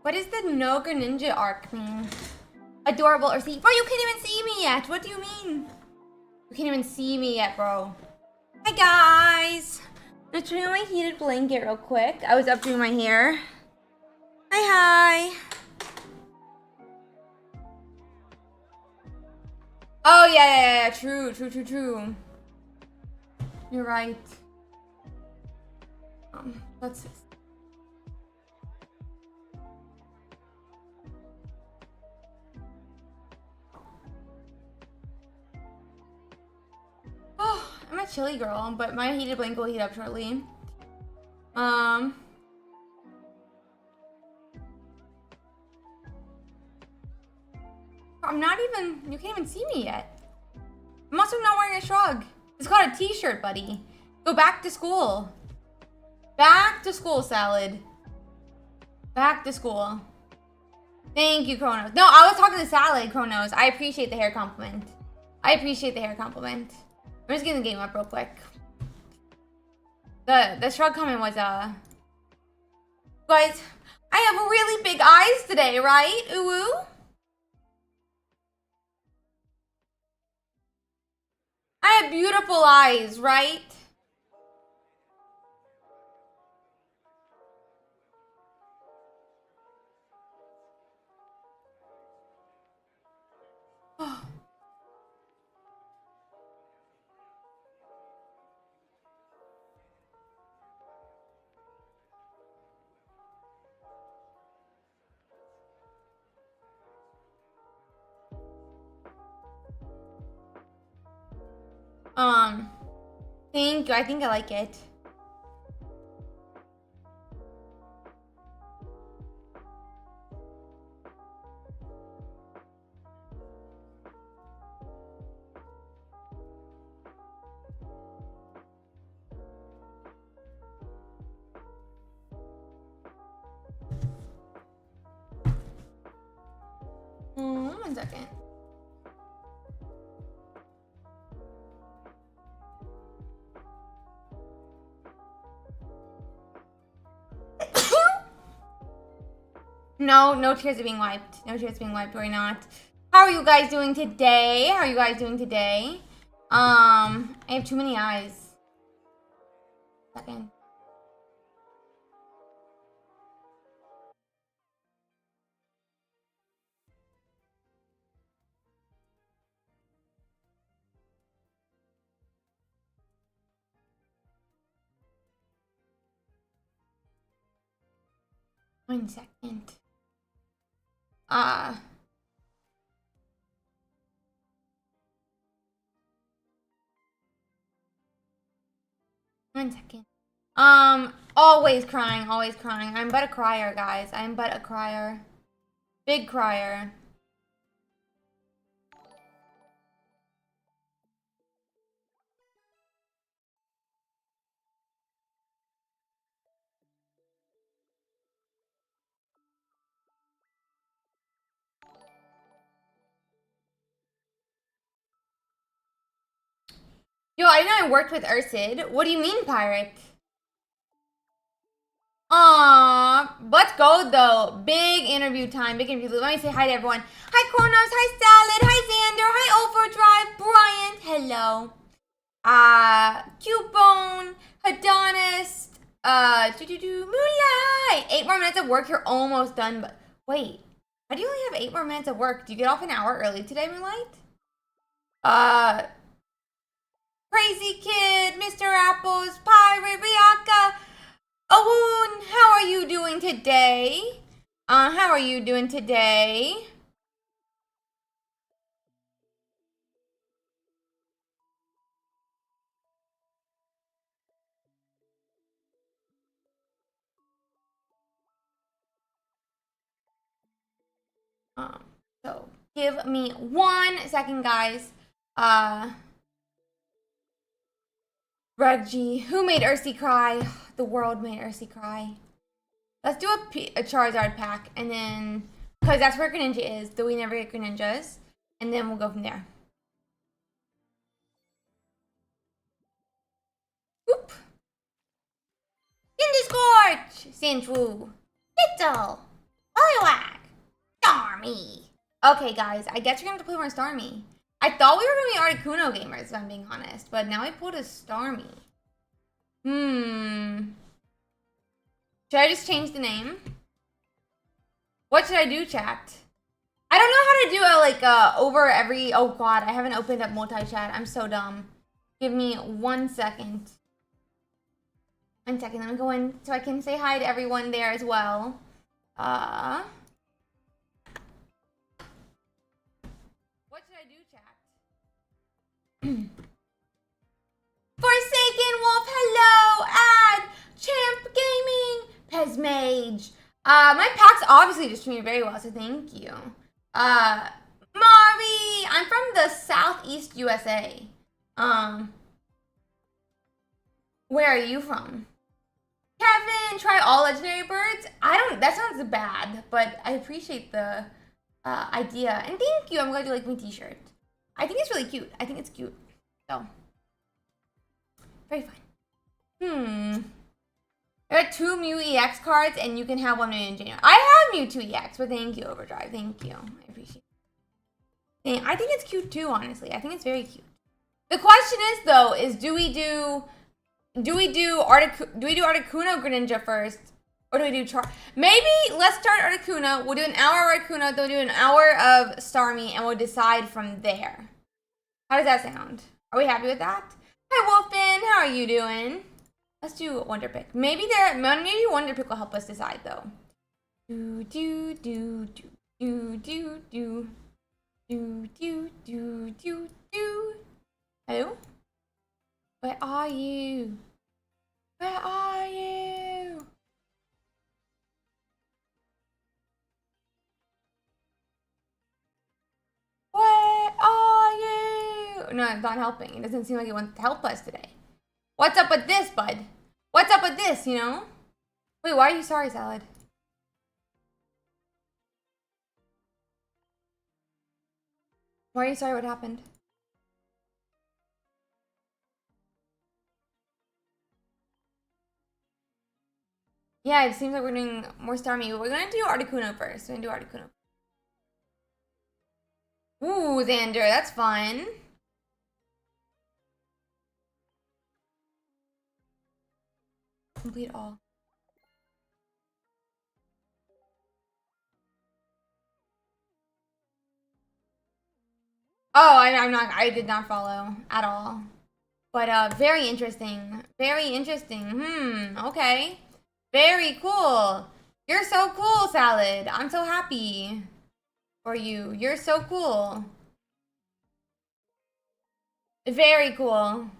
What does the no greninja arc mean? Adorable or see? Bro, you can't even see me yet. What do you mean? You can't even see me yet, bro. Hi, guys. I'm turning on my heated blanket real quick. I was up doing my hair. Hi. Oh, yeah. True. You're right. Let's... Oh, I'm a chilly girl, but my heated blanket will heat up shortly. I'm not even... You can't even see me yet. I'm also not wearing a shrug. It's called a t-shirt, buddy. Go back to school. Back to school, Salad. Back to school. Thank you, Kronos. No, I was talking to Salad, Kronos. I appreciate the hair compliment. I'm just getting the game up real quick. The shrug comment was, guys, I have really big eyes today, right? Ooh. I have beautiful eyes, right? Thank you. I think I like it. One second. No tears are being wiped. No tears are being wiped. Or not. How are you guys doing today? I have too many eyes. Second. One second. One second. Always crying. I'm but a crier, guys. I'm but a crier. Big crier. Yo, I know I worked with Ursid. What do you mean, pirate? Aww, let's go though. Big interview time. Let me say hi to everyone. Hi Kronos, hi Salad, hi Xander, hi Overdrive, Brian, hello. Cubone, Adonis, Moonlight. 8 more minutes of work, you're almost done, but wait. How do you only have 8 more minutes of work? Do you get off an hour early today, Moonlight? Crazy Kid, Mr. Apples, Pirate, Riaka, Owoon, how are you doing today? So give me 1 second, guys. Reggie, who made Ursi cry? The world made Ursi cry. Let's do a Charizard pack, and then, because that's where Greninja is, though we never get Greninjas, and then we'll go from there. Whoop! Indiscorch! Sandshrew! Little! Poliwag! Starmie! Okay, guys, I guess you're gonna have to play more Starmie. I thought we were gonna be Articuno gamers, if I'm being honest, but now I pulled a Starmie. Should I just change the name? What should I do, chat? I don't know how to do it, over every... Oh, God, I haven't opened up multi-chat. I'm so dumb. Give me 1 second. 1 second. Let me go in so I can say hi to everyone there as well. What should I do, chat? Forsaken Wolf, hello! Ad! Champ Gaming! Pesmage. My packs obviously just treat me very well, so thank you. Mari! I'm from the Southeast USA. Where are you from? Kevin, try all legendary birds? That sounds bad, but I appreciate the idea. And thank you, I'm glad you like my t-shirt. I think it's really cute. I think it's cute. So, very fun. There are 2 Mew EX cards, and you can have one in January. I have Mewtwo EX, but thank you, Overdrive. Thank you. I appreciate it. I think it's cute too, honestly. I think it's very cute. The question is, though, do we do Articuno Greninja first, or do we do Maybe let's start Articuno. We'll do an hour of Articuno, then we'll do an hour of Starmie, and we'll decide from there. How does that sound? Are we happy with that? Hi, Wolfman. How are you doing? Let's do Wonder Pick. Maybe Wonder Pick will help us decide, though. Do do do do do do do do do do do do. Hello? Where are you? Where are you? Where are you? No, it's not helping. It doesn't seem like it wants to help us today. What's up with this, bud? What's up with this, you know? Wait, why are you sorry, Salad? Why are you sorry? What happened? Yeah, it seems like we're doing more Starmie, but we're gonna do Articuno first. We're gonna do Articuno. Ooh, Xander, that's fun. Complete all. Oh, I did not follow at all. But, very interesting. Very interesting. Okay. Very cool. You're so cool, Salad. I'm so happy for you. You're so cool. Very cool.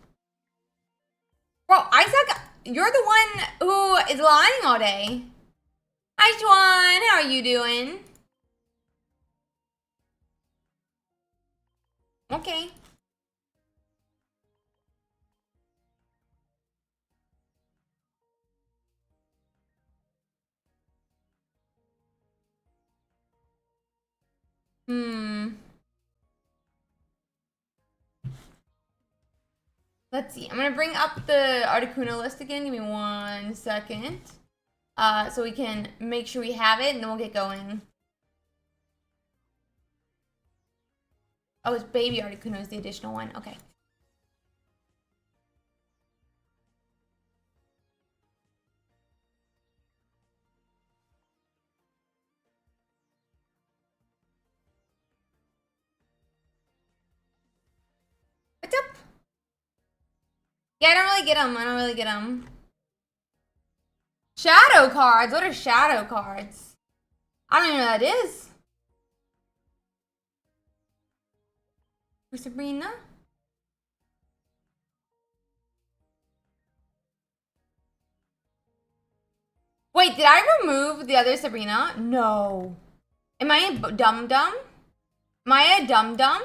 Bro, Isaac, you're the one who is lying all day. Hi, Juan. How are you doing? Okay. Let's see. I'm gonna bring up the Articuno list again. Give me 1 second. So we can make sure we have it, and then we'll get going. Oh, it's Baby Articuno is the additional one. Okay. What's up? Yeah, I don't really get them. I don't really get them. Shadow cards? What are shadow cards? I don't even know what that is. For Sabrina? Wait, did I remove the other Sabrina? No. Am I a dum-dum? Am I a dum-dum?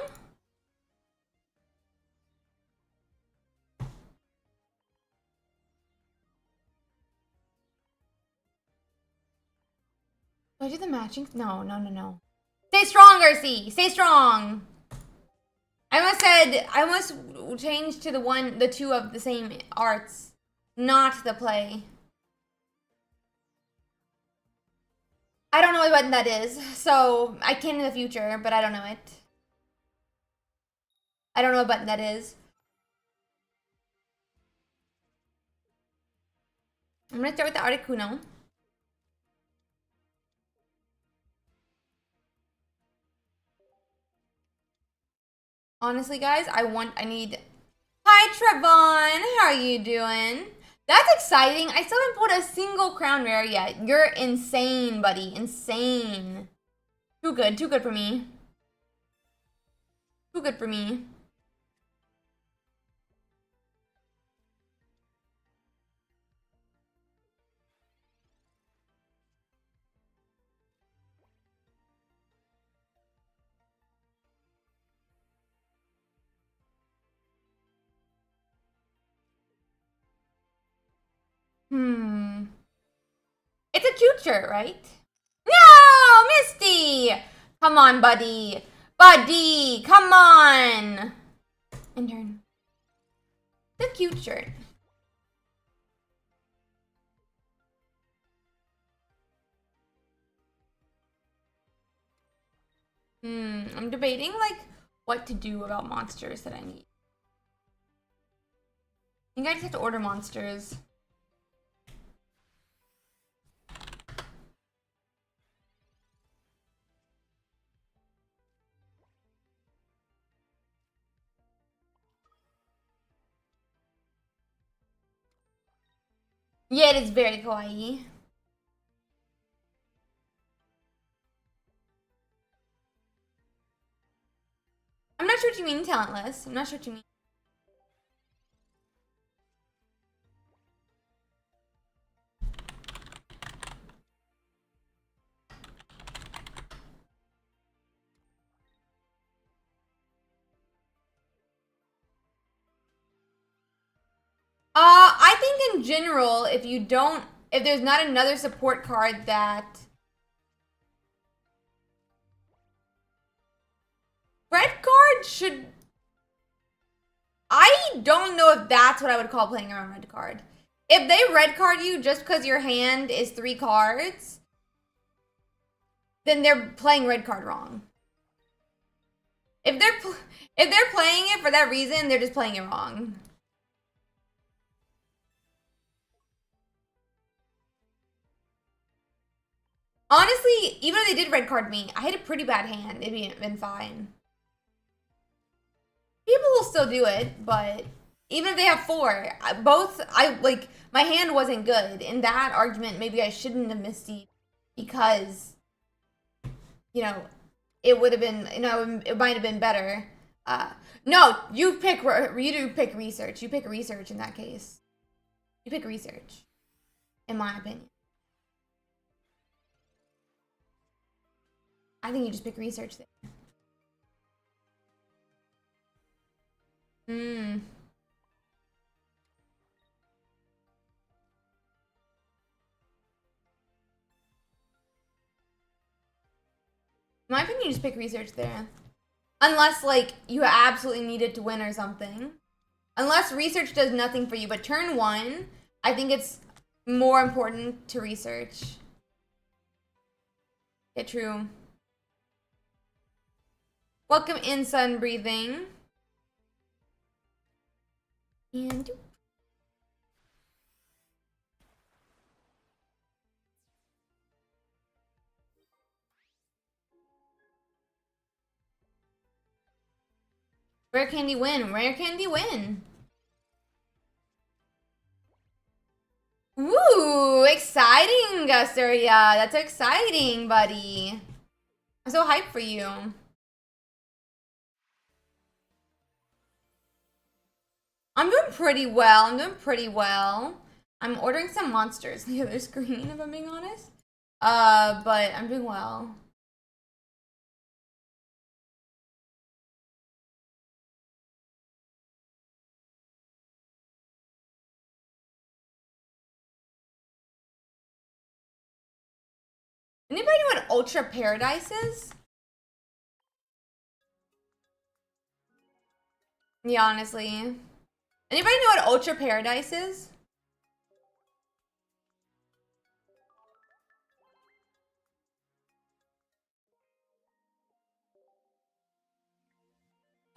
Do I do the matching? No, no, no, no. Stay strong, Ursi. Stay strong. I almost changed to the 2 of the same arts, not the play. I don't know what button that is, so I can in the future, but I don't know it. I don't know what button that is. I'm gonna start with the Articuno. Honestly, guys, I need... Hi, Trevon! How are you doing? That's exciting. I still haven't pulled a single crown rare yet. You're insane, buddy. Insane. Too good for me. Too good for me. It's a cute shirt, right? No, Misty! Come on, buddy. Buddy, come on. Intern. It's a cute shirt. I'm debating, like, what to do about monsters that I need. I think I just have to order monsters. Yeah, it is very kawaii. I'm not sure what you mean, talentless. I'm not sure what you mean. I think in general, if there's not another support card that... Red card should... I don't know if that's what I would call playing around red card. If they red card you just because your hand is 3 cards, then they're playing red card wrong. If they're playing it for that reason, they're just playing it wrong. Honestly, even if they did red card me, I had a pretty bad hand. It'd been fine. People will still do it, but even if they have 4, my hand wasn't good. In that argument, maybe I shouldn't have Misty because, you know, it would have been, you know, it might have been better. No, you do pick research. You pick research in that case. You pick research, in my opinion. I think you just pick research there. In my opinion, you just pick research there. Unless, like, you absolutely need it to win or something. Unless research does nothing for you. But turn 1, I think it's more important to research. Yeah, true. Welcome in, sun breathing. And... Rare candy win. Rare candy win. Ooh, exciting, Gusteria. That's exciting, buddy. I'm so hyped for you. I'm doing pretty well. I'm ordering some monsters on the other screen, if I'm being honest. But I'm doing well. Anybody know what Ultra Paradise is? Yeah, honestly. Anybody know what Ultra Paradise is?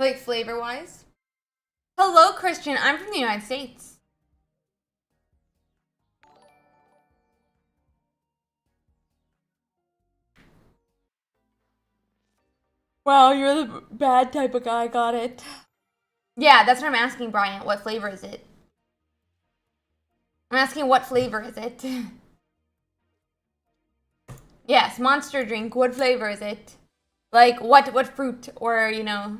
Like flavor-wise? Hello, Christian. I'm from the United States. Wow, you're the bad type of guy. Got it. Yeah, that's what I'm asking, Bryant. What flavor is it? I'm asking what flavor is it? Yes, monster drink. What flavor is it? Like, what fruit? Or, you know...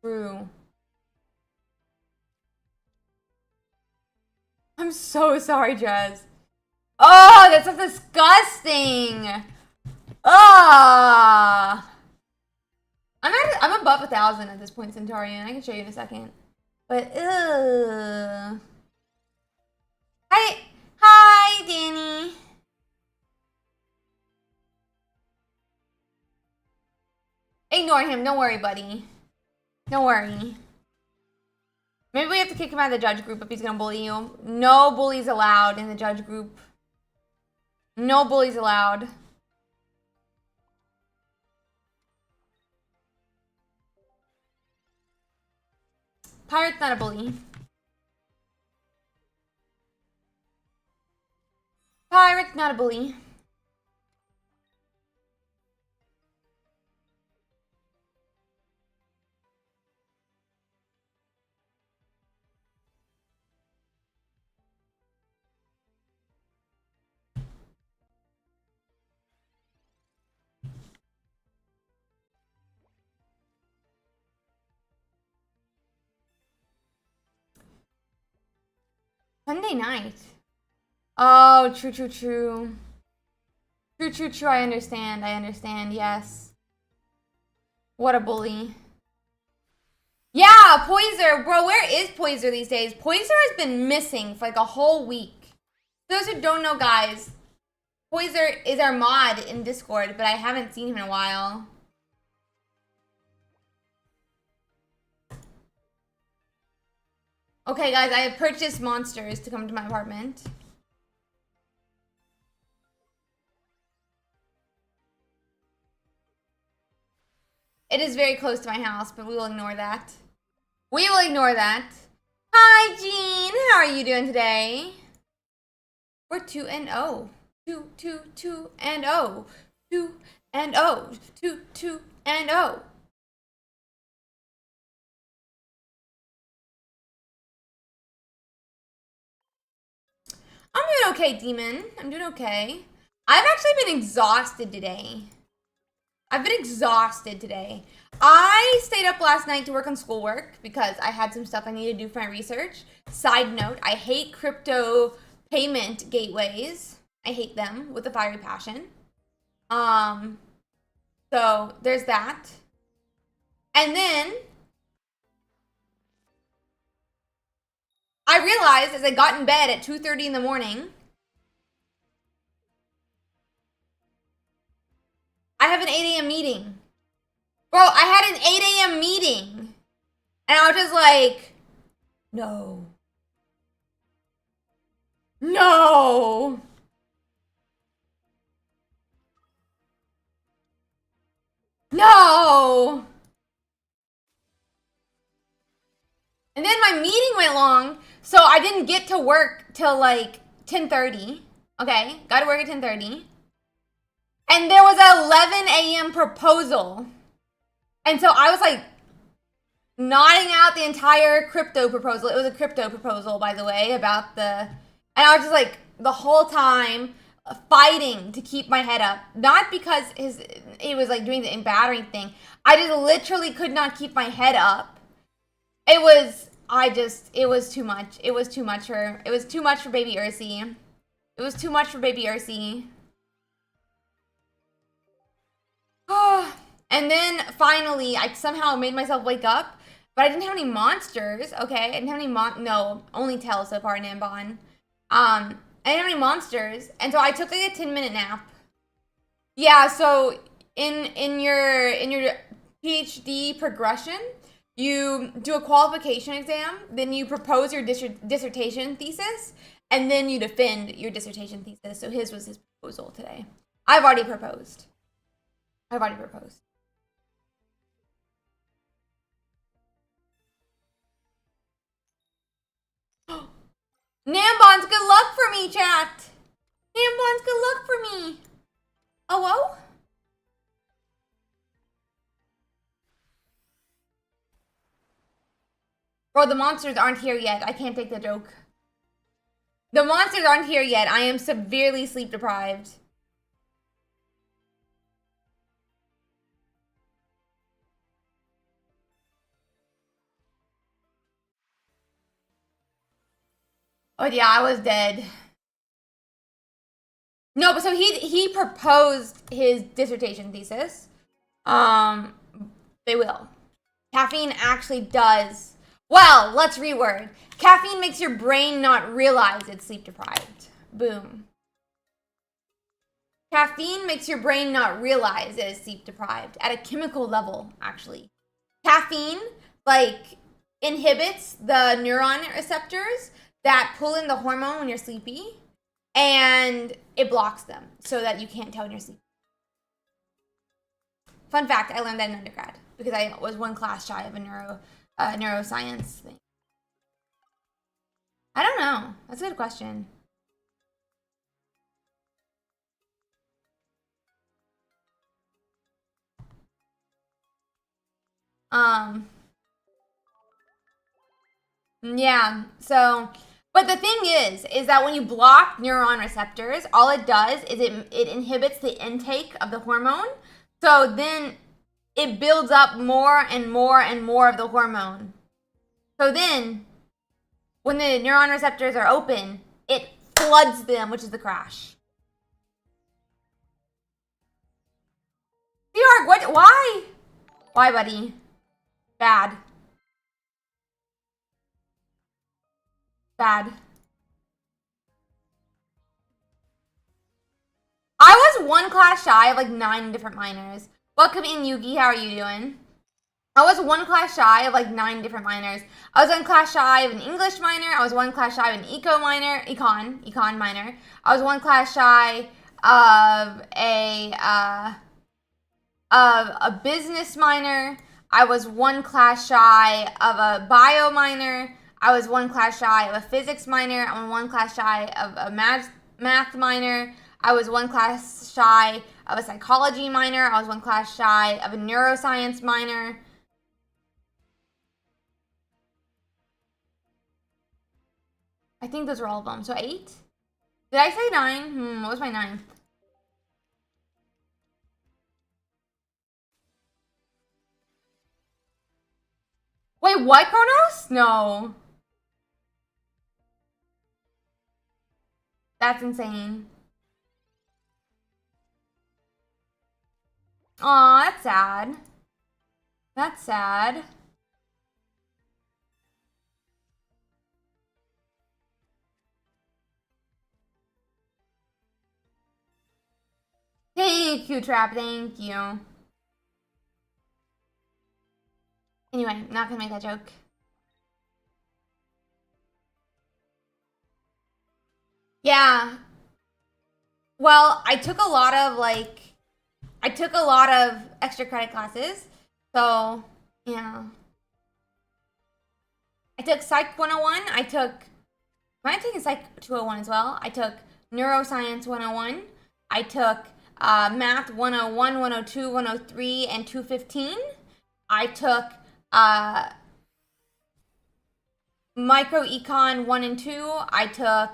Brew. I'm so sorry, Jazz. Oh, that's so disgusting. Ah. I'm above 1,000 at this point, Centaurian. I can show you in a second. But Hi, Danny. Ignore him. Don't worry, buddy. Don't worry. Maybe we have to kick him out of the judge group if he's gonna bully you. No bullies allowed in the judge group. No bullies allowed. Pirate's not a bully. Pirate's not a bully. Sunday night. Oh, true. True. I understand, yes. What a bully. Yeah, Poiser. Bro, where is Poiser these days? Poiser has been missing for like a whole week. For those who don't know, guys, Poiser is our mod in Discord, but I haven't seen him in a while. Okay, guys, I have purchased monsters to come to my apartment. It is very close to my house, but we will ignore that. We will ignore that. Hi, Jean. How are you doing today? We're 2-0. 2-2-2-0. 2-0. 2-2-0. I'm doing okay, Demon. I'm doing okay. I've actually been exhausted today. I stayed up last night to work on schoolwork because I had some stuff I needed to do for my research. Side note, I hate crypto payment gateways. I hate them with a fiery passion. So there's that. And then I realized as I got in bed at 2:30 in the morning, I have an 8 a.m. meeting. Bro, I had an 8 a.m. meeting. And I was just like, no. No. No. And then my meeting went long, so I didn't get to work till like 10:30. Okay, got to work at 10:30. And there was a 11 a.m. proposal. And so I was like nodding out the entire crypto proposal. It was a crypto proposal, by the way, about the... And I was just like the whole time fighting to keep my head up. Not because he was like doing the embattering thing. I just literally could not keep my head up. It was too much. It was too much for baby Ursi. It was too much for baby Ursi. And then finally, I somehow made myself wake up, but I didn't have any monsters. Okay, I didn't have any no, only tail so far in Ambon. I didn't have any monsters, and so I took like a 10-minute nap. Yeah, so in your PhD progression, you do a qualification exam, then you propose your dissertation thesis, and then you defend your dissertation thesis. So his was his proposal today. I've already proposed. I've already proposed. Nambons, good luck for me, chat. Nambons, good luck for me. Oh, whoa. Bro, the monsters aren't here yet. I can't take the joke. The monsters aren't here yet. I am severely sleep deprived. Oh yeah, I was dead. No, but so he proposed his dissertation thesis. They will. Caffeine actually does. Well, let's reword. Caffeine makes your brain not realize it's sleep deprived. Boom. Caffeine makes your brain not realize it is sleep deprived at a chemical level, actually. Caffeine, like, inhibits the neuron receptors that pull in the hormone when you're sleepy, and it blocks them so that you can't tell when you're sleepy. Fun fact, I learned that in undergrad because I was one class shy of a neuroscience thing. I don't know. That's a good question. Yeah, so, but the thing is that when you block neuron receptors, all it does is it inhibits the intake of the hormone. So then it builds up more and more and more of the hormone. So then, when the neuron receptors are open, it floods them, which is the crash. Bjork, what? Why? Why, buddy? Bad. Bad. I was one class shy of like 9 different minors. Welcome in, Yugi. How are you doing? I was one class shy of like 9 different minors. I was one class shy of an English minor. I was one class shy of an econ minor. I was one class shy of a business minor. I was one class shy of a bio minor. I was one class shy of a physics minor. I was one class shy of a math minor. I was one class shy of a psychology minor. I was one class shy of a neuroscience minor. I think those were all of them. So 8? Did I say 9? What was my 9th? Wait, what, Kronos? No. That's insane. Aw, that's sad. That's sad. Thank you, Trap. Thank you. Anyway, not gonna make that joke. Yeah. Well, I took a lot of extra credit classes. So, yeah. I took Psych 101. Am I taking Psych 201 as well? I took Neuroscience 101. I took Math 101, 102, 103, and 215. I took Microecon 1 and 2. I took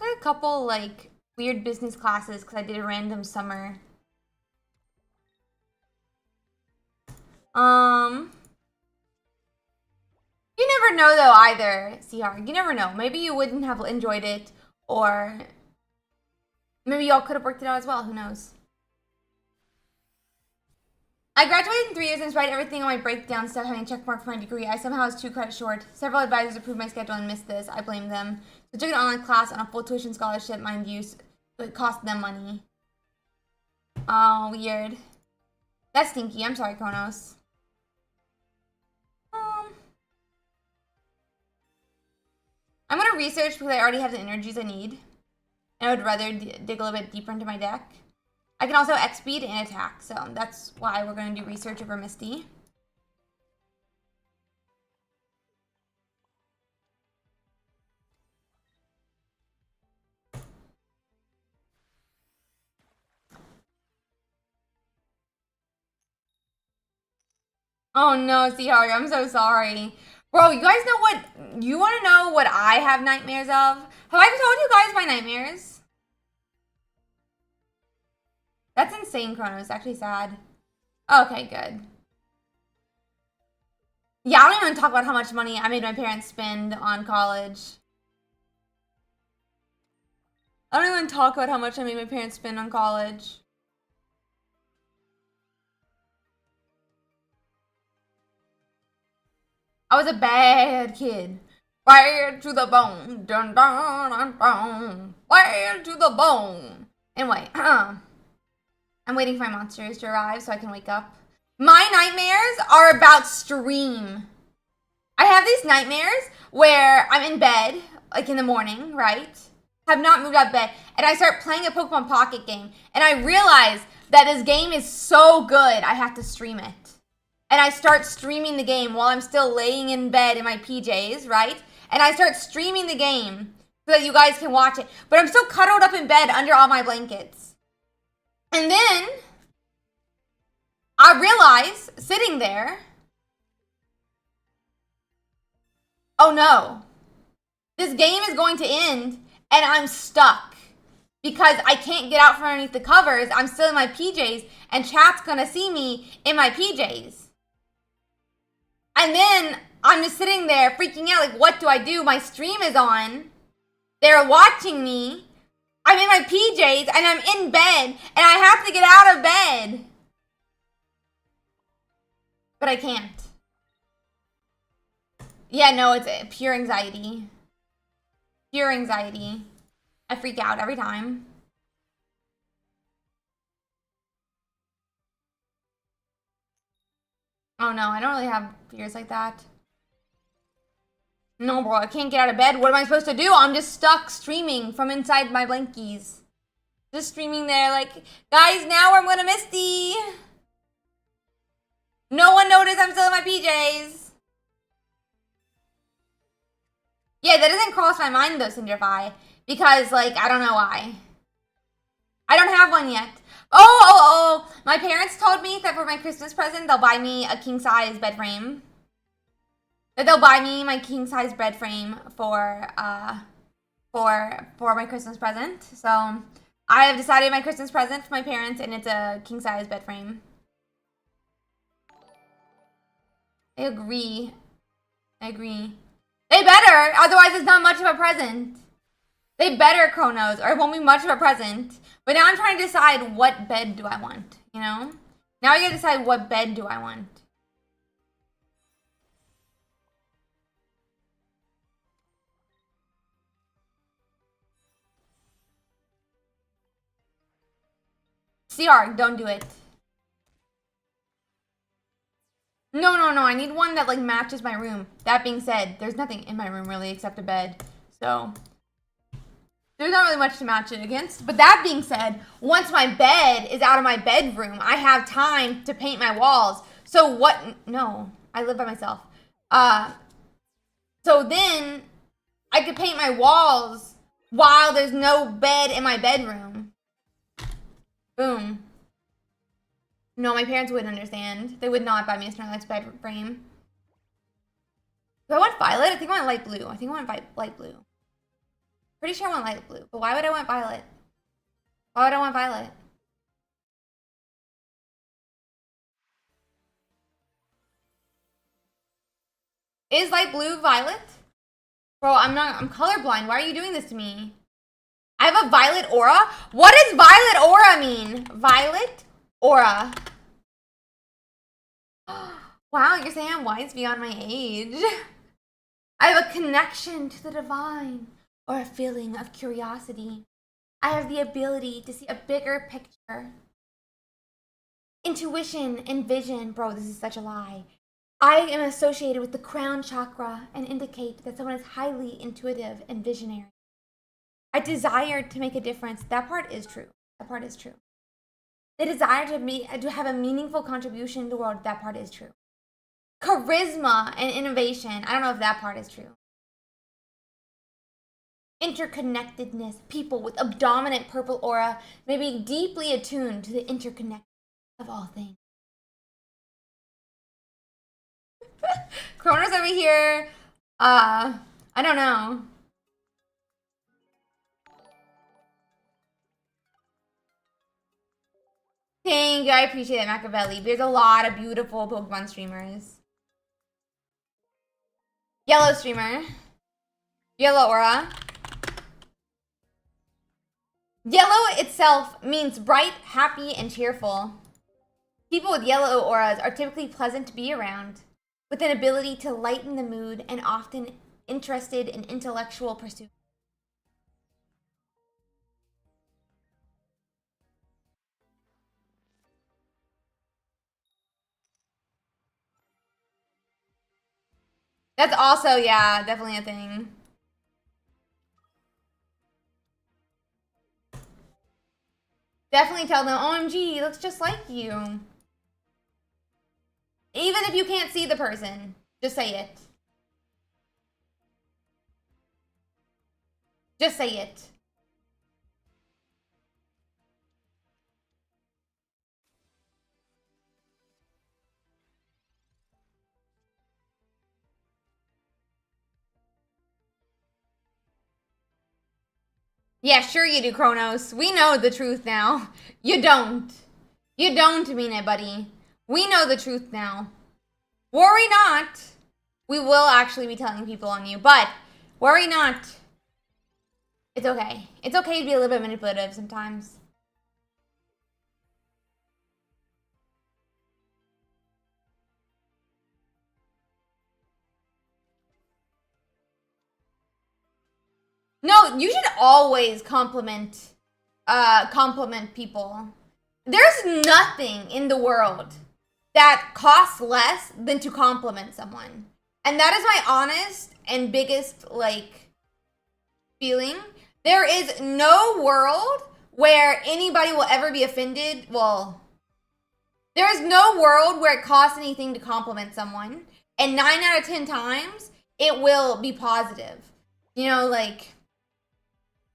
like a couple like weird business classes because I did a random summer. You never know though either, Seahar. You never know. Maybe you wouldn't have enjoyed it, or maybe y'all could have worked it out as well. Who knows? I graduated in 3 years and despite everything on my breakdown stuff having a check mark for my degree, I somehow was 2 credits short. Several advisors approved my schedule and missed this. I blame them. So I took an online class on a full tuition scholarship, mind you, so it cost them money. Oh, weird. That's stinky. I'm sorry, Kronos. I'm gonna research because I already have the energies I need. And I would rather dig a little bit deeper into my deck. I can also X-speed and attack, so that's why we're gonna do research over Misty. Oh no, Seahawk, I'm so sorry. Bro, you guys know what, you wanna know what I have nightmares of? Have I told you guys my nightmares? That's insane, Chrono. It's actually sad. Okay, good. Yeah, I don't even talk about how much money I made my parents spend on college. I don't even talk about how much I made my parents spend on college. I was a bad kid. Bad to the bone. Dun, dun, dun, dun. Bad to the bone. Anyway, I'm waiting for my monsters to arrive so I can wake up. My nightmares are about stream. I have these nightmares where I'm in bed, like in the morning, right? Have not moved out of bed, and I start playing a Pokemon Pocket game, and I realize that this game is so good, I have to stream it. And I start streaming the game while I'm still laying in bed in my PJs, right? And I start streaming the game so that you guys can watch it. But I'm still cuddled up in bed under all my blankets. And then I realize, sitting there, oh no, this game is going to end and I'm stuck because I can't get out from underneath the covers. I'm still in my PJs and chat's gonna see me in my PJs. And then I'm just sitting there freaking out, like, what do I do? My stream is on. They're watching me. I'm in my PJs and I'm in bed and I have to get out of bed. But I can't. Yeah, no, it's pure anxiety. Pure anxiety. I freak out every time. Oh no, I don't really have fears like that. No, bro, I can't get out of bed. What am I supposed to do? I'm just stuck streaming from inside my blankies. Just streaming there like, guys, now I'm gonna Misty. No one noticed I'm still in my PJs. Yeah, that doesn't cross my mind though, Cinderfy. Because, like, I don't know why. I don't have one yet. Oh! My parents told me that for my Christmas present, they'll buy me a king-size bed frame. That they'll buy me my king-size bed frame for my Christmas present. So, I have decided my Christmas present for my parents, and it's a king-size bed frame. I agree. I agree. They better, otherwise it's not much of a present. They better, Chronos, or it won't be much of a present. But now I'm trying to decide what bed do I want, you know? Now I gotta decide what bed do I want. CR, don't do it. No, I need one that, like, matches my room. That being said, there's nothing in my room, really, except a bed. So, there's not really much to match it against. But that being said, once my bed is out of my bedroom, I have time to paint my walls. So what? No, I live by myself. So then I could paint my walls while there's no bed in my bedroom. Boom. No, my parents wouldn't understand. They would not buy me a Snorlax bed frame. Do I want violet? I think I want light blue. I think I want light blue. Pretty sure I want light blue. But why would I want violet? Why would I want violet? Is light blue violet? Bro, I'm colorblind. Why are you doing this to me? I have a violet aura? What does violet aura mean? Violet aura. Wow, you're saying I'm wise beyond my age. I have a connection to the divine, or a feeling of curiosity. I have the ability to see a bigger picture. Intuition and vision. Bro, this is such a lie. I am associated with the crown chakra and indicate that someone is highly intuitive and visionary. I desire to make a difference. That part is true. That part is true. The desire to have a meaningful contribution to the world. That part is true. Charisma and innovation. I don't know if that part is true. Interconnectedness. People with a dominant purple aura may be deeply attuned to the interconnectedness of all things. Kronos over here. I don't know. Thank you. I appreciate it, Machiavelli. There's a lot of beautiful Pokemon streamers. Yellow streamer. Yellow aura. Yellow itself means bright, happy, and cheerful. People with yellow auras are typically pleasant to be around, with an ability to lighten the mood and often interested in intellectual pursuits. That's also, yeah, definitely a thing. Definitely tell them, OMG, he looks just like you. Even if you can't see the person, just say it. Just say it. Yeah, sure you do, Kronos. We know the truth now. You don't. You don't mean it, buddy. We know the truth now. Worry not. We will actually be telling people on you, but worry not. It's okay. It's okay to be a little bit manipulative sometimes. No, you should always compliment people. There's nothing in the world that costs less than to compliment someone. And that is my honest and biggest, like, feeling. There is no world where anybody will ever be offended. Well, there is no world where it costs anything to compliment someone. And 9 out of 10 times, it will be positive. You know, like,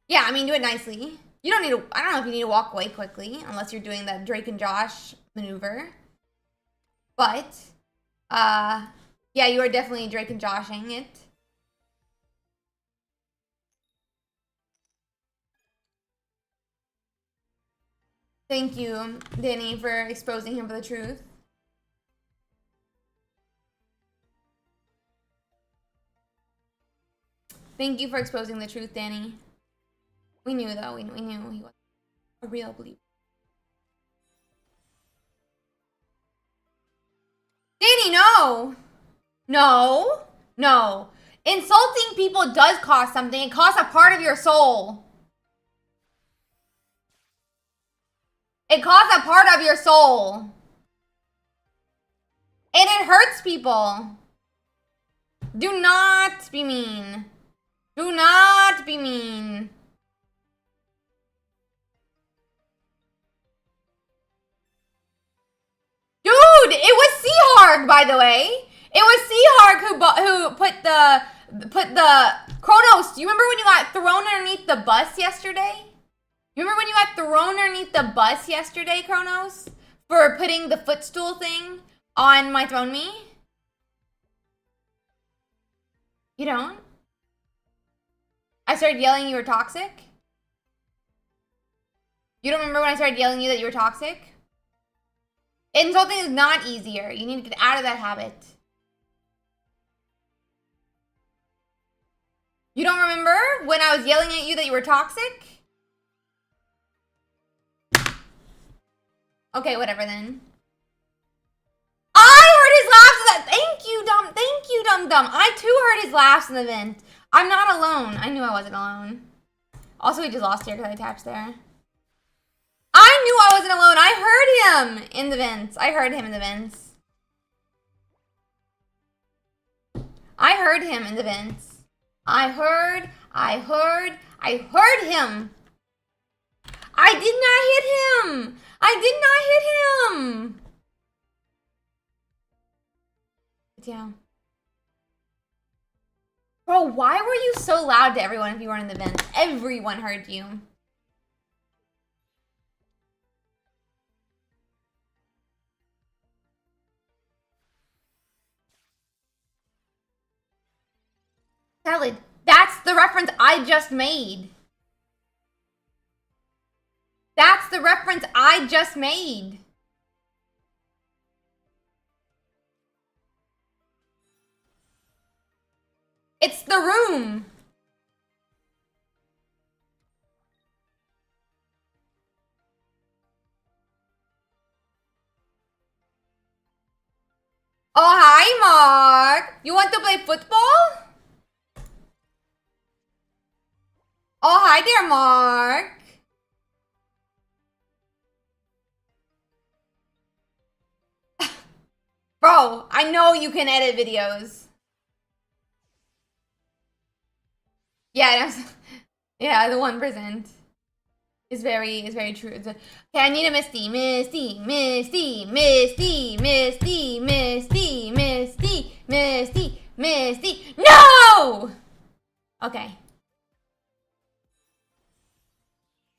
yeah, I mean, do it nicely. You don't need to, I don't know if you need to walk away quickly, unless you're doing that Drake and Josh maneuver. But, yeah, you are definitely Drake and Joshing it. Thank you, Danny, for exposing him for the truth. Thank you for exposing the truth, Danny. We knew, though. We knew he was a real believer. Danny, no! No. No. Insulting people does cost something. It costs a part of your soul. It costs a part of your soul. And it hurts people. Do not be mean. Do not be mean. Dude, it was Seahawk, by the way. It was Seahawk who put the Kronos. Do you remember when you got thrown underneath the bus yesterday? You remember when you got thrown underneath the bus yesterday, Kronos, for putting the footstool thing on my Throne Me? You don't? I started yelling you were toxic? You don't remember when I started yelling you that you were toxic? Insulting is not easier. You need to get out of that habit. You don't remember when I was yelling at you that you were toxic? Okay, whatever then. I heard his laughs. Thank you, Dum. Thank you, Dum Dum. I too heard his laughs in the vent. I'm not alone. I knew I wasn't alone. Also, he just lost here because I attached there. I knew I wasn't alone. I heard him in the vents. I heard him in the vents. I heard him in the vents. I heard him. I did not hit him. I did not hit him. Down. Bro, why were you so loud to everyone if you weren't in the vents? Everyone heard you. Salad, that's the reference I just made. That's the reference I just made. It's the room. Oh, hi, Mark. You want to play football? Oh, hi there, Mark. Bro, I know you can edit videos. Yeah, yeah, the 1% is very true. Okay, I need a Misty. No! Okay.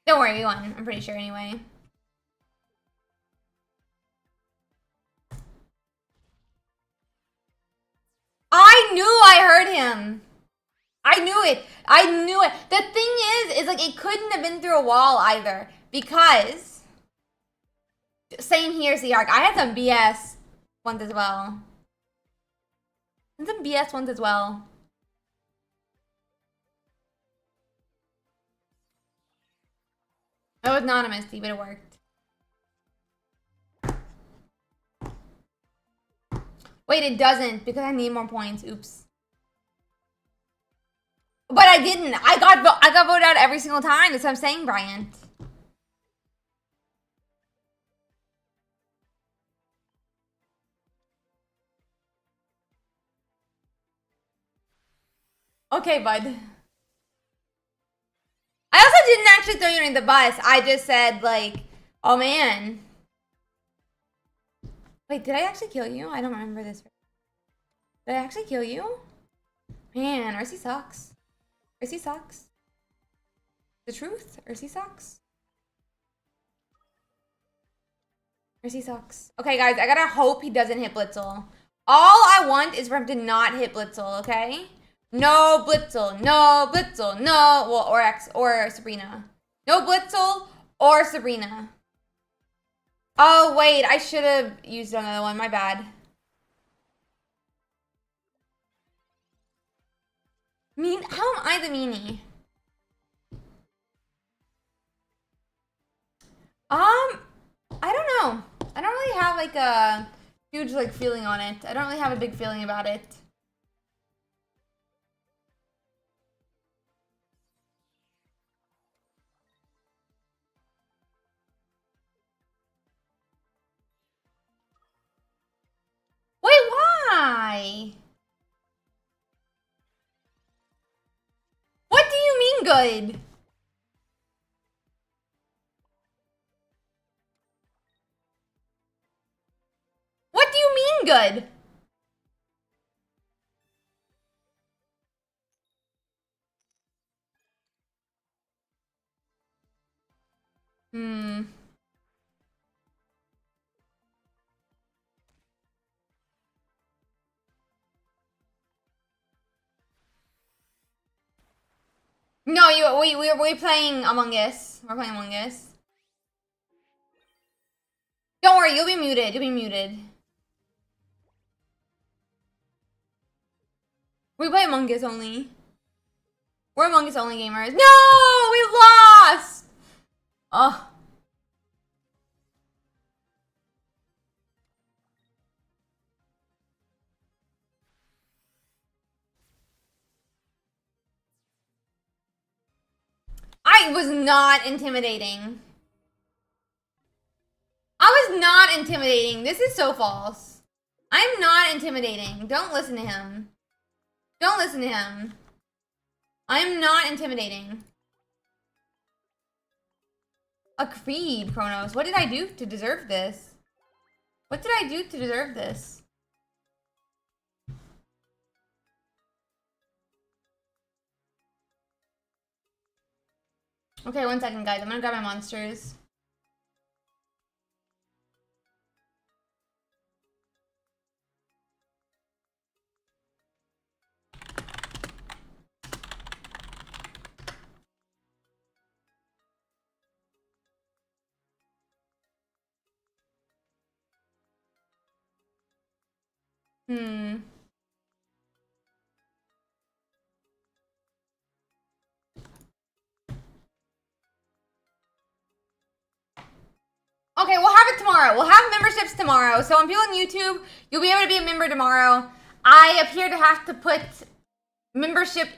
Don't worry, we won. I'm pretty sure anyway. I knew I heard him. I knew it. I knew it. The thing is like it couldn't have been through a wall either because same here, Seark. I had some BS ones as well. And some BS ones as well. It was not a Misty, but it worked. Wait, it doesn't because I need more points. Oops. But I didn't. I got voted out every single time. That's what I'm saying, Bryant. Okay, bud. I also didn't actually throw you under the bus. I just said, like, oh man. Wait, did I actually kill you? I don't remember this. Did I actually kill you? Man, Ursi sucks. Ursi sucks. The truth? Ursi sucks. Ursi sucks. Okay, guys, I gotta hope he doesn't hit Blitzel. All I want is for him to not hit Blitzel, okay? No Blitzel, no Blitzel, no, well, or Sabrina. No Blitzel or Sabrina. Oh, wait, I should have used another one, my bad. How am I the meanie? I don't know. I don't really have like a huge like feeling on it. I don't really have a big feeling about it. Wait, why? What do you mean good? What do you mean good? No, we're playing Among Us. We're playing Among Us. Don't worry, you'll be muted. You'll be muted. We play Among Us only. We're Among Us only gamers. No, we lost. Oh. I was not intimidating. I was not intimidating. This is so false. I'm not intimidating. Don't listen to him. Don't listen to him. I am not intimidating. Agreed, Chronos. What did I do to deserve this? What did I do to deserve this? Okay, 1 second, guys. I'm gonna grab my monsters. Okay, we'll have it tomorrow. We'll have memberships tomorrow. So on people on YouTube, you'll be able to be a member tomorrow. I appear to have to put membership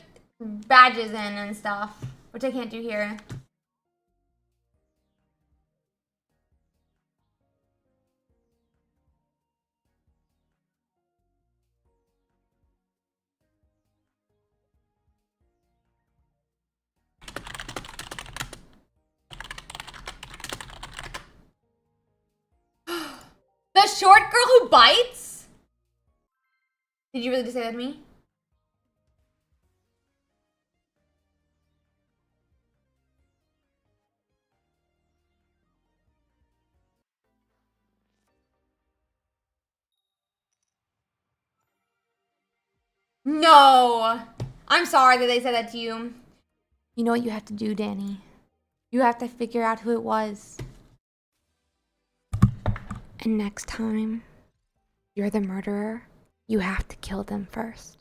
badges in and stuff, which I can't do here. The short girl who bites? Did you really just say that to me? No. I'm sorry that they said that to you. You know what you have to do, Danny? You have to figure out who it was. And next time you're the murderer, you have to kill them first.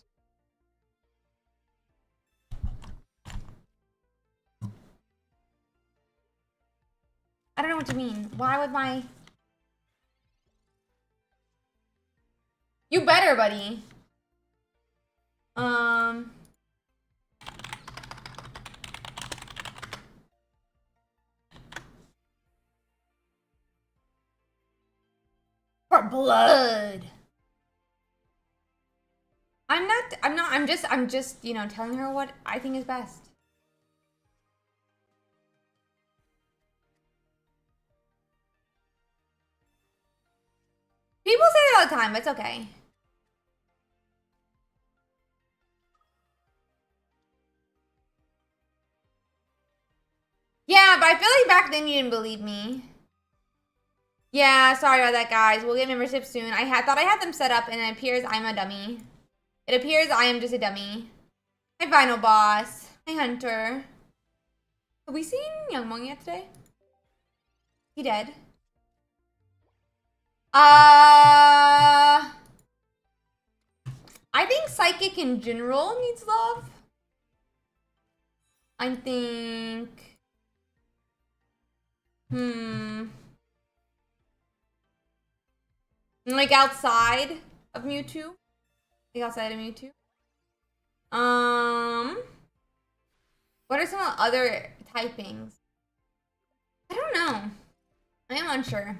I don't know what you mean. Why would my... You better, buddy. For blood. I'm just, you know, telling her what I think is best. People say that all the time, but it's okay. Yeah, but I feel like back then you didn't believe me. Yeah, sorry about that, guys. We'll get membership soon. Thought I had them set up, and it appears I'm a dummy. It appears I am just a dummy. Hi, Final Boss. Hi, Hunter. Have we seen Youngmong yet today? He dead? I think Psychic in general needs love. I think... Like outside of Mewtwo? Like outside of Mewtwo? What are some other typings? I don't know. I am unsure.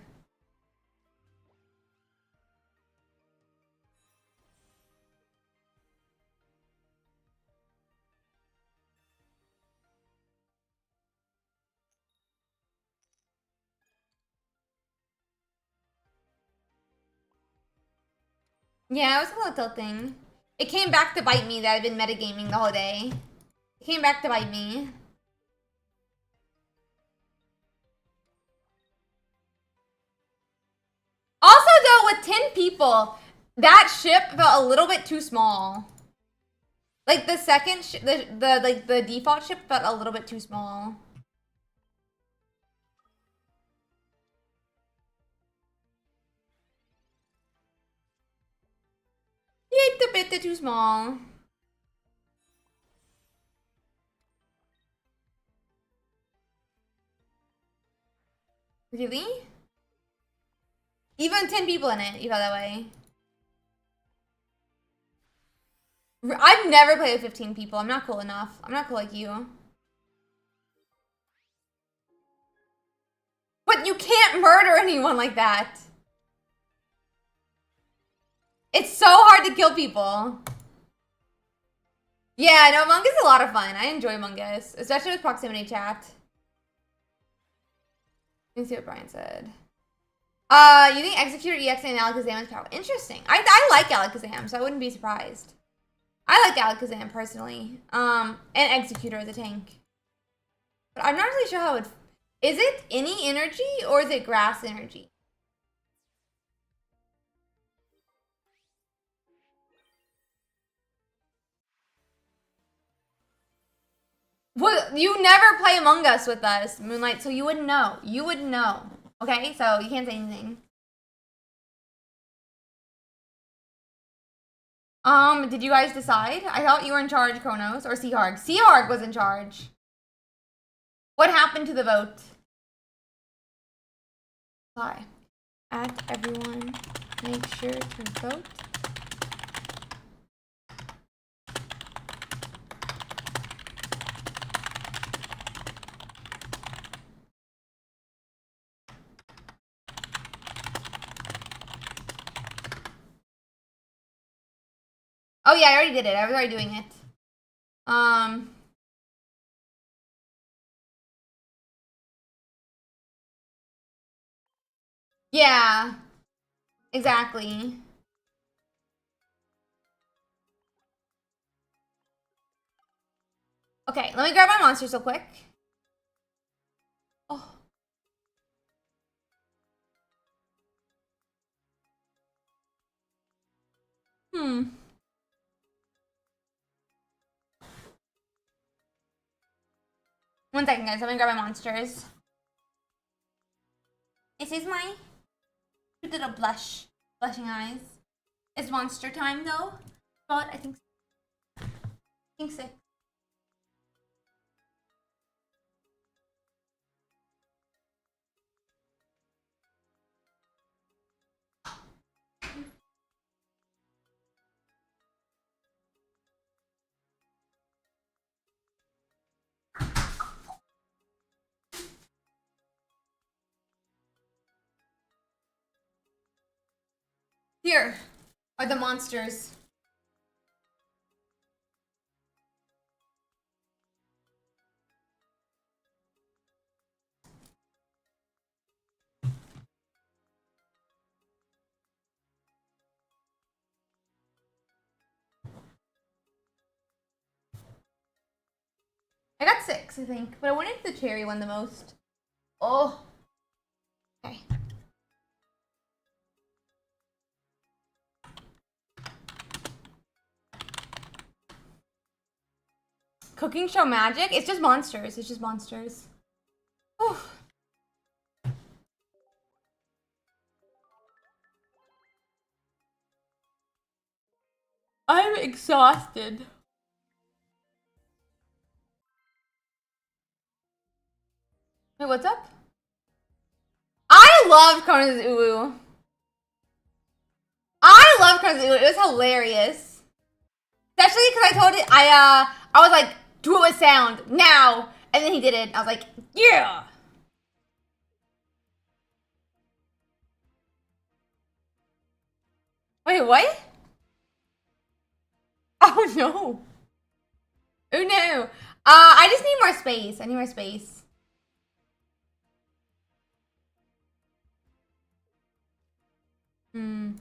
Yeah, it was a little tilting. It came back to bite me that I've been metagaming the whole day. It came back to bite me. Also, though, with 10 people, that ship felt a little bit too small. Like the second, the default ship felt a little bit too small. It's a bit too small. Really? Even 10 people in it, you felt that way. I've never played with 15 people. I'm not cool enough. I'm not cool like you. But you can't murder anyone like that. It's so hard to kill people. Yeah, no, Among Us is a lot of fun. I enjoy Among Us, especially with proximity chat. Let me see what Brian said. You think Executor, EX, and Alakazam is powerful? Interesting. I like Alakazam, so I wouldn't be surprised. I like Alakazam personally. And Executor as a tank. But I'm not really sure how it... Is it any energy or is it grass energy? Well, you never play Among Us with us, Moonlight, so you wouldn't know. You wouldn't know. Okay? So you can't say anything. Did you guys decide? I thought you were in charge, Kronos, or Seaharg. Seaharg was in charge. What happened to the vote? Why? At everyone, make sure to vote. Oh yeah, I already did it. I was already doing it. Yeah. Exactly. Okay, let me grab my monsters real quick. Oh. Hmm. One second, guys. Let me grab my monsters. This is my little blushing eyes. It's monster time though. But I think so. Here are the monsters. I got 6, I think, but I wanted the cherry one the most. Oh. Okay. Cooking show magic? It's just monsters. It's just monsters. Oh. I'm exhausted. Wait, what's up? I loved Kona's Uwu. I loved Kona's Uwu. It was hilarious. Especially because I told it, I was like, do it with sound, now. And then he did it. I was like, yeah. Wait, what? Oh no. Oh no. I just need more space. I need more space. Hmm.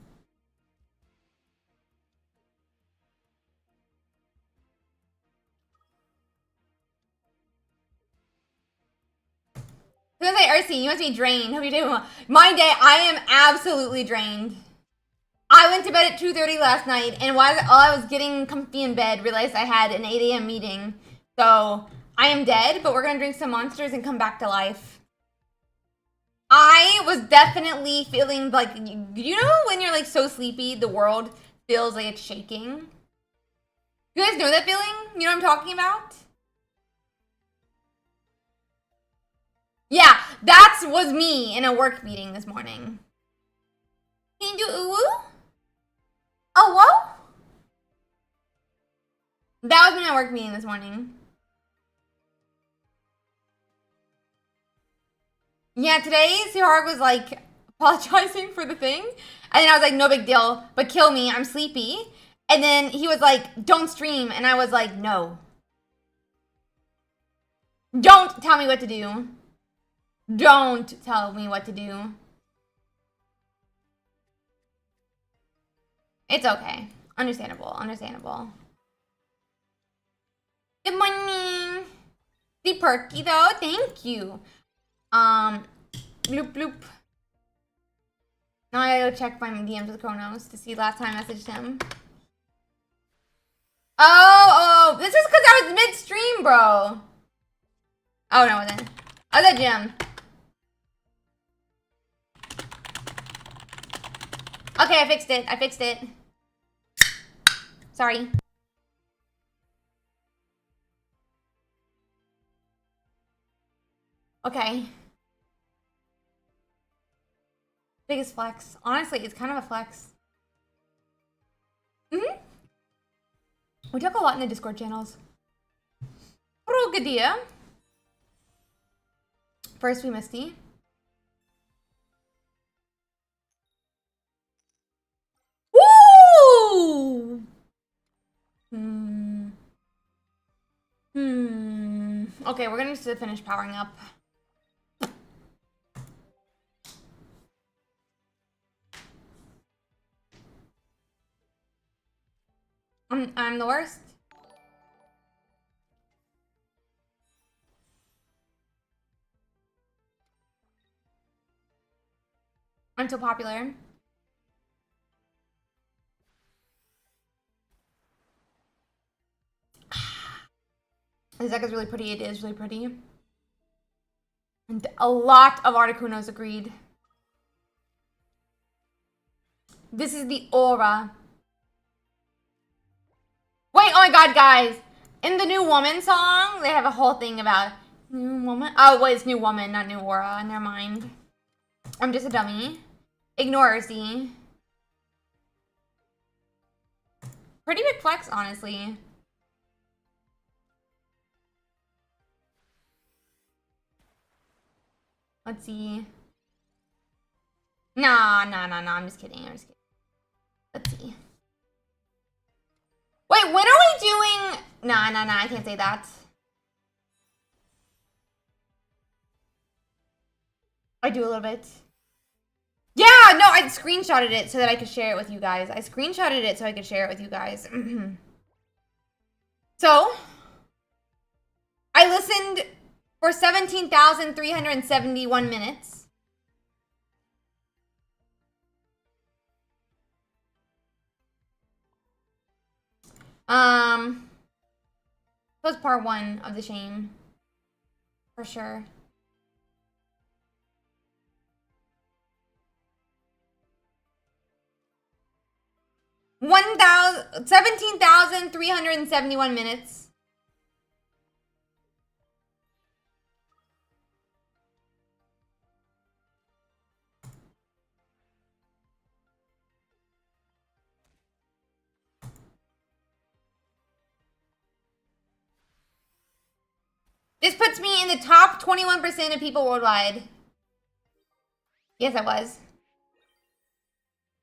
I was gonna say, Ursi, you must be drained. Hope you're doing well. My day, I am absolutely drained. I went to bed at 2:30 last night, and while I was getting comfy in bed, realized I had an 8 a.m. meeting. So, I am dead, but we're gonna drink some monsters and come back to life. I was definitely feeling like, you know when you're like so sleepy, the world feels like it's shaking? You guys know that feeling? You know what I'm talking about? Yeah, that was me in a work meeting this morning. Can you do uwu? Oh, whoa? That was me in a work meeting this morning. Yeah, today Seaharg was like apologizing for the thing. And then I was like, no big deal, but kill me, I'm sleepy. And then he was like, don't stream. And I was like, no. Don't tell me what to do. Don't tell me what to do. It's okay. Understandable. Understandable. Good morning. The perky though. Thank you. Bloop bloop. Now I gotta go check my DMs with Kronos to see last time I messaged him. Oh, this is because I was midstream, bro. Oh, no, then. I was at gym. Okay, I fixed it. I fixed it. Sorry. Okay. Biggest flex. Honestly, it's kind of a flex. We talk a lot in the Discord channels. Rogadia. First, we Misty. Woo! Okay, we're gonna need to finish powering up. I'm the worst. I'm so popular. This deck is really pretty. It is really pretty. And a lot of Articunos agreed. This is the aura. Wait, oh my god, guys. In the New Woman song, they have a whole thing about New Woman. Oh, wait, it's New Woman, not New Aura. Never mind. I'm just a dummy. Ignore Ursi. Pretty big flex, honestly. Let's see. Nah. I'm just kidding. Let's see. Wait, when are we doing... Nah. I can't say that. I do a little bit. Yeah, no, I screenshotted it so that I could share it with you guys. So, I listened for 17,371 minutes. That was part 1 of the shame. For sure. $17,371 minutes. This puts me in the top 21% of people worldwide. Yes, I was.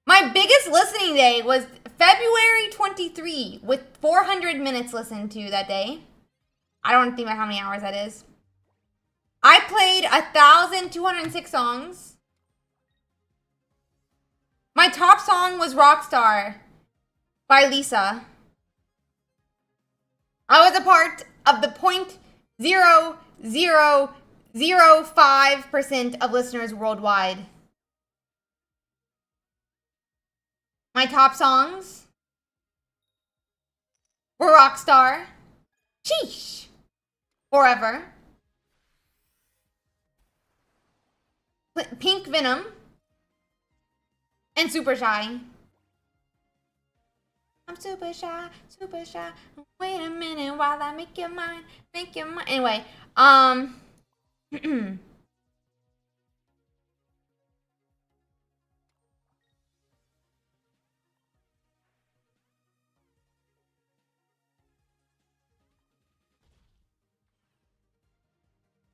My biggest listening day was February 23 with 400 minutes listened to that day. I don't think about how many hours that is. I played 1,206 songs. My top song was Rockstar by Lisa. I was a part of the 0.0005% of listeners worldwide. My top songs were Rockstar, Sheesh, Forever, Pink Venom, and Super Shy. I'm super shy. Wait a minute while I make your mind. Anyway, I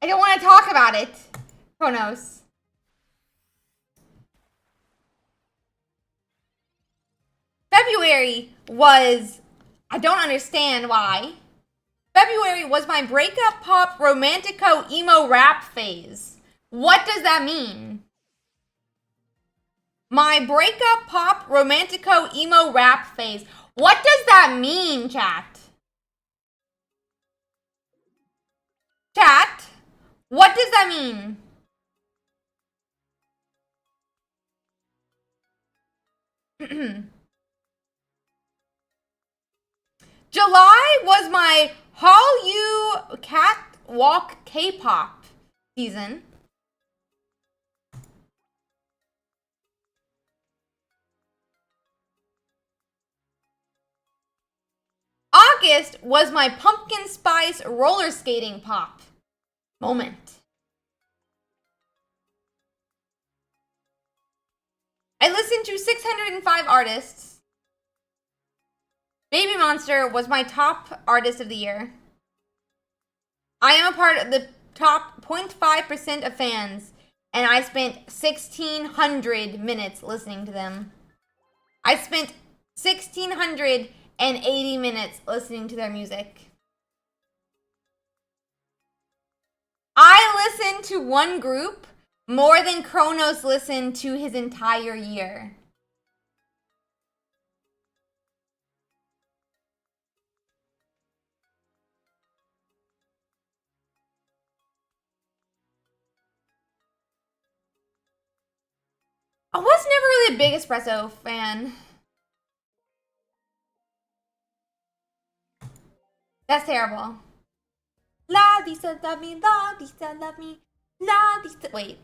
don't want to talk about it. Kronos. February was, I don't understand why. February was my breakup pop romantico emo rap phase. What does that mean? My breakup pop romantico emo rap phase. What does that mean, chat? Chat, what does that mean? July was my Hallyu Catwalk K-pop season. August was my pumpkin spice roller skating pop moment. I listened to 605 artists. Baby Monster was my top artist of the year. I am a part of the top 0.5% of fans, and I spent 1,600 minutes listening to them. I spent 1,680 minutes listening to their music. I listened to one group more than Kronos listened to his entire year. I was never really a big espresso fan. That's terrible. La Lisa love me, la Lisa love me, la Lisa. Wait.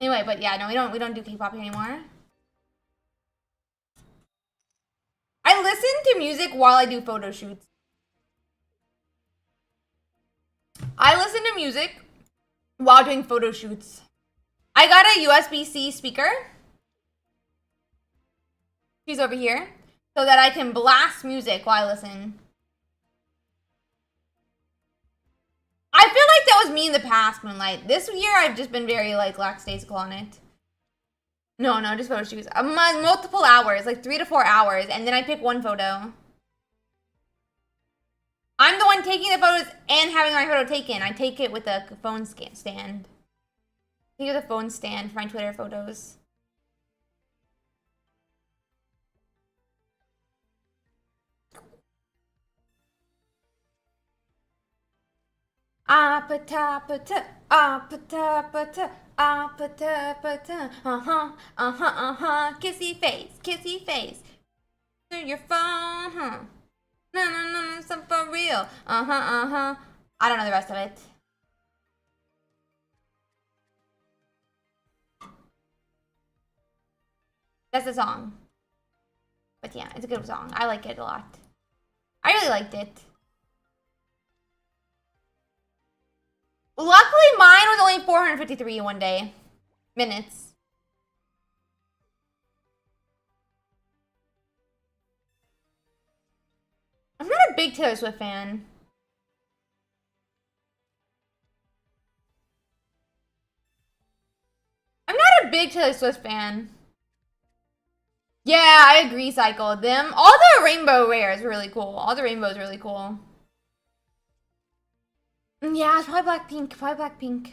Anyway, but yeah, no, we don't do K-pop here anymore. I listen to music while I do photo shoots. I listen to music while doing photo shoots. I got a USB-C speaker. She's over here. So that I can blast music while I listen. I feel like that was me in the past, Moonlight. This year, I've just been very, like, lackadaisical on it. No, just photo shoots. Multiple hours, like 3 to 4 hours, and then I pick one photo. I'm the one taking the photos and having my photo taken. I take it with a phone stand. I take it with a phone stand for my Twitter photos. Kissy face. Through your phone, huh? No, some for real. I don't know the rest of it. That's the song. But yeah, it's a good song. I like it a lot. I really liked it. Luckily, mine was only 453 one day. Minutes. I'm not a big Taylor Swift fan. I'm not a big Taylor Swift fan. Yeah, I agree, Cycle. Them. All the rainbow rares are really cool. All the rainbows are really cool. Yeah, it's probably Blackpink.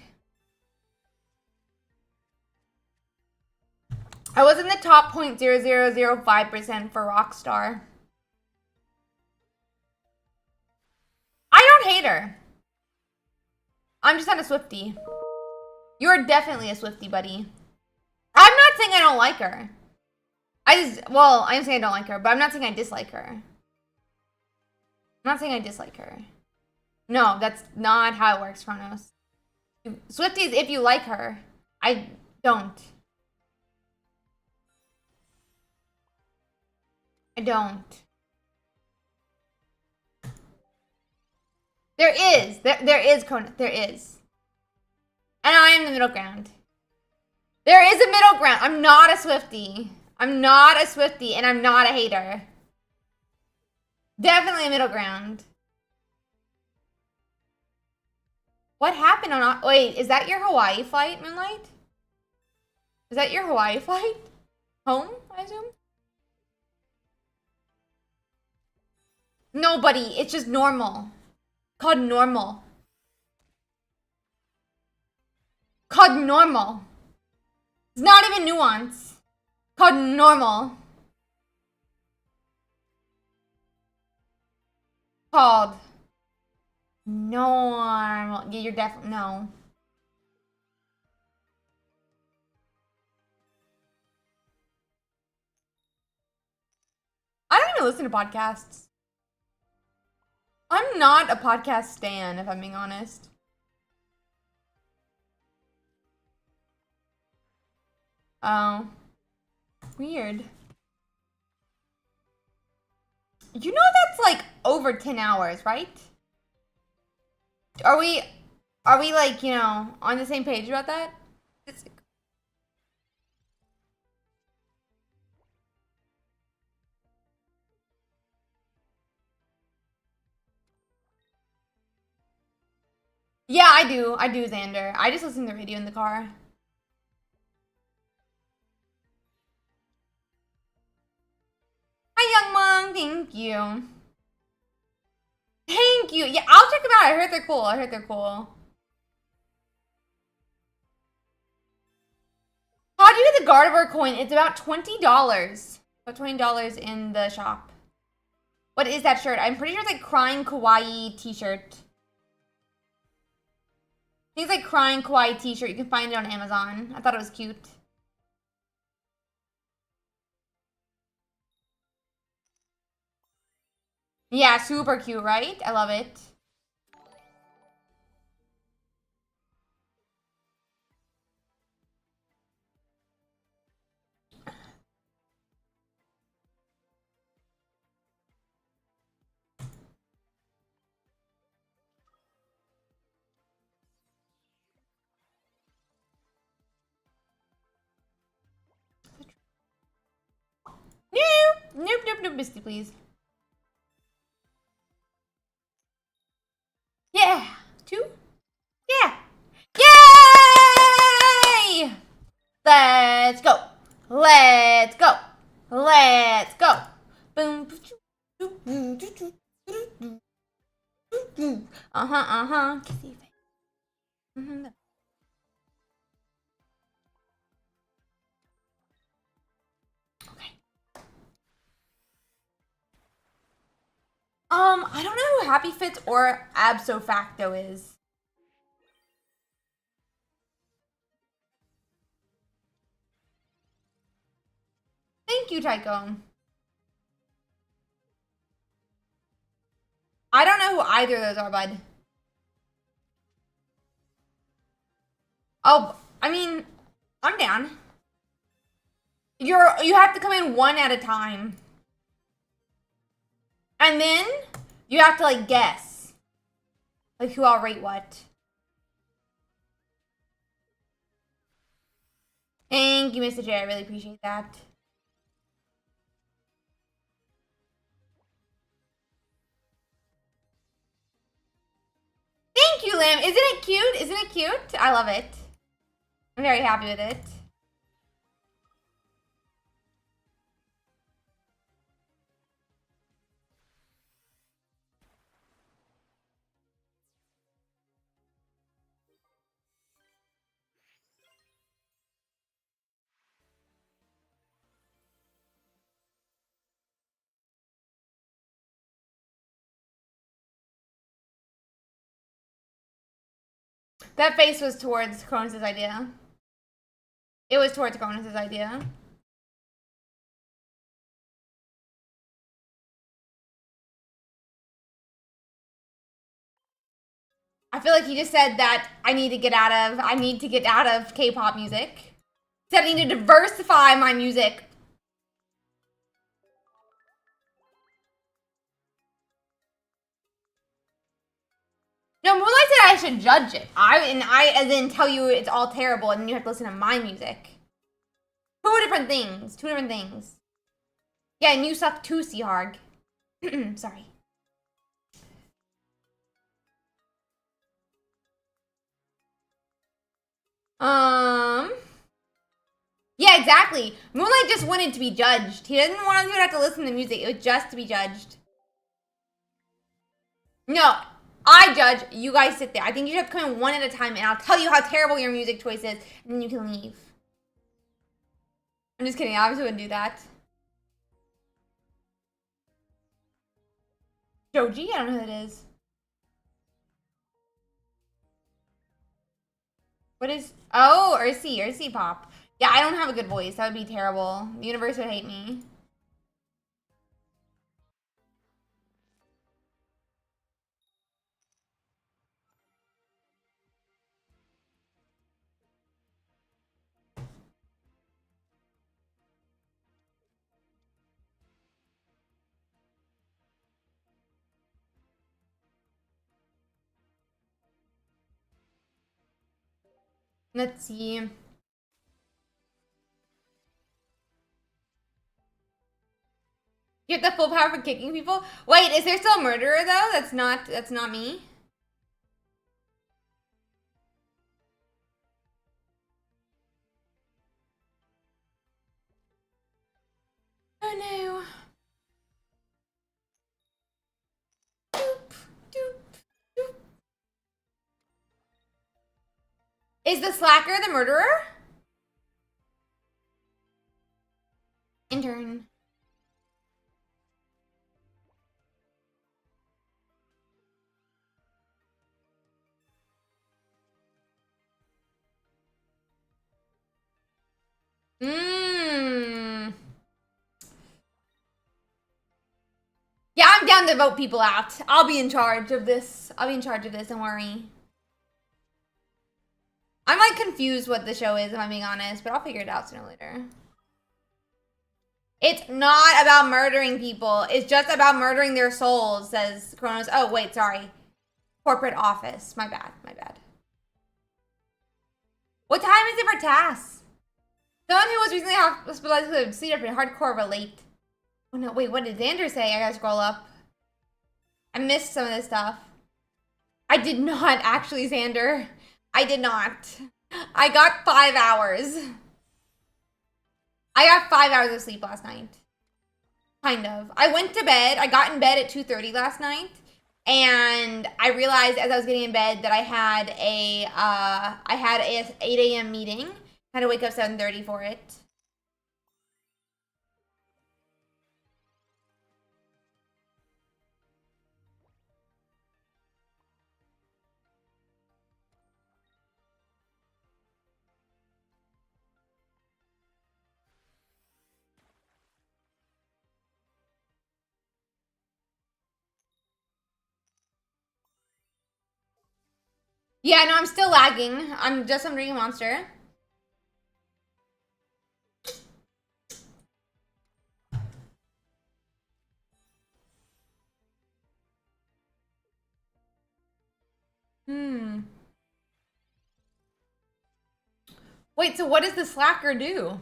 I was in the top 0.0005% for Rockstar. I don't hate her. I'm just not a Swiftie. You're definitely a Swiftie, buddy. I'm not saying I don't like her. I'm saying I don't like her, but I'm not saying I dislike her. I'm not saying I dislike her. No, that's not how it works, Chronos. Swifties, if you like her. I don't. I don't. There is, Chronos. There is. And I am the middle ground. There is a middle ground. I'm not a Swiftie. I'm not a Swiftie, and I'm not a hater. Definitely a middle ground. What happened on... Wait, is that your Hawaii flight, Moonlight? Is that your Hawaii flight? Home, I assume? Nobody. It's just normal. Called normal. Called normal. It's not even nuance. Called normal. Called normal. Yeah, you're definitely no. I don't even listen to podcasts. I'm not a podcast stan, if I'm being honest. Oh. Weird. You know that's like over 10 hours, right? Are we like, you know, on the same page about that? Yeah, I do. I do, Xander. I just listen to the radio in the car. Hi, Young Mong. Thank you. Thank you. Yeah, I'll check them out. I heard they're cool. I heard they're cool. How do you get the Gardevoir coin? It's about $20. About $20 in the shop. What is that shirt? I'm pretty sure it's like Crying Kawaii t-shirt. I think it's like Crying Kawaii t-shirt. You can find it on Amazon. I thought it was cute. Yeah, super cute, right? I love it. Nope, Misty, please. Yeah. 2? Yeah. Yay! Let's go. Let's go. Let's go. Boom. Uh-huh. Kissy face. Okay. I don't know who Happy Fits or Abso Facto is. Thank you, Tycho. I don't know who either of those are, bud. Oh, I mean, I'm down. You have to come in one at a time. And then you have to like guess. Like who I'll rate what. Thank you, Mr. J. I really appreciate that. Thank you, Lim. Isn't it cute? Isn't it cute? I love it. I'm very happy with it. That face was towards Cronus' idea. It was towards Cronus' idea. I feel like he just said that I need to get out of K-pop music. He said I need to diversify my music. No, Moonlight said I should judge it. I as in tell you it's all terrible and then you have to listen to my music. Two different things. Two different things. Yeah, and you suck too, Seaharg. Sorry. exactly. Moonlight just wanted to be judged. He didn't want to have to listen to music. It was just to be judged. No, I judge. You guys sit there. I think you should have to come in one at a time, and I'll tell you how terrible your music choice is, and then you can leave. I'm just kidding. I obviously wouldn't do that. Joji? I don't know who that is. What is... Oh, Ursi Pop. Yeah, I don't have a good voice. That would be terrible. The universe would hate me. Let's see. You have the full power for kicking people? Wait, is there still a murderer though? That's not me. Oh no. Doop, doop, doop. Is the slacker the murderer? Intern. Mmm. Yeah, I'm down to vote people out. I'll be in charge of this. Don't worry. I'm like confused what the show is, if I'm being honest, but I'll figure it out sooner or later. It's not about murdering people. It's just about murdering their souls, says Kronos. Oh, wait, sorry. Corporate office. My bad. What time is it for tasks? Someone who was recently hospitalized with sleep up in hardcore relate. Oh no, wait, what did Xander say? I gotta scroll up. I missed some of this stuff. I did not actually, Xander. I did not. I got 5 hours. I got 5 hours of sleep last night. Kind of. I went to bed. I got in bed at 2:30 last night. And I realized as I was getting in bed that I had a 8 a.m. meeting. I had to wake up 7:30 for it. Yeah, no, I'm still lagging. I'm drinking Monster. Wait, so what does the slacker do?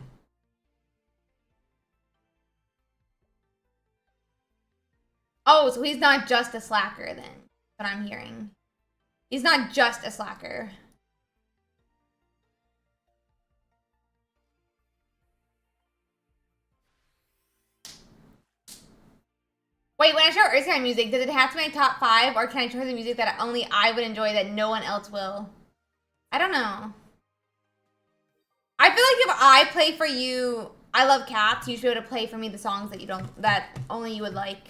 Oh, so he's not just a slacker then, what I'm hearing. He's not just a slacker. Wait, when I show Earthside music, does it have to be my top 5, or can I show her the music that only I would enjoy that no one else will? I don't know. I feel like if I play for you, I Love Cats, you should be able to play for me the songs that only you would like.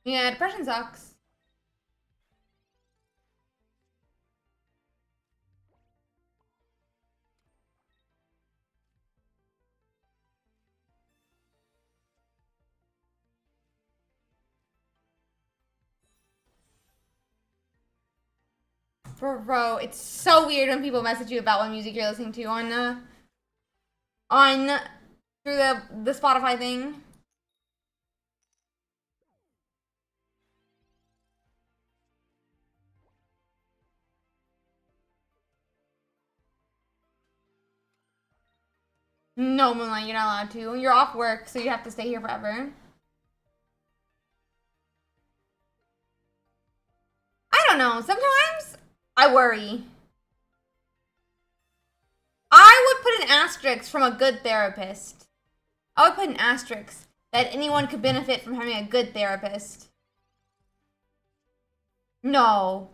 Yeah, depression sucks. Bro, it's so weird when people message you about what music you're listening to on through the Spotify thing. No, Moonlight, you're not allowed to. You're off work, so you have to stay here forever. I don't know. Sometimes I worry. I would put an asterisk from a good therapist. I would put an asterisk that anyone could benefit from having a good therapist. No.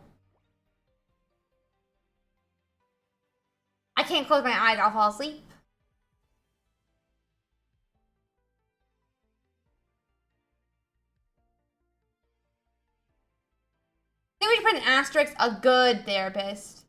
I can't close my eyes. I'll fall asleep. I think we should put an asterisk, a good therapist.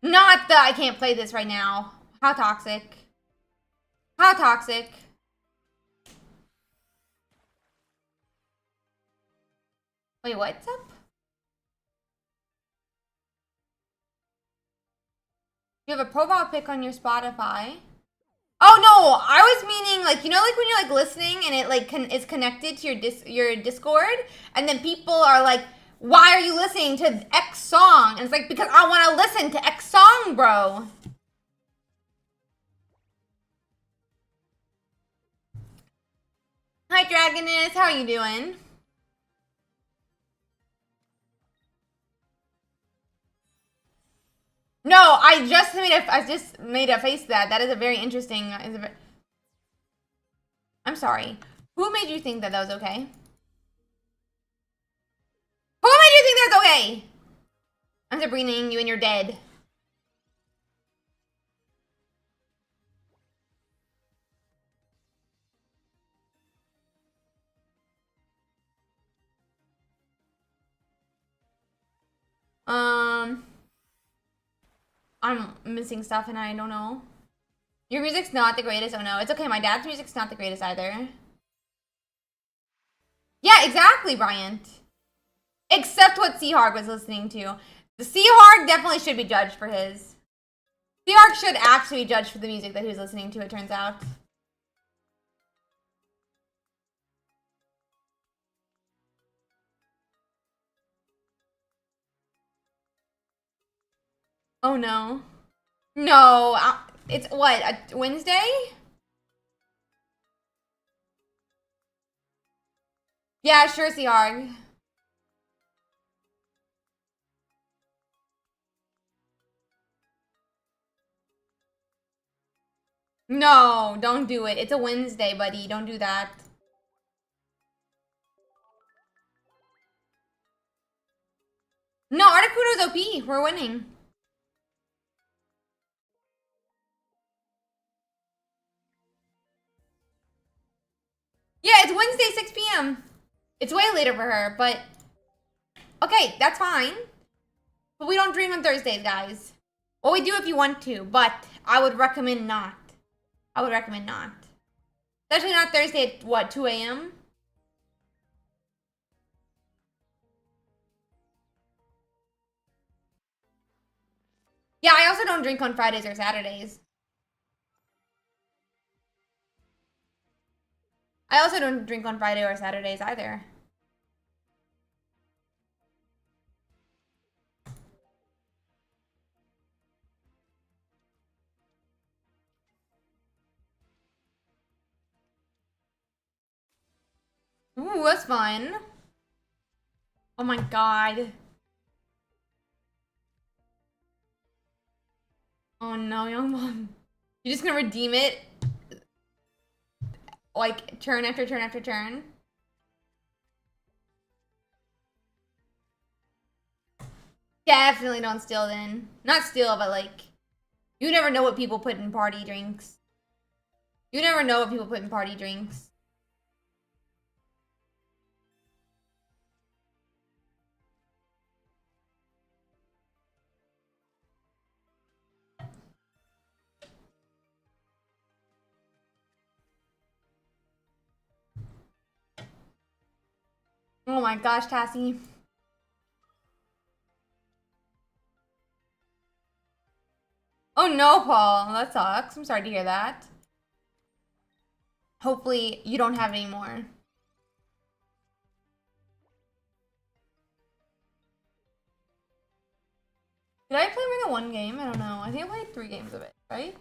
Not that I can't play this right now. How toxic. How toxic. Wait, what's up? You have a profile pic on your Spotify. Oh no, I was meaning like, you know, like when you're like listening and it like is connected to your Discord, and then people are like, why are you listening to X song? And it's like, because I want to listen to X song, bro. Hi, Dragoness. How are you doing? No, I just made a face that. That is a very interesting. I'm sorry. Who made you think that that was okay? Who made you think that's okay? I'm Sabrina, you and you're dead. I'm missing stuff and I don't know. Your music's not the greatest. Oh no, it's okay. My dad's music's not the greatest either. Yeah, exactly, Bryant. Except what Seahawk was listening to. The Seahawk definitely should be judged for his. Seahawk should actually be judged for the music that he was listening to, it turns out. Oh no. No, it's what, a Wednesday? Yeah, sure, Seahawk. No, don't do it. It's a Wednesday, buddy. Don't do that. No, Articuno's OP. We're winning. Yeah, it's Wednesday, 6 p.m. It's way later for her, but... Okay, that's fine. But we don't drink on Thursdays, guys. Well, we do if you want to, but I would recommend not. I would recommend not. Especially not Thursday at, what, 2 a.m.? Yeah, I also don't drink on Fridays or Saturdays. I also don't drink on Friday or Saturdays either. Ooh, that's fun. Oh my god. Oh no, young mom. You're just gonna redeem it? Like, turn after turn after turn? Definitely don't steal then. Not steal, but like... You never know what people put in party drinks. You never know what people put in party drinks. Oh my gosh, Cassie. no, Paul. That sucks. I'm sorry to hear that. Hopefully you don't have any more. Did I play more than one game? I don't know. I think I played 3 games of it, right?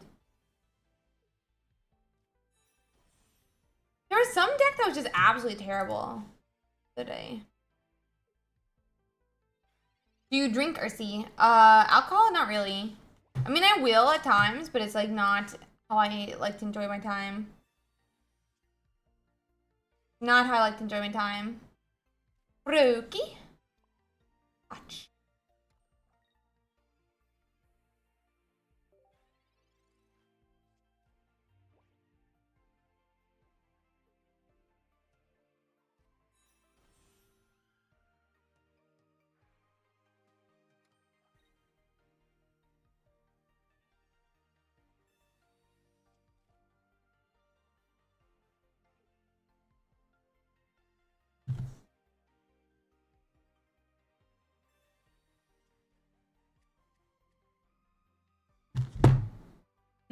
There was some deck that was just absolutely terrible today. Do you drink, Ursi? Alcohol? Not really. I mean, I will at times, but it's like not how I like to enjoy my time. Not how I like to enjoy my time. Brookie? Watch.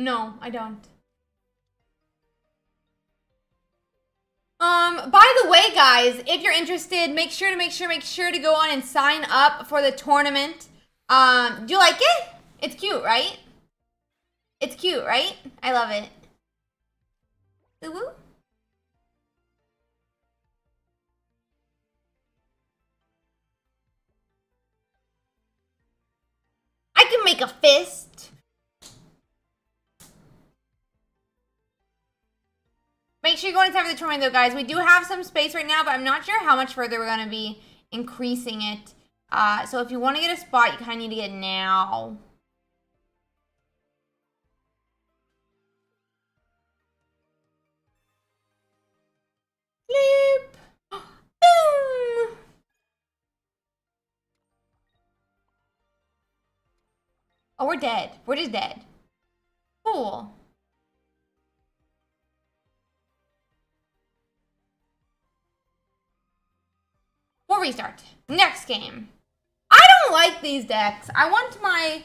No, I don't. By the way, guys, if you're interested, make sure to go on and sign up for the tournament. Do you like it? It's cute, right? It's cute, right? I love it. Woo-woo. I can make a fist. Make sure you go and sign for the tournament, though, guys. We do have some space right now, but I'm not sure how much further we're going to be increasing it. So if you want to get a spot, you kind of need to get it now. Bleep. Boom. Oh, we're dead. We're just dead. Cool. We'll restart. Next game. I don't like these decks. I want my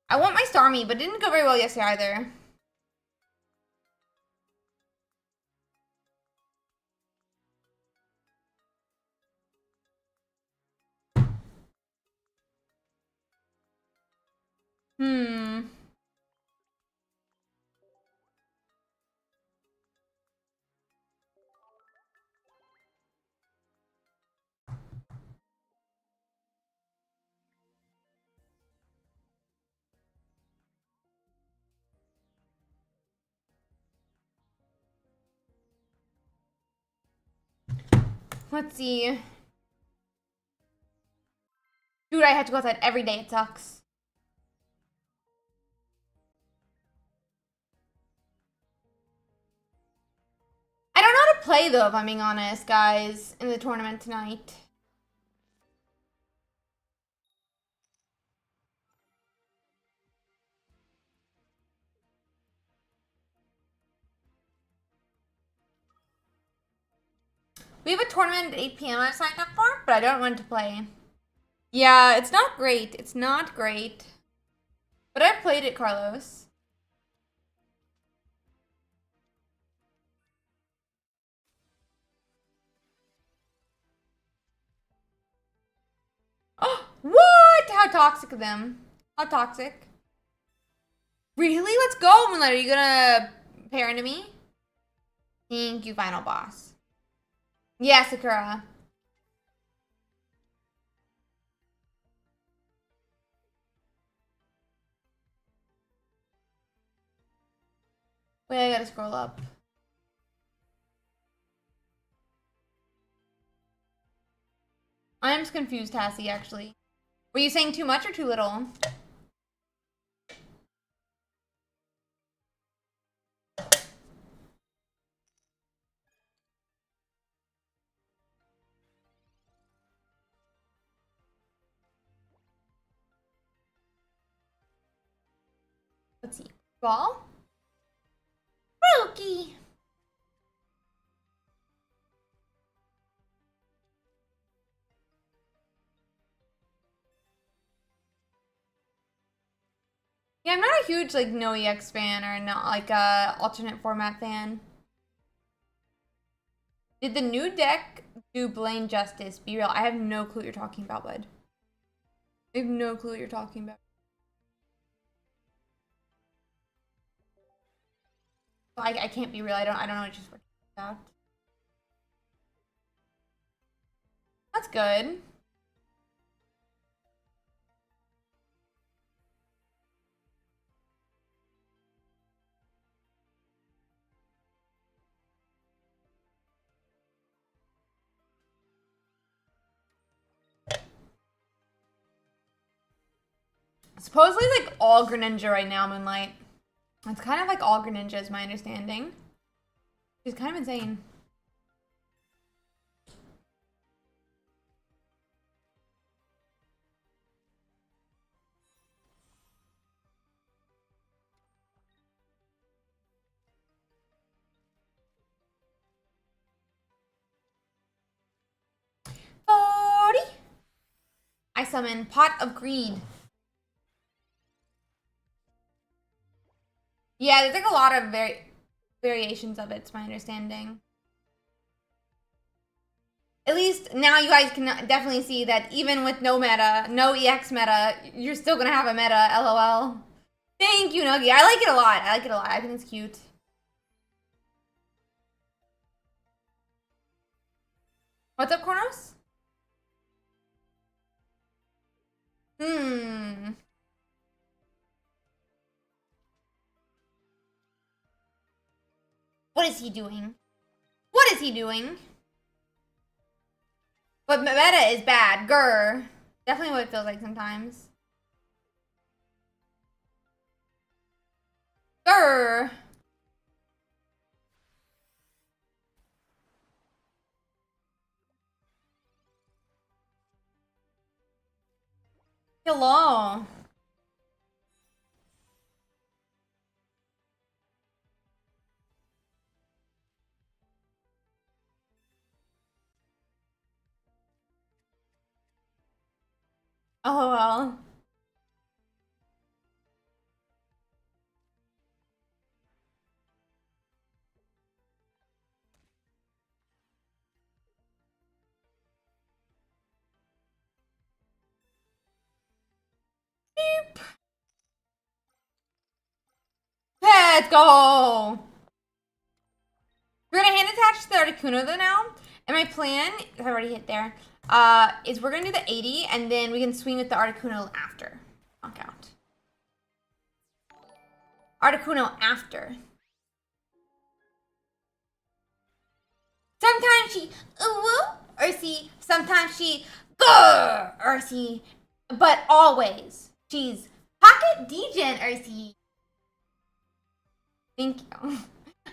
Starmie, but it didn't go very well yesterday either. Let's see. Dude, I have to go outside every day. It sucks. I don't know how to play, though, if I'm being honest, guys, in the tournament tonight. We have a tournament at 8 p.m. I've signed up for, but I don't want to play. Yeah, it's not great. It's not great. But I've played it, Carlos. Oh, what? How toxic of them. How toxic. Really? Let's go, Moonlight. Are you gonna pair into me? Thank you, final boss. Yeah, Sakura. Wait, I gotta scroll up. I'm just confused, Tassie, actually. Were you saying too much or too little? Let's see. Ball? Brookie! Yeah, I'm not a huge like no EX fan or not like a alternate format fan. Did the new deck do Blaine justice? Be real. I have no clue what you're talking about, bud. I have no clue what you're talking about. I can't be real. I don't know what you're talking about. That's good. Supposedly like all greninja right now, Moonlight. It's kind of like all greninja is my understanding. It's kind of insane. I summon Pot of Greed. Yeah, there's like a lot of variations of it, it's my understanding. At least now you guys can definitely see that even with no meta, no EX meta, you're still gonna have a meta, LOL. Thank you, Nuggy. I like it a lot. I like it a lot. I think it's cute. What's up, Kornos? What is he doing? What is he doing? But meta is bad. Grr. Definitely what it feels like sometimes. Grr. Hello. LOL. Beep. Let's go. We're gonna hand attach the Articuno though now. And my plan, if I already hit there, is we're gonna do the 80 and then we can swing with the Articuno after. Knockout. Articuno after. Sometimes she or see, sometimes she or see, but always she's pocket degen or see. Thank you.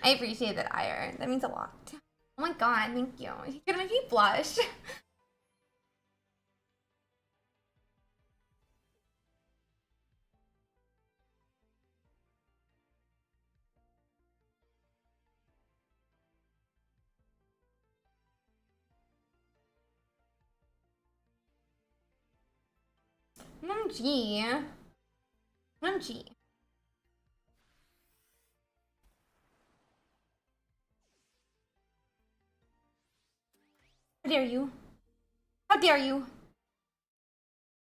I appreciate that, Ire. That means a lot. Oh my god, thank you. You're gonna make me blush. MG. MG. How dare you? How dare you?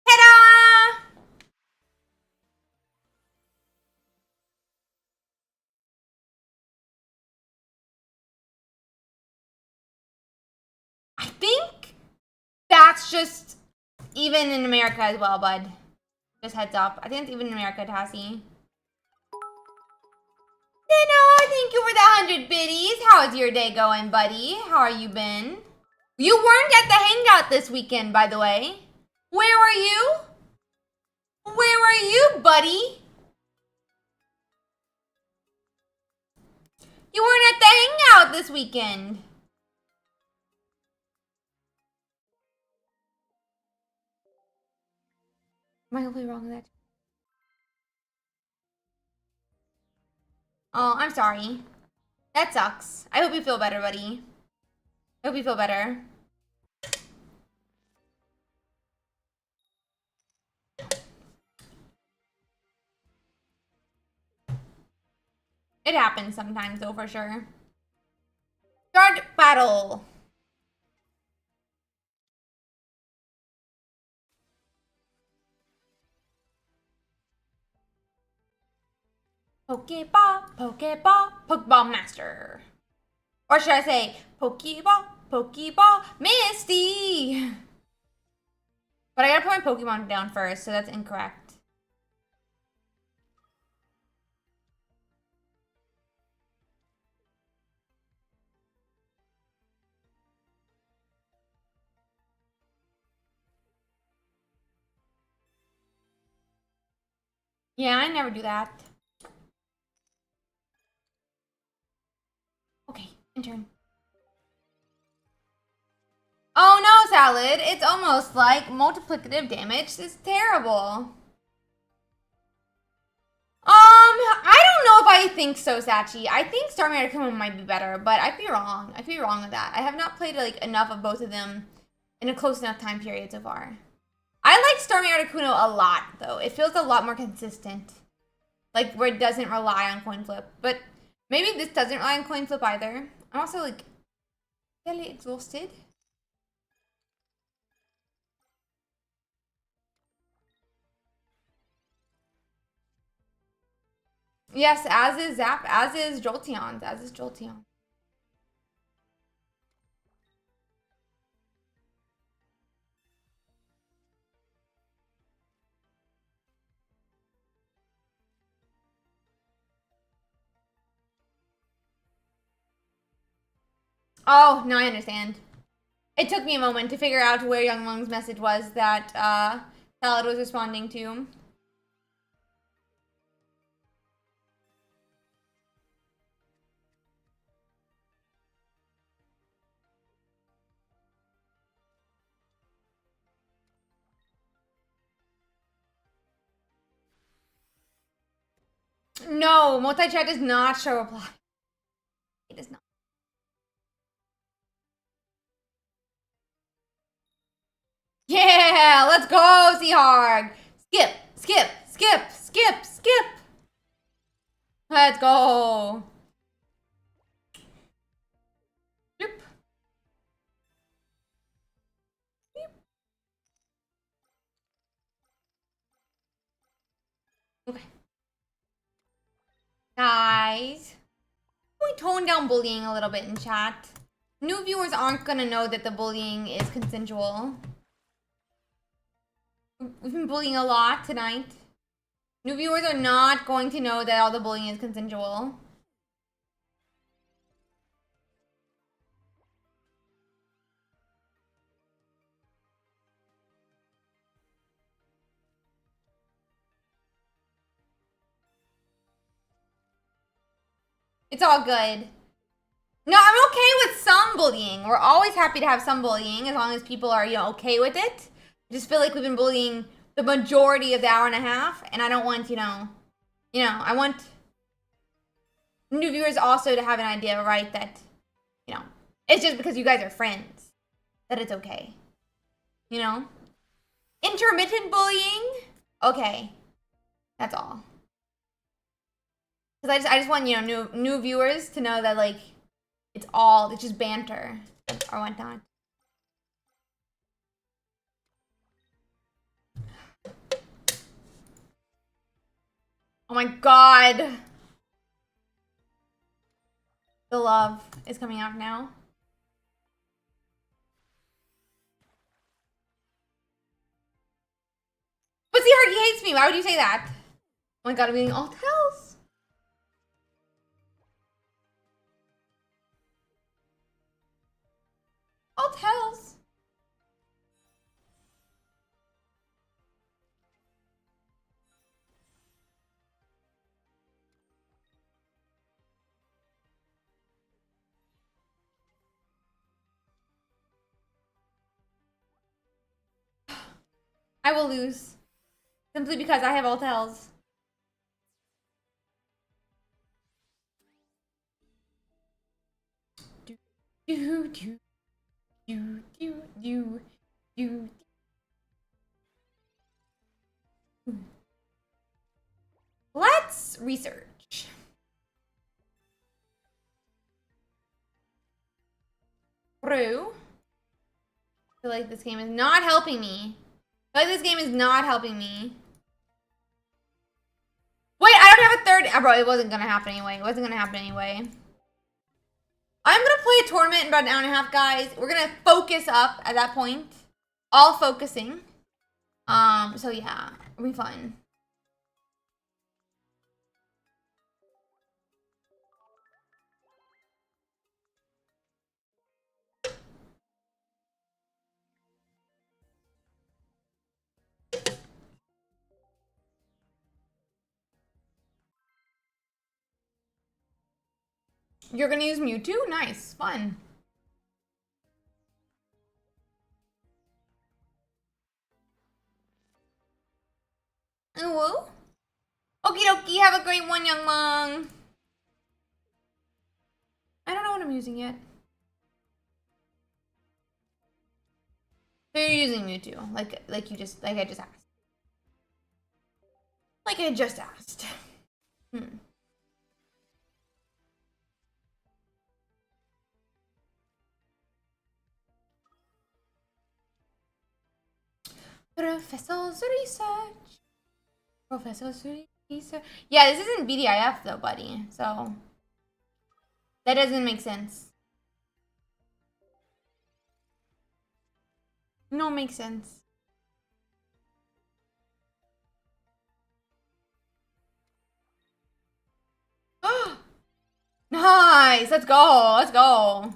Ta-da! I think that's just even in America as well, bud. Just heads up. I think it's even in America, Tassie. Thank you for the 100 biddies. How is your day going, buddy? How are you been? You weren't at the hangout this weekend, by the way. Where were you? Where were you, buddy? You weren't at the hangout this weekend. Am I completely wrong with that? Oh, I'm sorry. That sucks. I hope you feel better, buddy. I hope you feel better. It happens sometimes, though, for sure. Start battle. Pokeball, Pokeball, Pokeball Master. Or should I say, Pokeball, Pokeball, Misty? But I gotta put my Pokemon down first, so that's incorrect. Yeah, I never do that. Okay, intern. Oh no, Salad! It's almost like multiplicative damage is terrible. I don't know if I think so, Sachi. I think Starmie Articuno might be better, but I'd be wrong. I could be wrong with that. I have not played like enough of both of them in a close enough time period so far. I like Starmie Articuno a lot, though. It feels a lot more consistent. Like, where it doesn't rely on coin flip. But maybe this doesn't rely on coin flip either. I'm also, like, fairly exhausted. Yes, as is Zap, as is Jolteon, as is Jolteon. Oh, now I understand. It took me a moment to figure out where Young Lung's message was that Salad was responding to. No, multi-chat does not show reply. It does not. Yeah, let's go, Seahawk. Skip, skip, skip, skip, skip. Let's go. Bloop. Bloop. Okay. Guys, we tone down bullying a little bit in chat. New viewers aren't gonna know that the bullying is consensual. We've been bullying a lot tonight. New viewers are not going to know that all the bullying is consensual. It's all good. No, I'm okay with some bullying. We're always happy to have some bullying as long as people are, okay with it. I just feel like we've been bullying the majority of the hour and a half, and I don't want, I want new viewers also to have an idea, right, that, it's just because you guys are friends that it's okay. Intermittent bullying? Okay. That's all. Because I just want, new viewers to know that, like, it's just banter or whatnot. Oh my god. The love is coming out now. But see, he hates me. Why would you say that? Oh my god, I'm getting all tells. All tells. I will lose. Simply because I have all tells. Do, do, do, do, do, do. Let's research. True. I feel like this game is not helping me. I feel like this game is not helping me. Wait, I don't have a third. Bro, it wasn't gonna happen anyway. It wasn't gonna happen anyway. I'm gonna play a tournament in about an hour and a half, guys. We're gonna focus up at that point. All focusing. So yeah, it'll be fun. You're gonna use Mewtwo? Nice, fun. Ooh. Okie dokie, have a great one, young mong. I don't know what I'm using yet. So you're using Mewtwo, like I just asked. Like I just asked. Professor's research. Professor's research. Yeah, this isn't BDIF though, buddy. So that doesn't make sense. No, makes sense. Nice. Let's go. Let's go.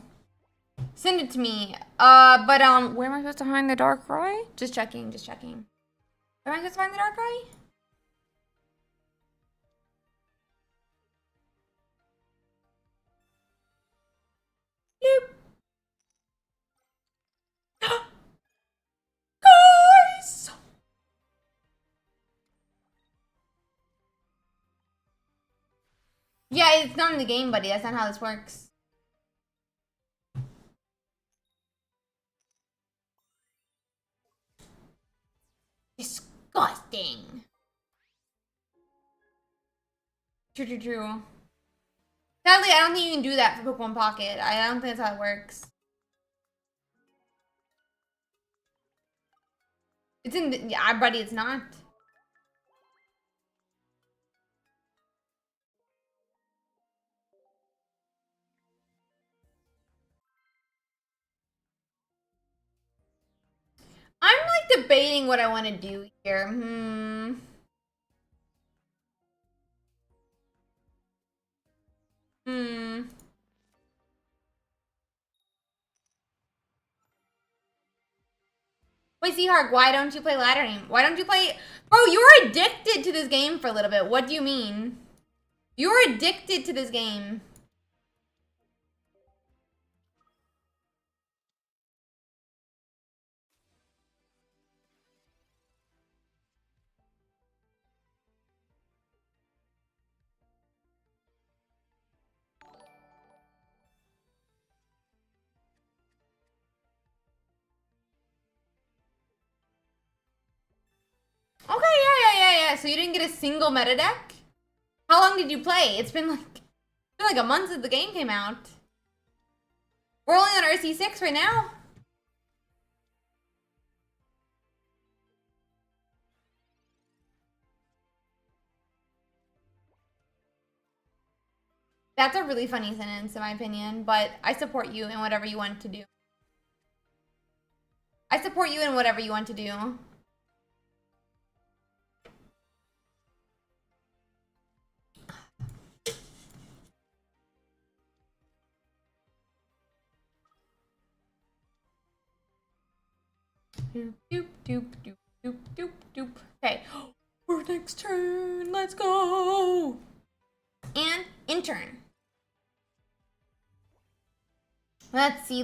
Send it to me. But where am I supposed to find the dark cry? Just checking. Just checking. Where am I supposed to find the dark cry? Nope. Guys. Yeah, it's not in the game, buddy. That's not how this works. Disgusting. True, true, true. Sadly, I don't think you can do that for Pokemon Pocket. I don't think that's how it works. It's in the, yeah, buddy, it's not. I'm like debating what I want to do here. Wait, Seahawk, why don't you play ladder game? Why don't you play... Bro, you were addicted to this game for a little bit. What do you mean? You were addicted to this game. Okay, yeah. So you didn't get a single meta deck? How long did you play? It's been like a month since the game came out. We're only on RC6 right now. That's a really funny sentence, in my opinion, but I support you in whatever you want to do. I support you in whatever you want to do. Doop, doop, doop, doop, doop, doop, doop. Okay, for next turn, let's go. And intern. Let's see.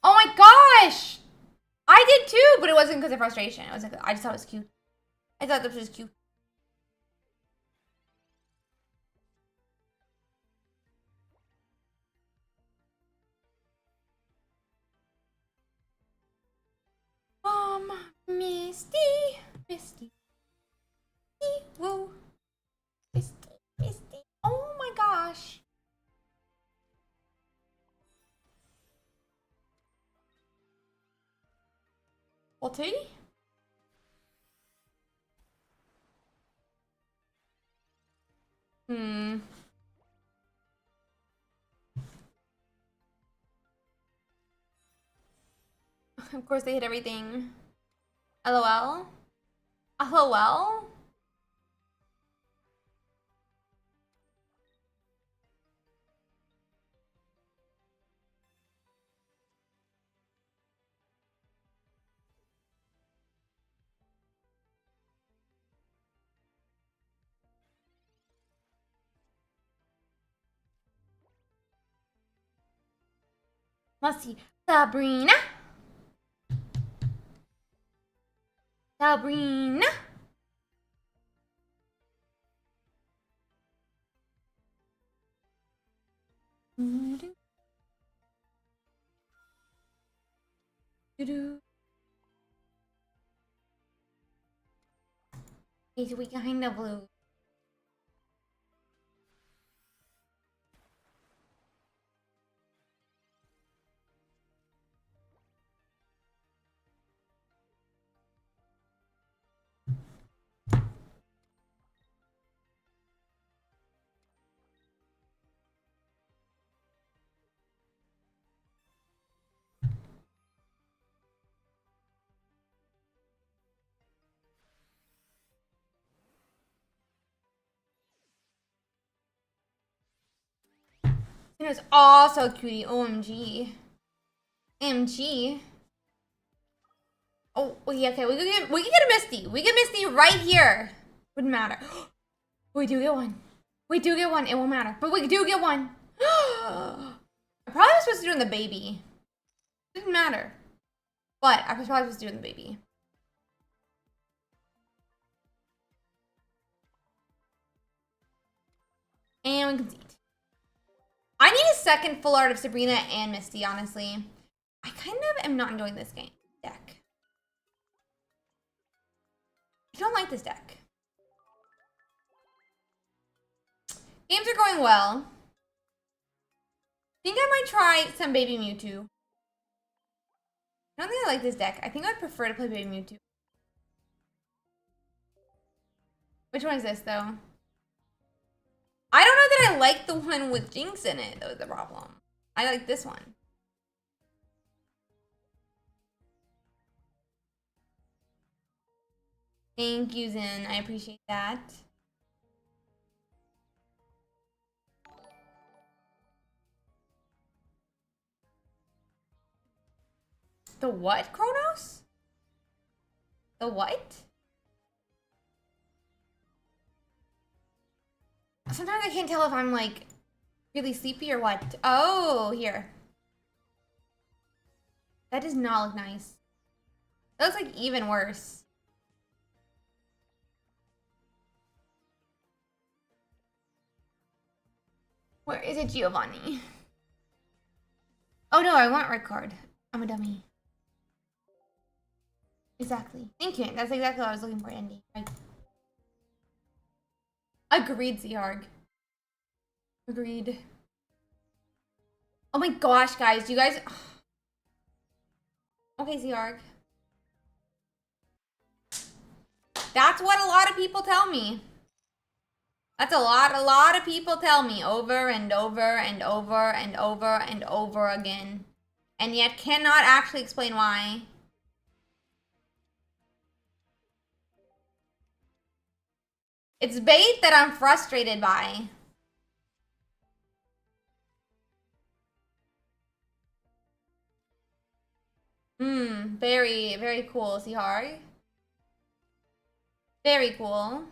Oh my gosh! I did too, but it wasn't because of frustration. It was like, I just thought it was cute. I thought this was cute. Misty. Woo. Misty. Oh my gosh. What? Of course they hit everything. LOL? LOL? Let's see. Sabrina? Sabrina? Okay, so we kind of lose. It was also cutie. OMG. MG. Oh, yeah, okay. We can get a Misty. We get Misty right here. Wouldn't matter. We do get one. We do get one. It won't matter. But we do get one. I probably was supposed to do it in the baby. Didn't matter. But I was probably supposed to do it in the baby. And we concede. I need a second full art of Sabrina and Misty, honestly. I kind of am not enjoying this game deck. I don't like this deck. Games are going well. I think I might try some Baby Mewtwo. I don't think I like this deck. I think I'd prefer to play Baby Mewtwo. Which one is this, though? I don't know that I like the one with Jinx in it, though, the problem. I like this one. Thank you, Zen. I appreciate that. The what, Kronos? The what? Sometimes I can't tell if I'm, like, really sleepy or what. Oh, here. That does not look nice. That looks like even worse. Where is it, Giovanni? Oh no, I want red card. I'm a dummy. Exactly. Thank you. That's exactly what I was looking for, Andy. Right. Agreed, Zharg. Agreed. Oh my gosh, guys. You guys... Okay, Zharg. That's what a lot of people tell me. That's a lot of people tell me over and over and over and over and over again. And yet cannot actually explain why. It's bait that I'm frustrated by. Very, very cool, Zharg. Very cool.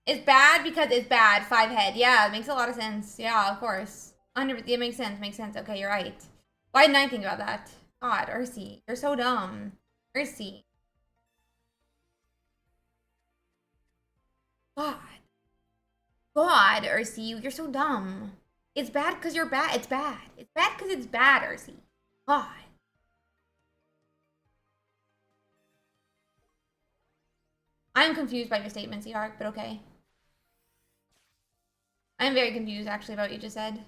It's bad because it's bad. 5 head. Yeah, it makes a lot of sense. Yeah, of course. It makes sense. Makes sense. Okay, you're right. Why didn't I think about that? God, Ursi, you're so dumb. Ursi. God. God, Ursi, you're so dumb. It's bad because you're bad. It's bad. It's bad because it's bad, Ursi. God. I'm confused by your statements, Zharg, but okay. I'm very confused, actually, about what you just said.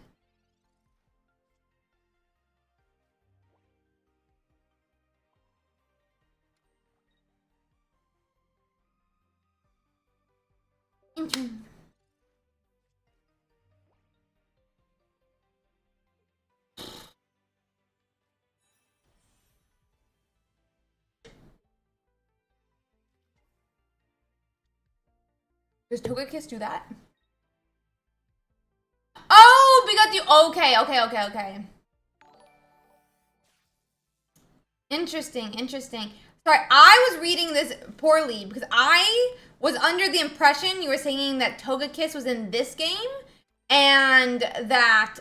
Does Togekiss do that? Oh, we got the... Okay. Interesting. Sorry, I was reading this poorly because I was under the impression you were saying that Togekiss was in this game and that,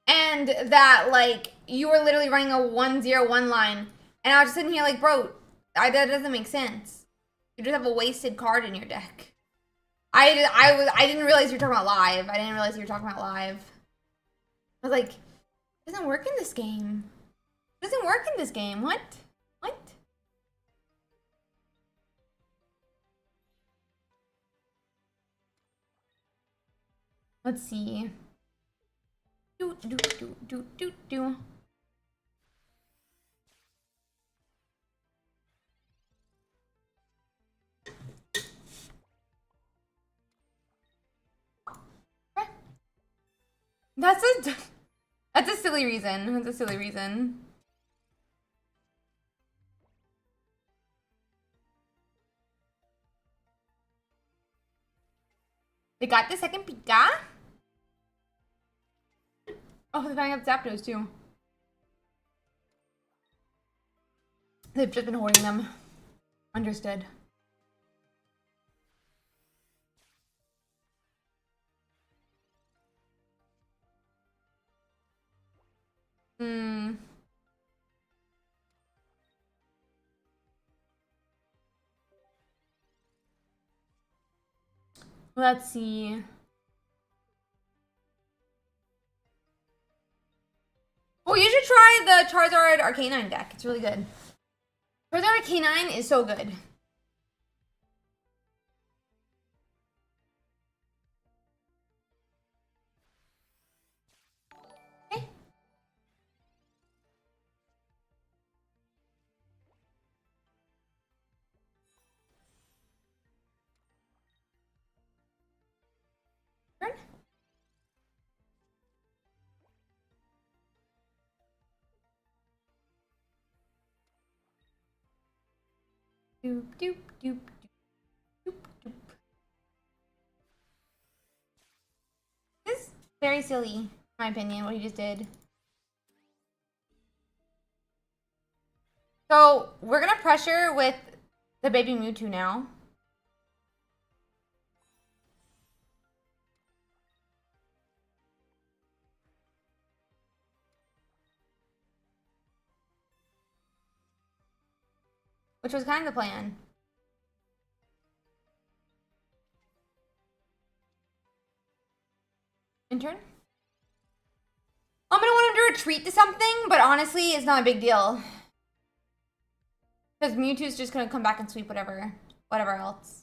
and that, like, you were literally running a 1-0-1 line. And I was just sitting here like, bro, that doesn't make sense. You just have a wasted card in your deck. I didn't realize you were talking about live. I didn't realize you were talking about live. I was like, it doesn't work in this game. It doesn't work in this game. What? What? Let's see. Do. That's a silly reason. That's a silly reason. They got the second Pika. Oh, they're finding out Zapdos too. They've just been hoarding them. Understood. Let's see. Well, you should try the Charizard Arcanine deck. It's really good. Charizard Arcanine is so good. Okay. Turn. Doop. This is very silly, in my opinion, what he just did. So, we're gonna pressure with the baby Mewtwo now. Which was kind of the plan. Intern? I'm gonna want him to retreat to something, but honestly, it's not a big deal. Because Mewtwo's just gonna come back and sweep whatever else.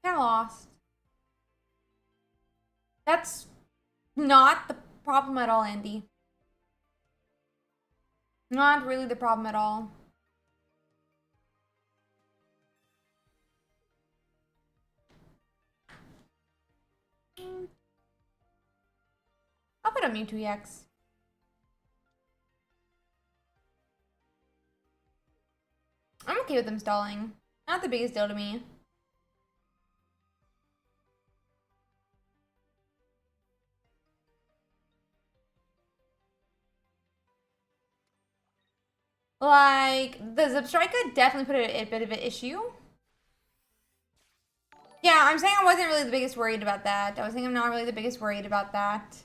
Kinda lost. That's not the problem at all, Andy. Not really the problem at all. I'll put a Mewtwo EX. I'm okay with them stalling. Not the biggest deal to me. Like, the Zipstrika definitely put a bit of an issue. Yeah, I'm saying I wasn't really the biggest worried about that. I was saying I'm not really the biggest worried about that.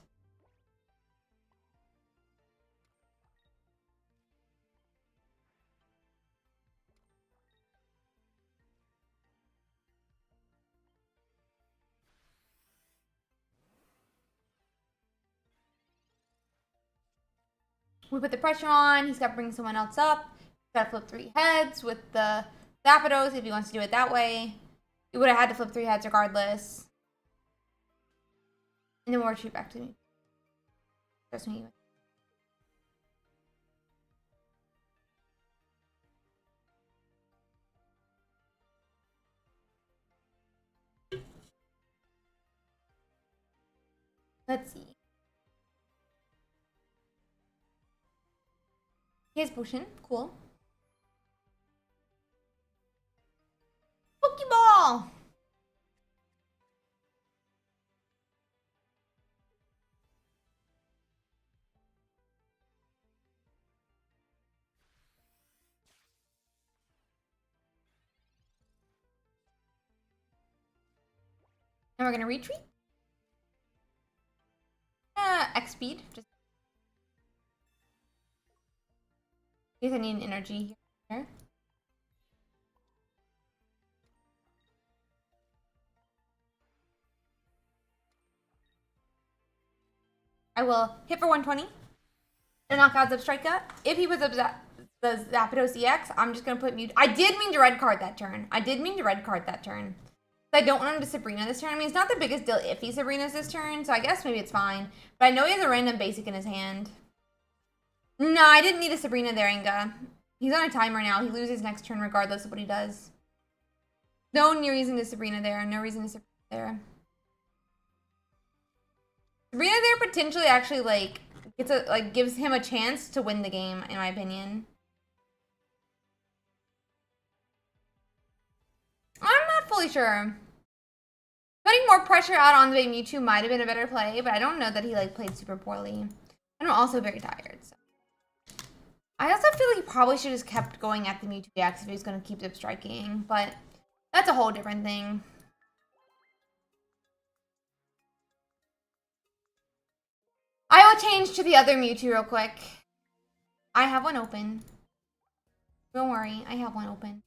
We put the pressure on. He's got to bring someone else up. He's got to flip 3 heads with the Zapdos if he wants to do it that way. He would have had to flip 3 heads regardless. And then we'll retreat back to me. Trust me. Let's see. Here's potion. Cool. Pokeball! And we're gonna retreat. X speed. Just in case I need an energy here. I will hit for 120 and knock out Zebstrika. If he was the Zapdos EX, I'm just gonna put Mewtwo. I did mean to red card that turn. I don't want him to Sabrina this turn. I mean, it's not the biggest deal if he Sabrinas this turn, so I guess maybe it's fine. But I know he has a random basic in his hand. No, I didn't need a Sabrina there, Inga. He's on a timer now. He loses next turn regardless of what he does. No reason to Sabrina there. No reason to Sabrina there. Sabrina there potentially actually, like, gives him a chance to win the game, in my opinion. I'm not fully sure. Putting more pressure out on the Mewtwo might have been a better play, but I don't know that he, like, played super poorly. And I'm also very tired, so. I also feel like he probably should have just kept going at the Mewtwo EX if he was going to keep Zip striking, but that's a whole different thing. I will change to the other Mewtwo real quick. I have one open. Don't worry, I have one open.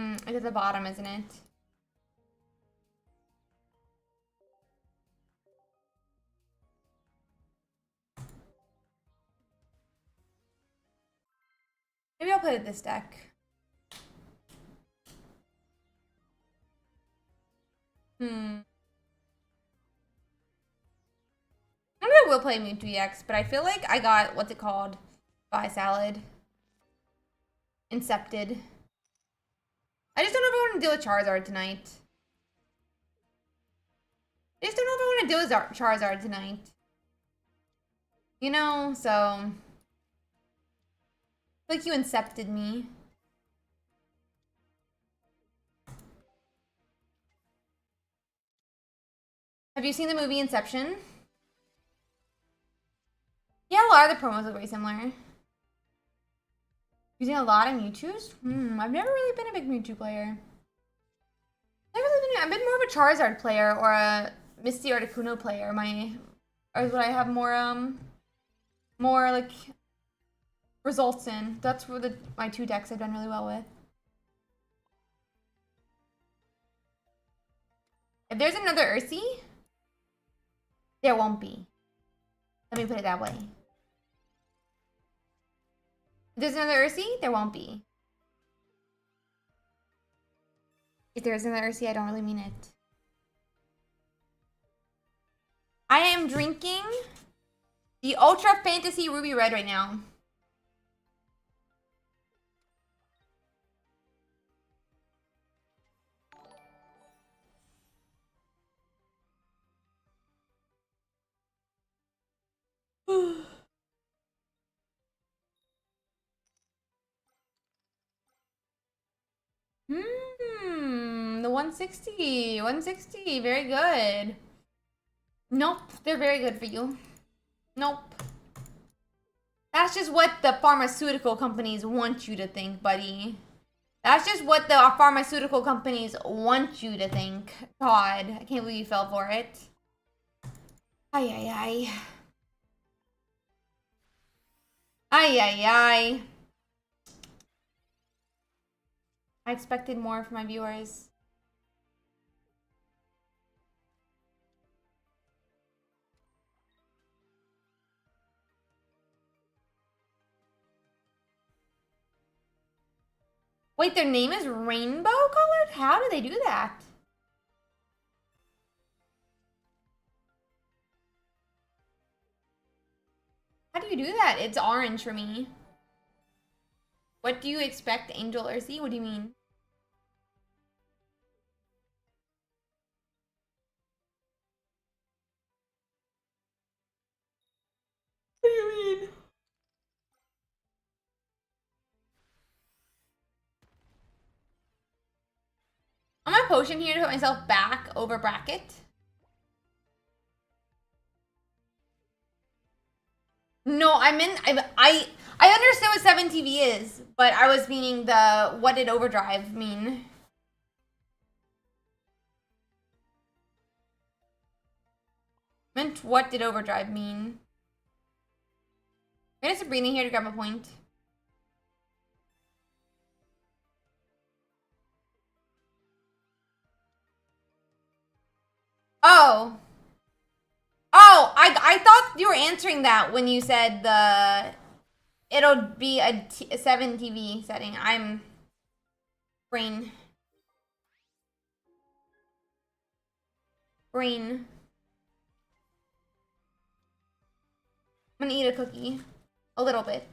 It's at the bottom, isn't it? Maybe I'll play with this deck. Maybe I will play Mewtwo EX, but I feel like I got, what's it called? By Salad. Incepted. I just don't know if I want to deal with Charizard tonight. I just don't know if I want to deal with Charizard tonight. You know, so... I feel like you incepted me. Have you seen the movie Inception? Yeah, a lot of the promos look very similar. Using a lot of Mewtwo's? I've never really been a big Mewtwo player. I've been more of a Charizard player or a Misty Articuno player. Or what I have more like results in. That's where my 2 decks I've done really well with. If there's another Ursi, there won't be. Let me put it that way. If there's another Ursi, there won't be. If there's another Ursi, I don't really mean it. I am drinking the Ultra Fantasy Ruby Red right now. The 160. 160. Very good. Nope. They're very good for you. Nope. That's just what the pharmaceutical companies want you to think, buddy. That's just what the pharmaceutical companies want you to think. God, I can't believe you fell for it. Ay, ay, ay. Ay, ay, ay. I expected more from my viewers. Wait, their name is rainbow colored? How do they do that? How do you do that? It's orange for me. What do you expect, Angel or Z? What do you mean? What do you mean? I'm gonna potion here to put myself back over bracket. No, I understand what 7TV is, but I was meaning what did overdrive mean? Meant what did overdrive mean? I'm just breathing here to grab a point. Oh. Oh, I thought you were answering that when you said it'll be a 7TV setting. I'm brain. I'm gonna eat a cookie. A little bit.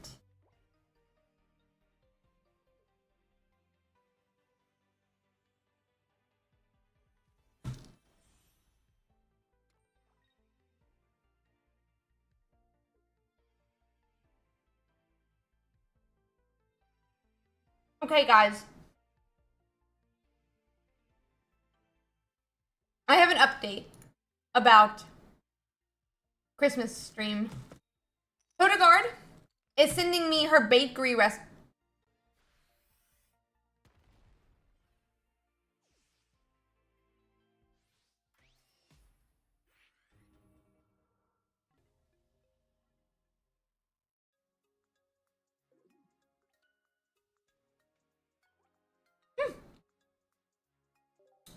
Okay, guys. I have an update about Christmas stream. Hildegard is sending me her bakery recipe.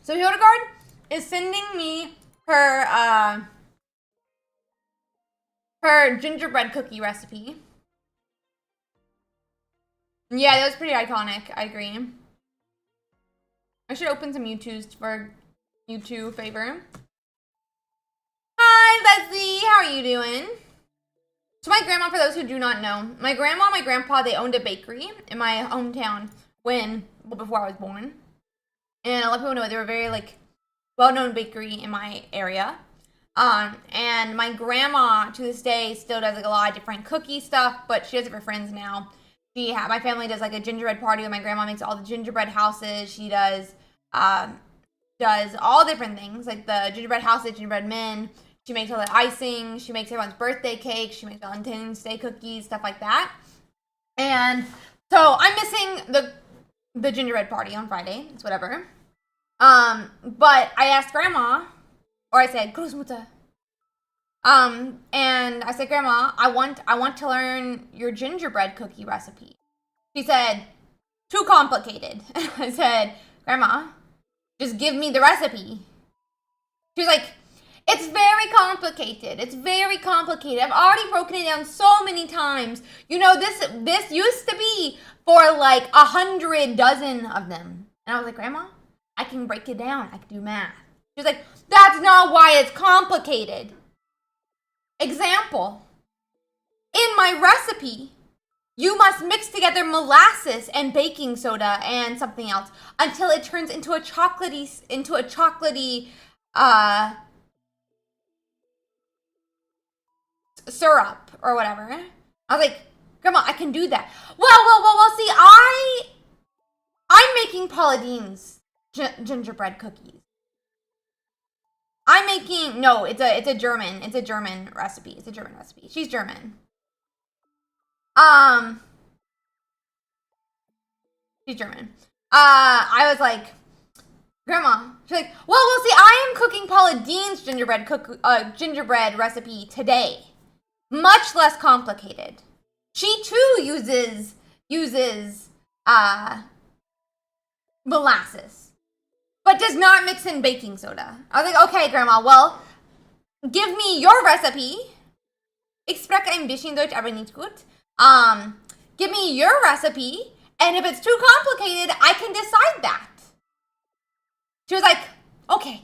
So Hildegard is sending me her her gingerbread cookie recipe. Yeah, that was pretty iconic. I agree. I should open some Mewtwo's for Mewtwo favor. Hi, Leslie. How are you doing? So my grandma, for those who do not know, my grandma and my grandpa, they owned a bakery in my hometown before I was born. And a lot of people know it. They were very, like, well-known bakery in my area. And my grandma, to this day, still does, like, a lot of different cookie stuff, but she does it for friends now. My family does, like, a gingerbread party where my grandma makes all the gingerbread houses. She does all different things, like the gingerbread houses, gingerbread men. She makes all the icing. She makes everyone's birthday cake. She makes Valentine's Day cookies, stuff like that. And so I'm missing the gingerbread party on Friday. It's whatever. But I asked Grandma, or I said, Großmutter. And I said, Grandma, I want to learn your gingerbread cookie recipe. She said, too complicated. I said, Grandma, just give me the recipe. She was like, it's very complicated. It's very complicated. I've already broken it down so many times. You know, this used to be for like 100 dozen of them. And I was like, Grandma, I can break it down. I can do math. She was like, that's not why it's complicated. Example. In my recipe, you must mix together molasses and baking soda and something else until it turns into a chocolatey syrup or whatever. I was like, Grandma, I can do that. Well, see, I'm making Paula Deen's gingerbread cookies. It's a German recipe. It's a German recipe. She's German. She's German. I was like, Grandma. She's like, well, see, I am cooking Paula Deen's gingerbread recipe today. Much less complicated. She too uses molasses, but does not mix in baking soda. I was like, okay, Grandma, well, give me your recipe. Ich spreche ein bisschen Deutsch, aber nicht gut. Give me your recipe, and if it's too complicated, I can decide that. She was like, okay.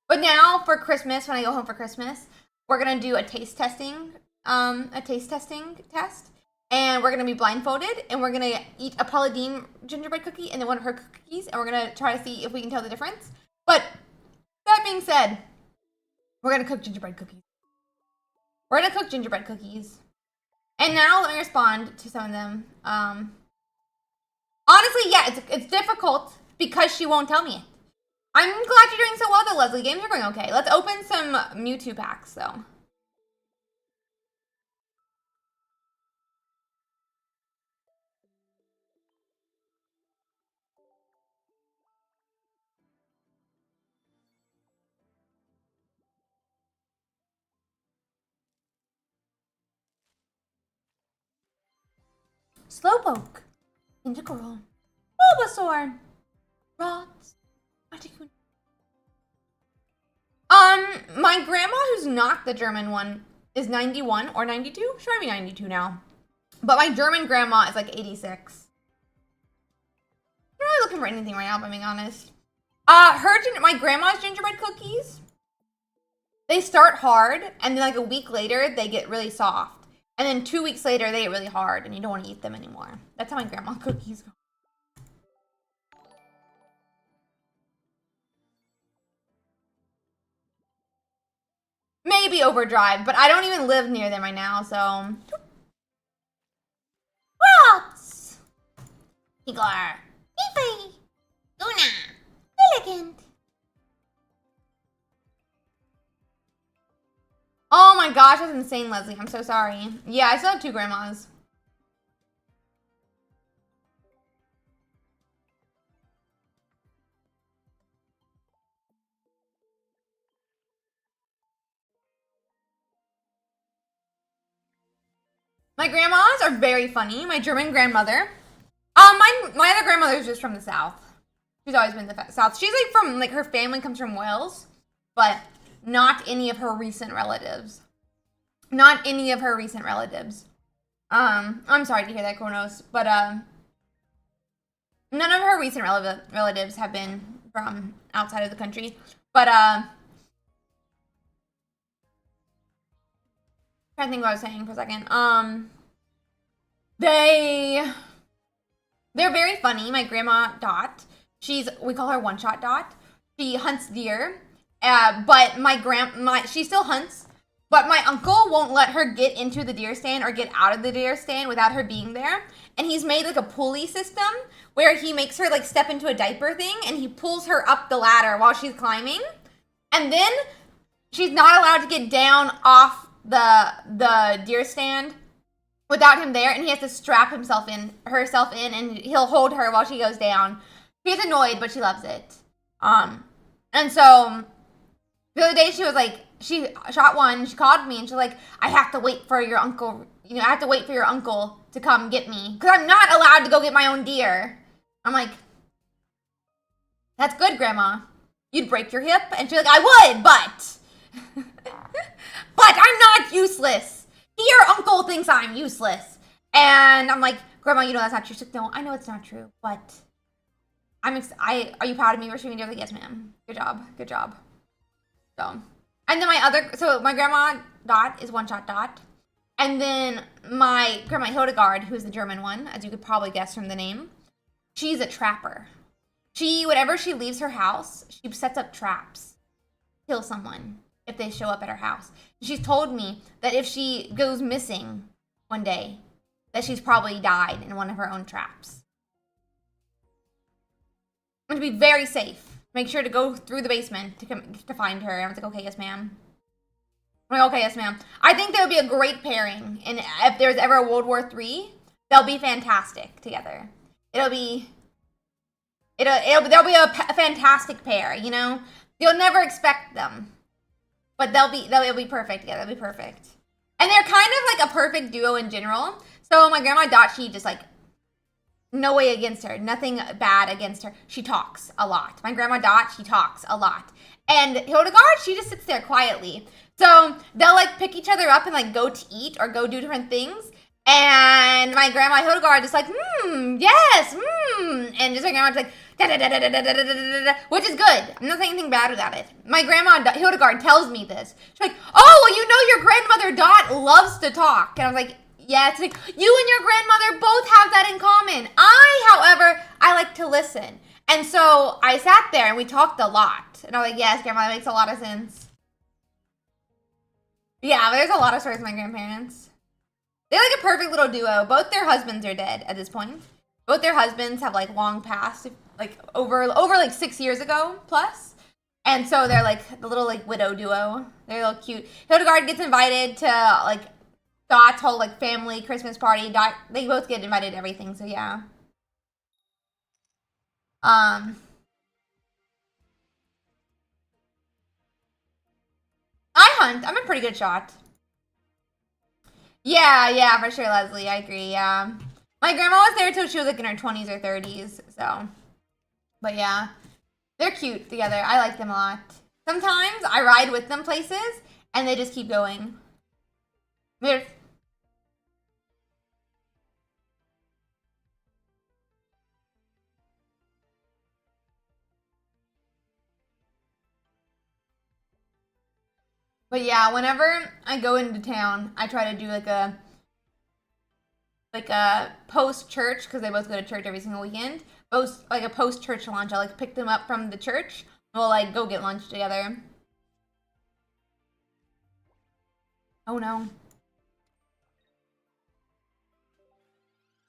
But now for Christmas, when I go home for Christmas, we're gonna do a taste testing test. And we're gonna be blindfolded, and we're gonna eat a Paula Deen gingerbread cookie and then one of her cookies, and we're gonna try to see if we can tell the difference. But that being said, we're gonna cook gingerbread cookies. And now let me respond to some of them. Honestly, yeah, it's difficult because she won't tell me it. I'm glad you're doing so well though, Leslie. Games are going okay. Let's open some Mewtwo packs though. Slowpoke, Integral, Bulbasaur, Rots, Articuno. My grandma, who's not the German one, is 91 or 92. She might be 92 now. But my German grandma is like 86. I'm not really looking for anything right now, if I'm being honest. My grandma's gingerbread cookies, they start hard, and then like a week later, they get really soft. And then 2 weeks later, they get really hard, and you don't want to eat them anymore. That's how my grandma cookies go. Maybe Overdrive, but I don't even live near them right now, so. Rots! Igor. Eevee. Luna. Elegant. Oh my gosh, that's insane, Leslie. I'm so sorry. Yeah, I still have 2 grandmas. My grandmas are very funny. My German grandmother. My other grandmother is just from the South. She's always been in the South. She's like from, like, her family comes from Wales, but not any of her recent relatives. I'm sorry to hear that, Kronos, but none of her recent relatives have been from outside of the country. But trying to think what I was saying for a second. They're very funny. My grandma Dot, we call her One Shot Dot. She hunts deer, but she still hunts. But my uncle won't let her get into the deer stand or get out of the deer stand without her being there. And he's made like a pulley system where he makes her like step into a diaper thing, and he pulls her up the ladder while she's climbing. And then she's not allowed to get down off the deer stand without him there, and he has to strap herself in, and he'll hold her while she goes down. She's annoyed, but she loves it. And so the other day she was like, she shot one, she called me, and she's like, I have to wait for your uncle, to come get me, because I'm not allowed to go get my own deer. I'm like, that's good, Grandma. You'd break your hip? And she's like, I would, but I'm not useless. Your uncle thinks I'm useless. And I'm like, Grandma, you know that's not true. She's like, no, I know it's not true, but are you proud of me for shooting deer? Like, yes, ma'am. Good job. So, and then my grandma Dot is One Shot Dot. And then my grandma Hildegard, who's the German one, as you could probably guess from the name, she's a trapper. Whenever she leaves her house, she sets up traps to kill someone if they show up at her house. She's told me that if she goes missing one day, that she's probably died in one of her own traps. And to be very safe, make sure to go through the basement to find her. I was like, okay, yes, ma'am. I'm like, okay, yes, ma'am. I think they would be a great pairing, and if there's ever a World War III, they'll be fantastic together. They'll be a fantastic pair, you know? You'll never expect them, but they'll be perfect together. They'll be perfect. And they're kind of like a perfect duo in general. So my grandma Dot, she just like No way against her. Nothing bad against her. She talks a lot. My grandma Dot, she talks a lot. And Hildegard, she just sits there quietly. So they'll like pick each other up and like go to eat or go do different things. And my grandma Hildegard is like, yes, and just my grandma's like, da da da da da da da da da, which is good. I'm not saying anything bad about it. My grandma Hildegard tells me this. She's like, oh, well, you know your grandmother Dot loves to talk. And I was like, yeah, it's like, you and your grandmother both have that in common. However, I like to listen. And so I sat there and we talked a lot. And I was like, yes, grandma, that makes a lot of sense. Yeah, there's a lot of stories with my grandparents. They're like a perfect little duo. Both their husbands are dead at this point. Both their husbands have like long passed, like over like 6 years ago plus. And so they're like the little like widow duo. They're a little cute. Hildegard gets invited to like Dot's whole like family Christmas party. Dot, they both get invited to everything, so yeah. I hunt. I'm a pretty good shot. Yeah, for sure, Leslie. I agree, yeah. My grandma was there till she was like in her 20s or 30s, so. But yeah, they're cute together. I like them a lot. Sometimes I ride with them places, and they just keep going. They're... But yeah, whenever I go into town, I try to do like a post church, because they both go to church every single weekend. Like a post church lunch. I like pick them up from the church. And we'll like go get lunch together. Oh no.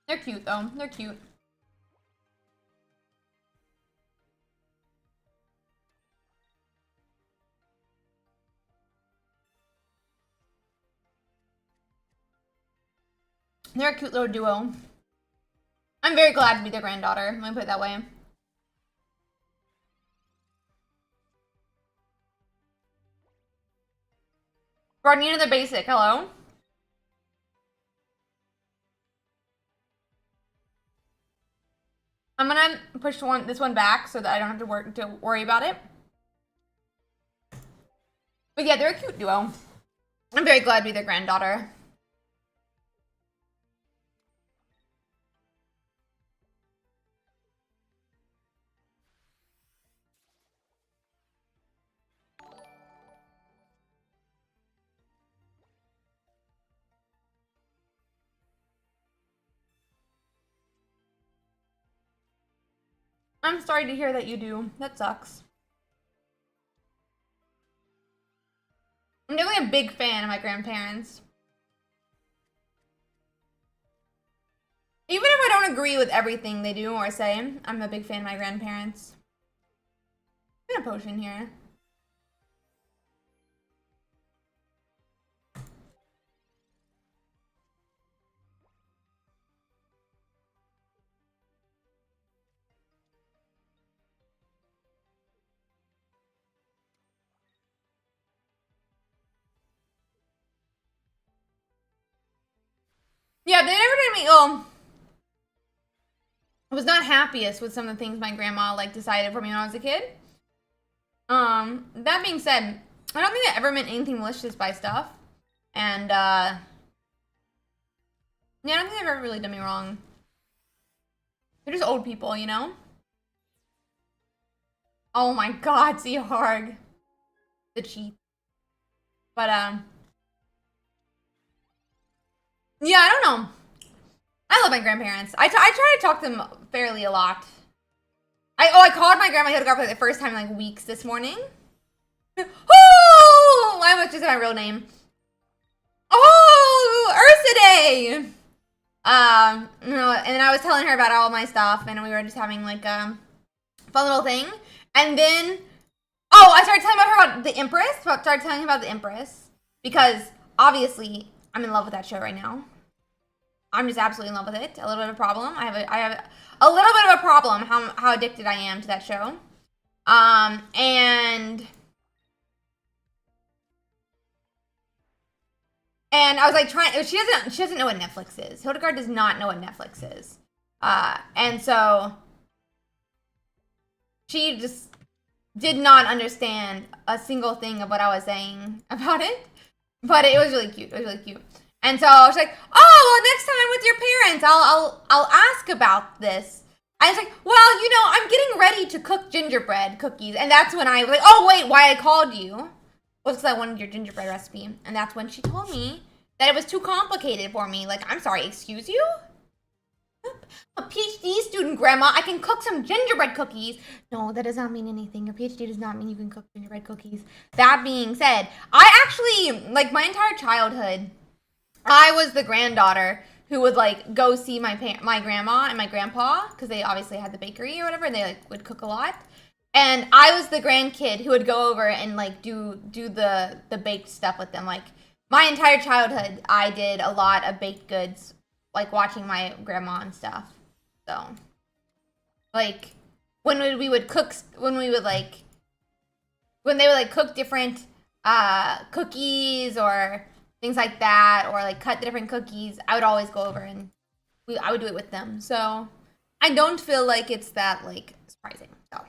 They're cute though. They're cute. They're a cute little duo. I'm very glad to be their granddaughter. Let me put it that way. Guardian the basic. Hello. I'm gonna push this one back so that I don't have to worry about it. But yeah, they're a cute duo. I'm very glad to be their granddaughter. I'm sorry to hear that you do. That sucks. I'm definitely a big fan of my grandparents. Even if I don't agree with everything they do or say, I'm a big fan of my grandparents. I'm gonna potion here. Yeah, they never did me. I was not happiest with some of the things my grandma like decided for me when I was a kid. That being said, I don't think I ever meant anything malicious by stuff. And yeah, I don't think they've ever really done me wrong. They're just old people, you know? Oh my god, see Harg. The cheat. But yeah, I don't know. I love my grandparents. I try to talk to them fairly a lot. I called my grandma Hildegard for the first time in like weeks this morning. Oh, I almost just said my real name. Oh, Ursidae. You know, and then I was telling her about all my stuff, and we were just having like a fun little thing. And then, oh, I started telling her about the Empress. Started telling her about the Empress because obviously I'm in love with that show right now. I'm just absolutely in love with it. A little bit of a problem. I have a little bit of a problem how addicted I am to that show. And I was like she doesn't know what Netflix is. Hildegard does not know what Netflix is. And so she just did not understand a single thing of what I was saying about it. But it was really cute. It was really cute. And so she's like, "Oh, well, next time I'm with your parents, I'll ask about this." I was like, "Well, you know, I'm getting ready to cook gingerbread cookies," and that's when I was like, "Oh wait, why I called you was because I wanted your gingerbread recipe," and that's when she told me that it was too complicated for me. Like, I'm sorry, excuse you? A PhD student, Grandma. I can cook some gingerbread cookies. No, that does not mean anything. Your PhD does not mean you can cook gingerbread cookies. That being said, I actually, like, my entire childhood, I was the granddaughter who would, like, go see my grandma and my grandpa, because they obviously had the bakery or whatever, and they, like, would cook a lot. And I was the grandkid who would go over and, like, do the baked stuff with them. Like, my entire childhood, I did a lot of baked goods, like, watching my grandma and stuff. So, like, when we would cook, when they would, like, cook different cookies or things like that, or, like, cut the different cookies, I would always go over and I would do it with them. So, I don't feel like it's that, like, surprising. So,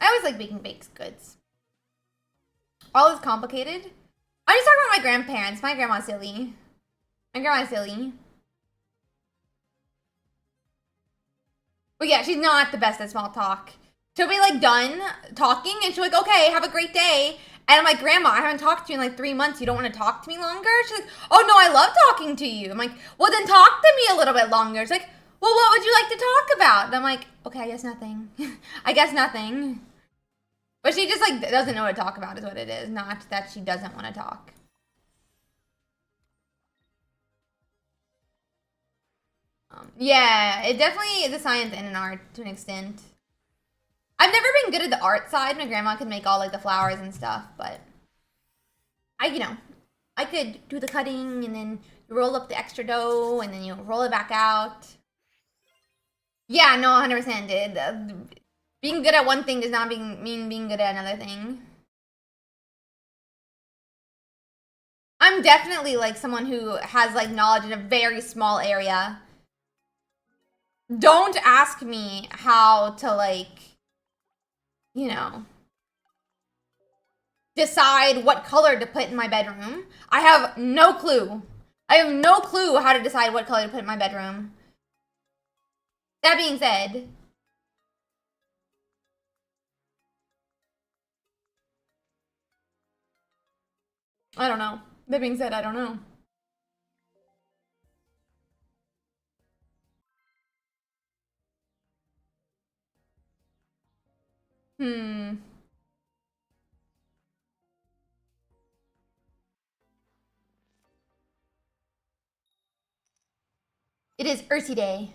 I always like baking baked goods. All is complicated. I'm just talking about my grandparents. My grandma's silly. My grandma's silly. But yeah, she's not the best at small talk. She'll be, like, done talking, and she'll be like, "Okay, have a great day." And I'm like, "Grandma, I haven't talked to you in, like, 3 months. You don't want to talk to me longer?" She's like, "Oh, no, I love talking to you." I'm like, "Well, then talk to me a little bit longer." She's like, "Well, what would you like to talk about?" And I'm like, "Okay, I guess nothing." I guess nothing. But she just, like, doesn't know what to talk about is what it is. Not that she doesn't want to talk. Yeah, it definitely is a science and an art to an extent. I've never been good at the art side. My grandma could make all, like, the flowers and stuff, but you know, I could do the cutting and then you roll up the extra dough and then you roll it back out. Yeah, no, 100% did. Being good at one thing does not mean being good at another thing. I'm definitely, like, someone who has, like, knowledge in a very small area. Don't ask me how to, like, you know, decide what color to put in my bedroom. I have no clue. I have no clue how to decide what color to put in my bedroom. That being said, I don't know. That being said, I don't know. Hmm. It is Ursi Day.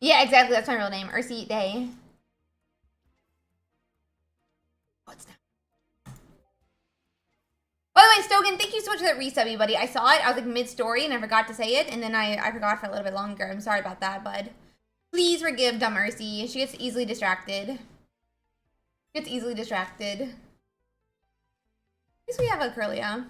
Yeah, exactly. That's my real name. Ursi Day. What's that? By the way, Stogan, thank you so much for that resub, buddy. I saw it. I was like mid-story and I forgot to say it, and then I forgot for a little bit longer. I'm sorry about that, bud. Please forgive dumb Ursi. She gets easily distracted. Gets easily distracted. At least we have a Curlia.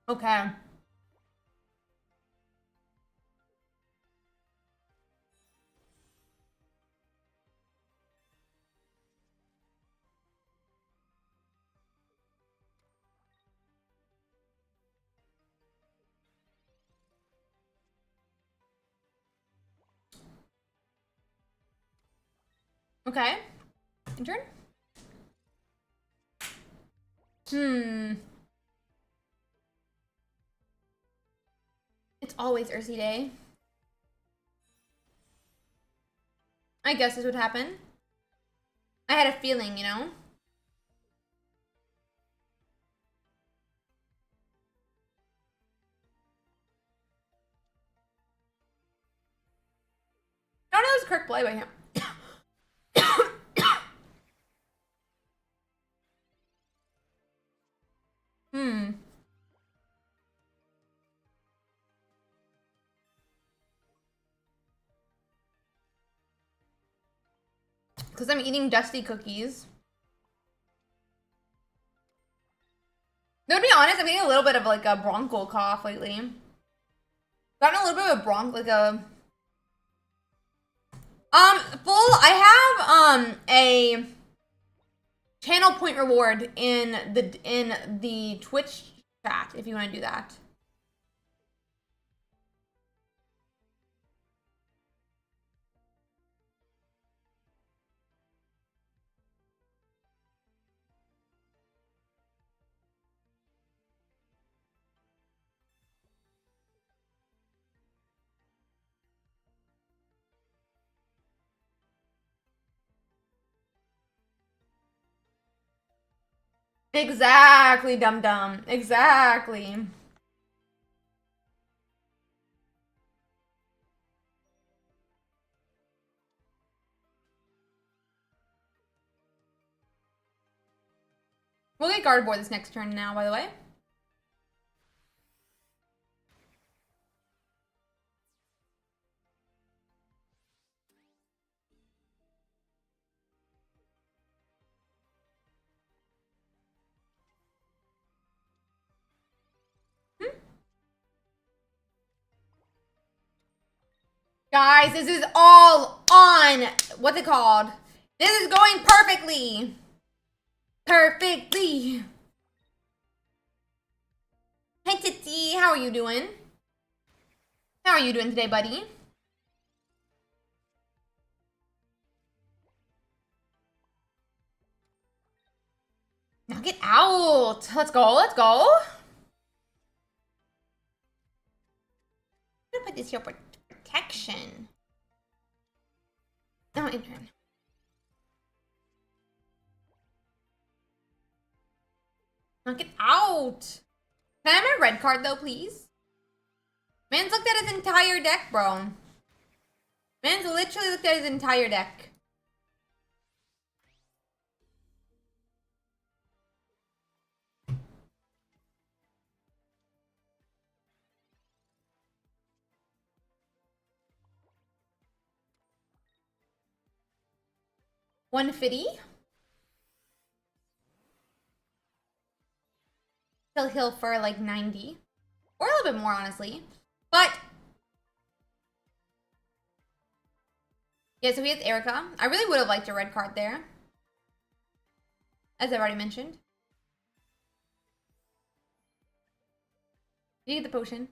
Okay. Okay. Your turn? Hmm. It's always Ursi Day. I guess this would happen. I had a feeling, you know? don't know if it's a correct play by him. Because I'm eating dusty cookies. No, to be honest, I'm getting a little bit of like a bronchial cough lately. Gotten a little bit of a I have a channel point reward in the Twitch chat if you want to do that. Exactly, dum-dum. Exactly. We'll get Gardevoir this next turn now, by the way. Guys, this is all on, what's it called? This is going perfectly. Perfectly. Hey, Titsy, how are you doing? How are you doing today, buddy? Now get out. Let's go, let's go. I'm gonna put this here for protection. No, intern. Now get out. Can I have my red card though, please? Man's looked at his entire deck, bro. Man's literally looked at his entire deck. $150. He'll heal for like 90. Or a little bit more, honestly. But yeah, so he has Erica. I really would have liked a red card there. As I've already mentioned. Did you get the potion?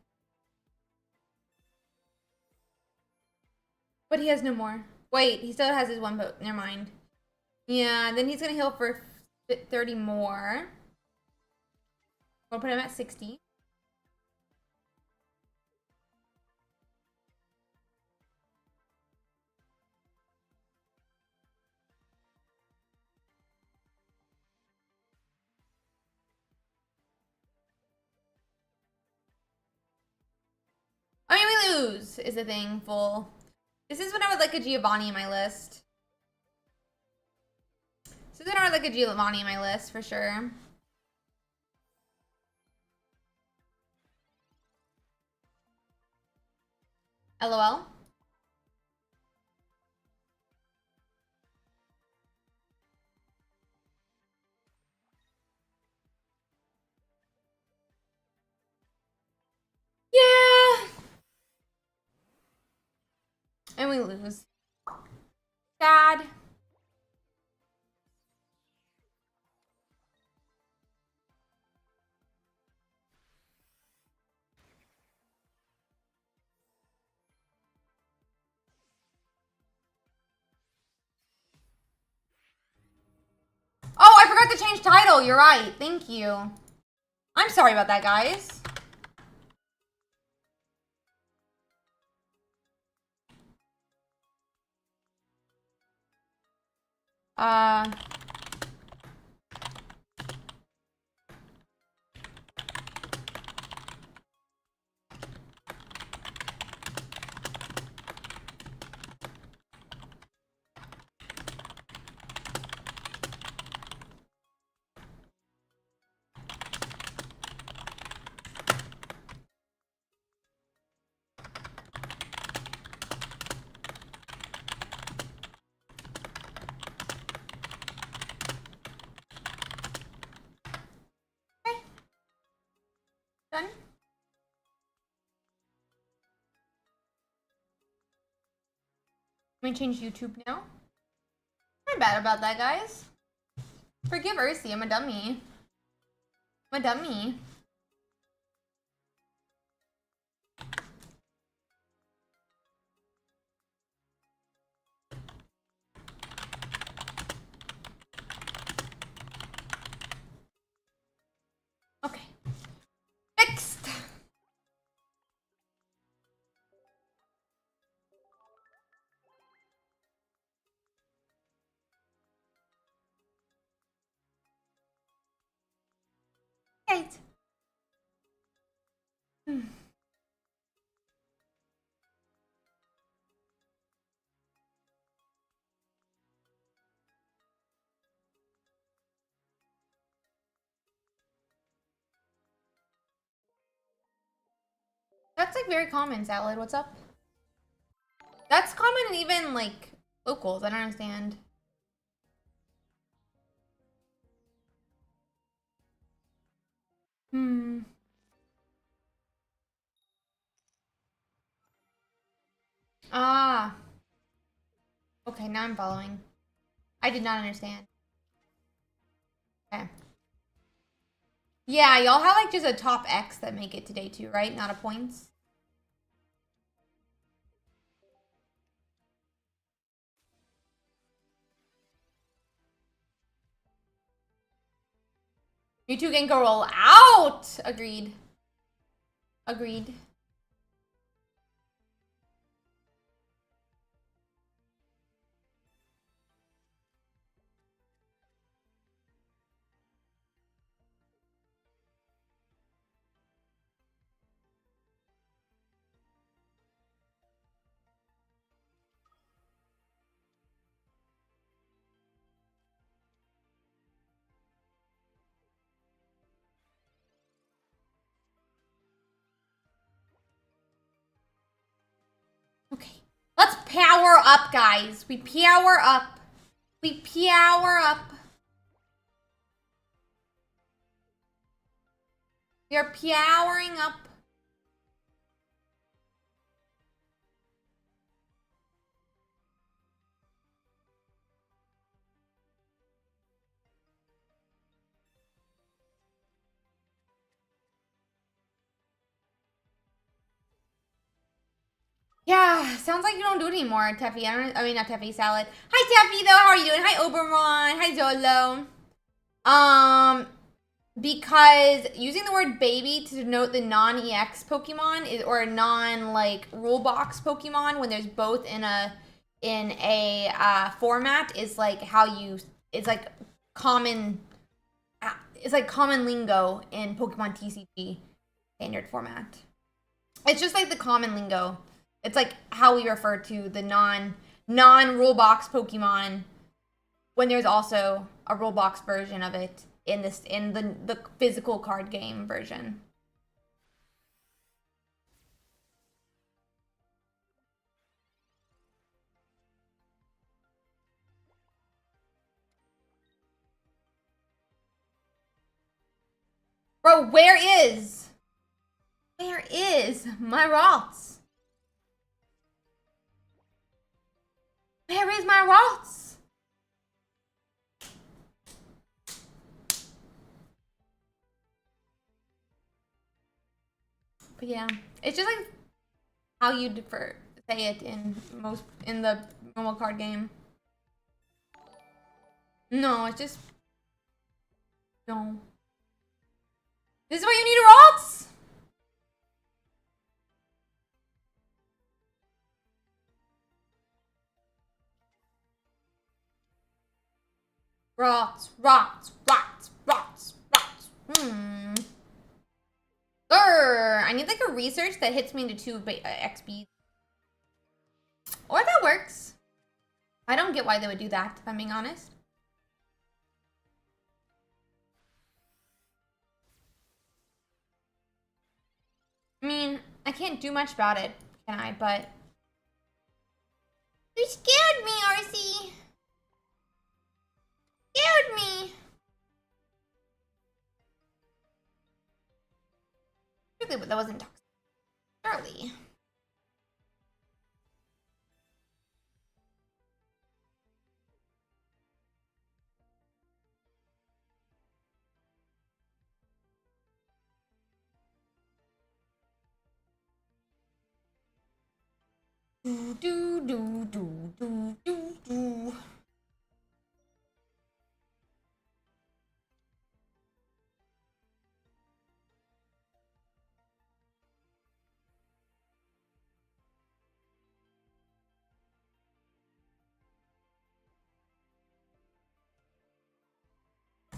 But he has no more. Wait, he still has his one vote. Never mind. Yeah, then he's gonna heal for 30 more. We'll put him at 60. I mean, we lose is the thing, full. This is when I would like a Giovanni in my list. This is when I would like a Giovanni in my list, for sure. LOL. Yeah. And we lose. Sad. Oh, I forgot to change title. You're right. Thank you. I'm sorry about that, guys. me change YouTube now. I'm bad about that, guys. Forgive Ursi, I'm a dummy. I'm a dummy. Okay. Fixed! Right. That's like very common, Salad. What's up? That's common in even like locals. I don't understand. Ah. Okay, now I'm following. I did not understand. Okay. Yeah, y'all have like just a top X that make it to day 2, right? Not a points. Mewtwo can go roll out! Agreed. Agreed. Okay. Let's power up, guys. We power up. We power up. We are powering up. Yeah, sounds like you don't do it anymore, Teffy. I mean, not Teffy, Salad. Hi, Teffy, though. How are you doing? Hi, Oberon. Hi, Zolo. Because using the word baby to denote the non-EX Pokemon is, or a non-like rule box Pokemon when there's both in a format is like how you, it's like common lingo in Pokemon TCG standard format. It's just like the common lingo. It's like how we refer to the non-rule box Pokemon when there's also a rule box version of it in the physical card game version. Bro, where is my Ralts? Where is my Ralts? But yeah, it's just like how you say it in the normal card game. No, it's just no. This is why you need Ralts. Ralts. I need like a research that hits me into 2 XP. Or that works. I don't get why they would do that, if I'm being honest. I mean, I can't do much about it, can I? But you scared me, RC. Scared me. But that wasn't toxic. Surely. Do do do do do do do.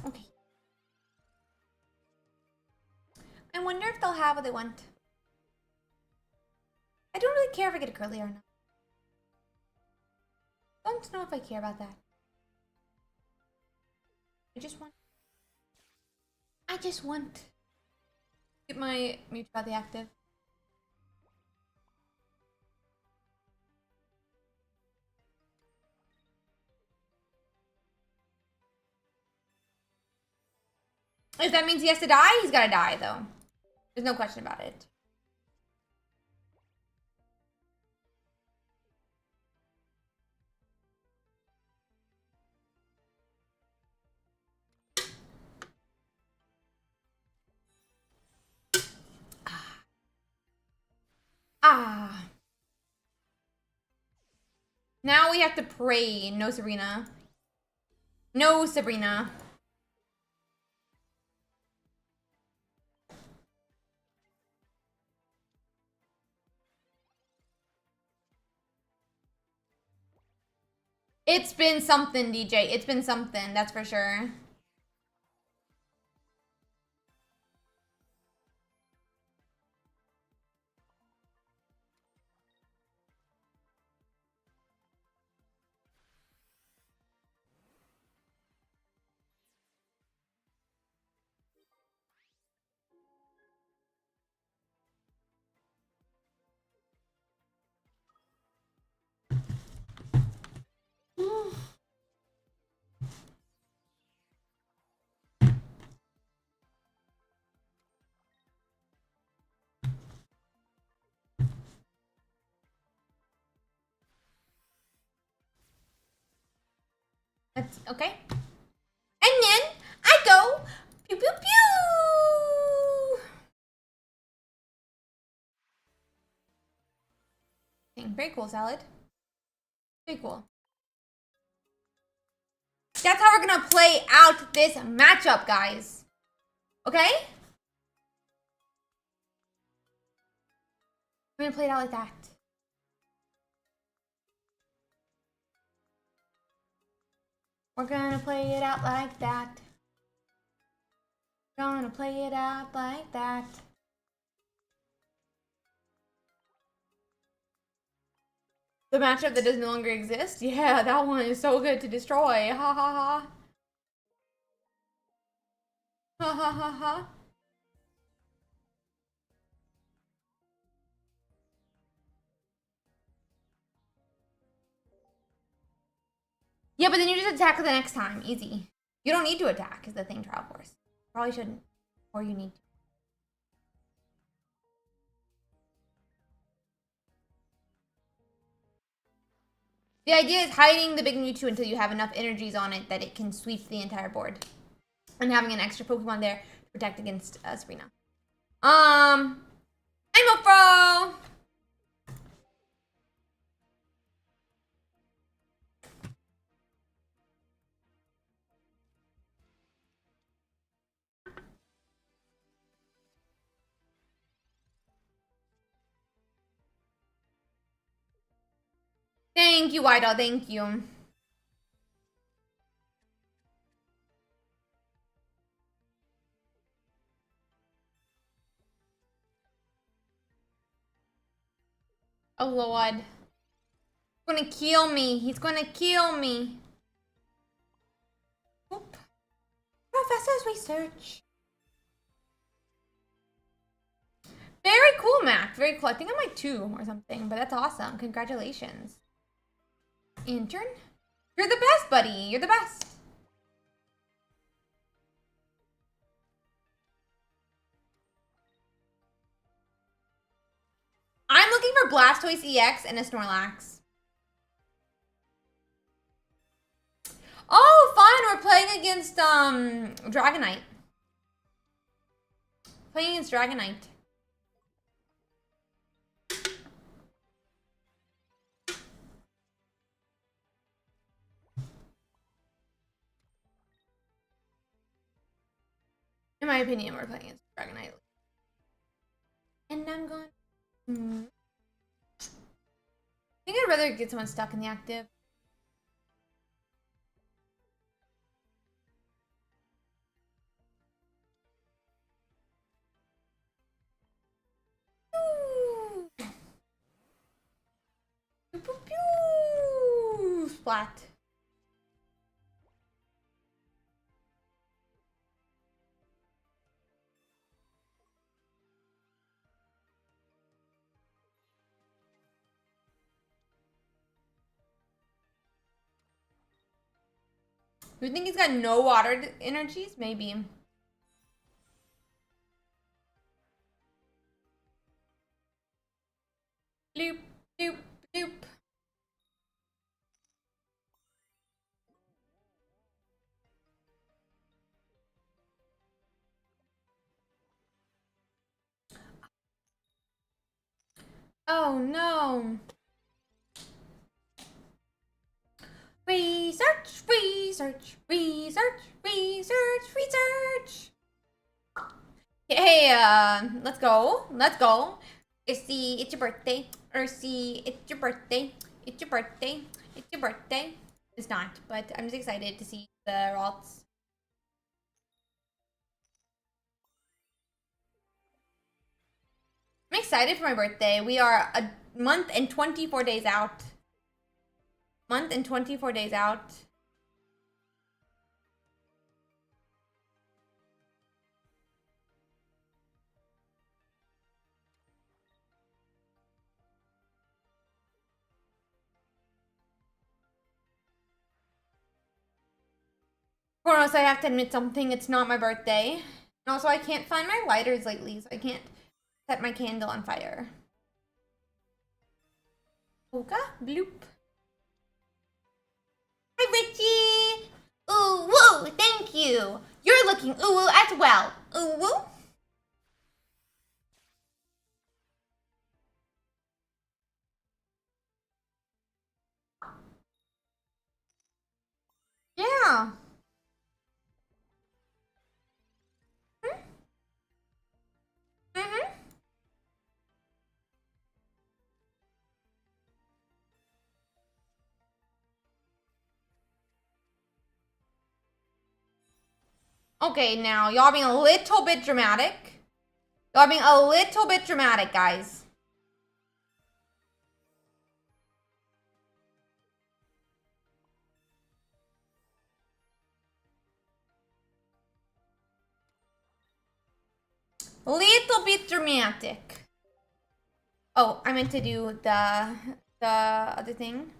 Okay. I wonder if they'll have what they want. I don't really care if I get a curly or not. I don't know if I care about that. I just want to get my Mewtwo at the active. If that means he has to die, he's gotta die though. There's no question about it. Ah. Now we have to pray. No, Sabrina. No, Sabrina. It's been something, DJ. It's been something, that's for sure. That's okay. And then I go pew pew pew. Okay, very cool, Salad. Very cool. That's how we're gonna play out this matchup, guys. Okay? We're gonna play it out like that. We're gonna play it out like that. Gonna play it out like that. The matchup that does no longer exist? Yeah, that one is so good to destroy. Ha ha ha. Ha ha ha ha. Yeah, but then you just attack the next time. Easy. You don't need to attack, is the thing, Trial Force. Probably shouldn't. Or you need to. The idea is hiding the big Mewtwo until you have enough energies on it that it can sweep the entire board. And having an extra Pokemon there to protect against Sabrina. I'm a pro! Thank you, Idol. Thank you. Oh, Lord. He's gonna kill me. He's gonna kill me. Oop. Professor's research. Very cool, Mac. Very cool. I think I'm like 2 or something, but that's awesome. Congratulations. Intern? You're the best, buddy. You're the best. I'm looking for Blastoise EX and a Snorlax. Oh, fun. We're playing against Dragonite. Playing against Dragonite. In my opinion, we're playing against Dragonite. And I'm going... I think I'd rather get someone stuck in the active. Pew, pew, pew. Splat. You think he's got no water energies? Maybe. Bloop, bloop, bloop. Oh no. Research, research, research, research, research. Hey, let's go. Let's go. Ursi, it's your birthday. Ursi, it's your birthday. It's your birthday. It's your birthday. It's not, but I'm just excited to see the Ralts. I'm excited for my birthday. We are a month and 24 days out. Month and 24 days out. Kronos, I have to admit something. It's not my birthday. And also, I can't find my lighters lately, so I can't set my candle on fire. Polka, bloop. Hi, Richie! Ooh, woo, thank you. You're looking ooh, woo as well. Ooh, woo. Yeah. Mm-hmm. Okay, now, y'all being a little bit dramatic. Y'all being a little bit dramatic, guys. Little bit dramatic. Oh, I meant to do the other thing.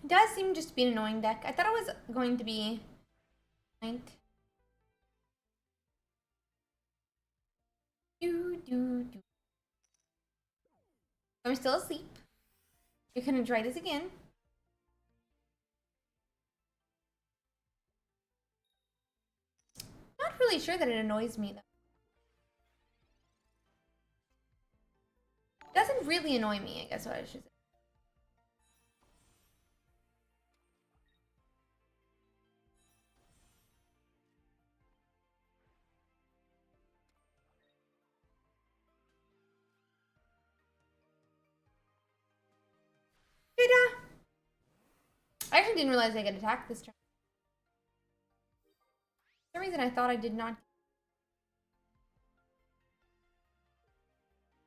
It does seem just to be an annoying deck. I thought it was going to be... I'm still asleep. You're gonna try this again. Not really sure that it annoys me, though. It doesn't really annoy me, I guess what I should say. I actually didn't realize I could attack this turn. For some reason I thought I did not.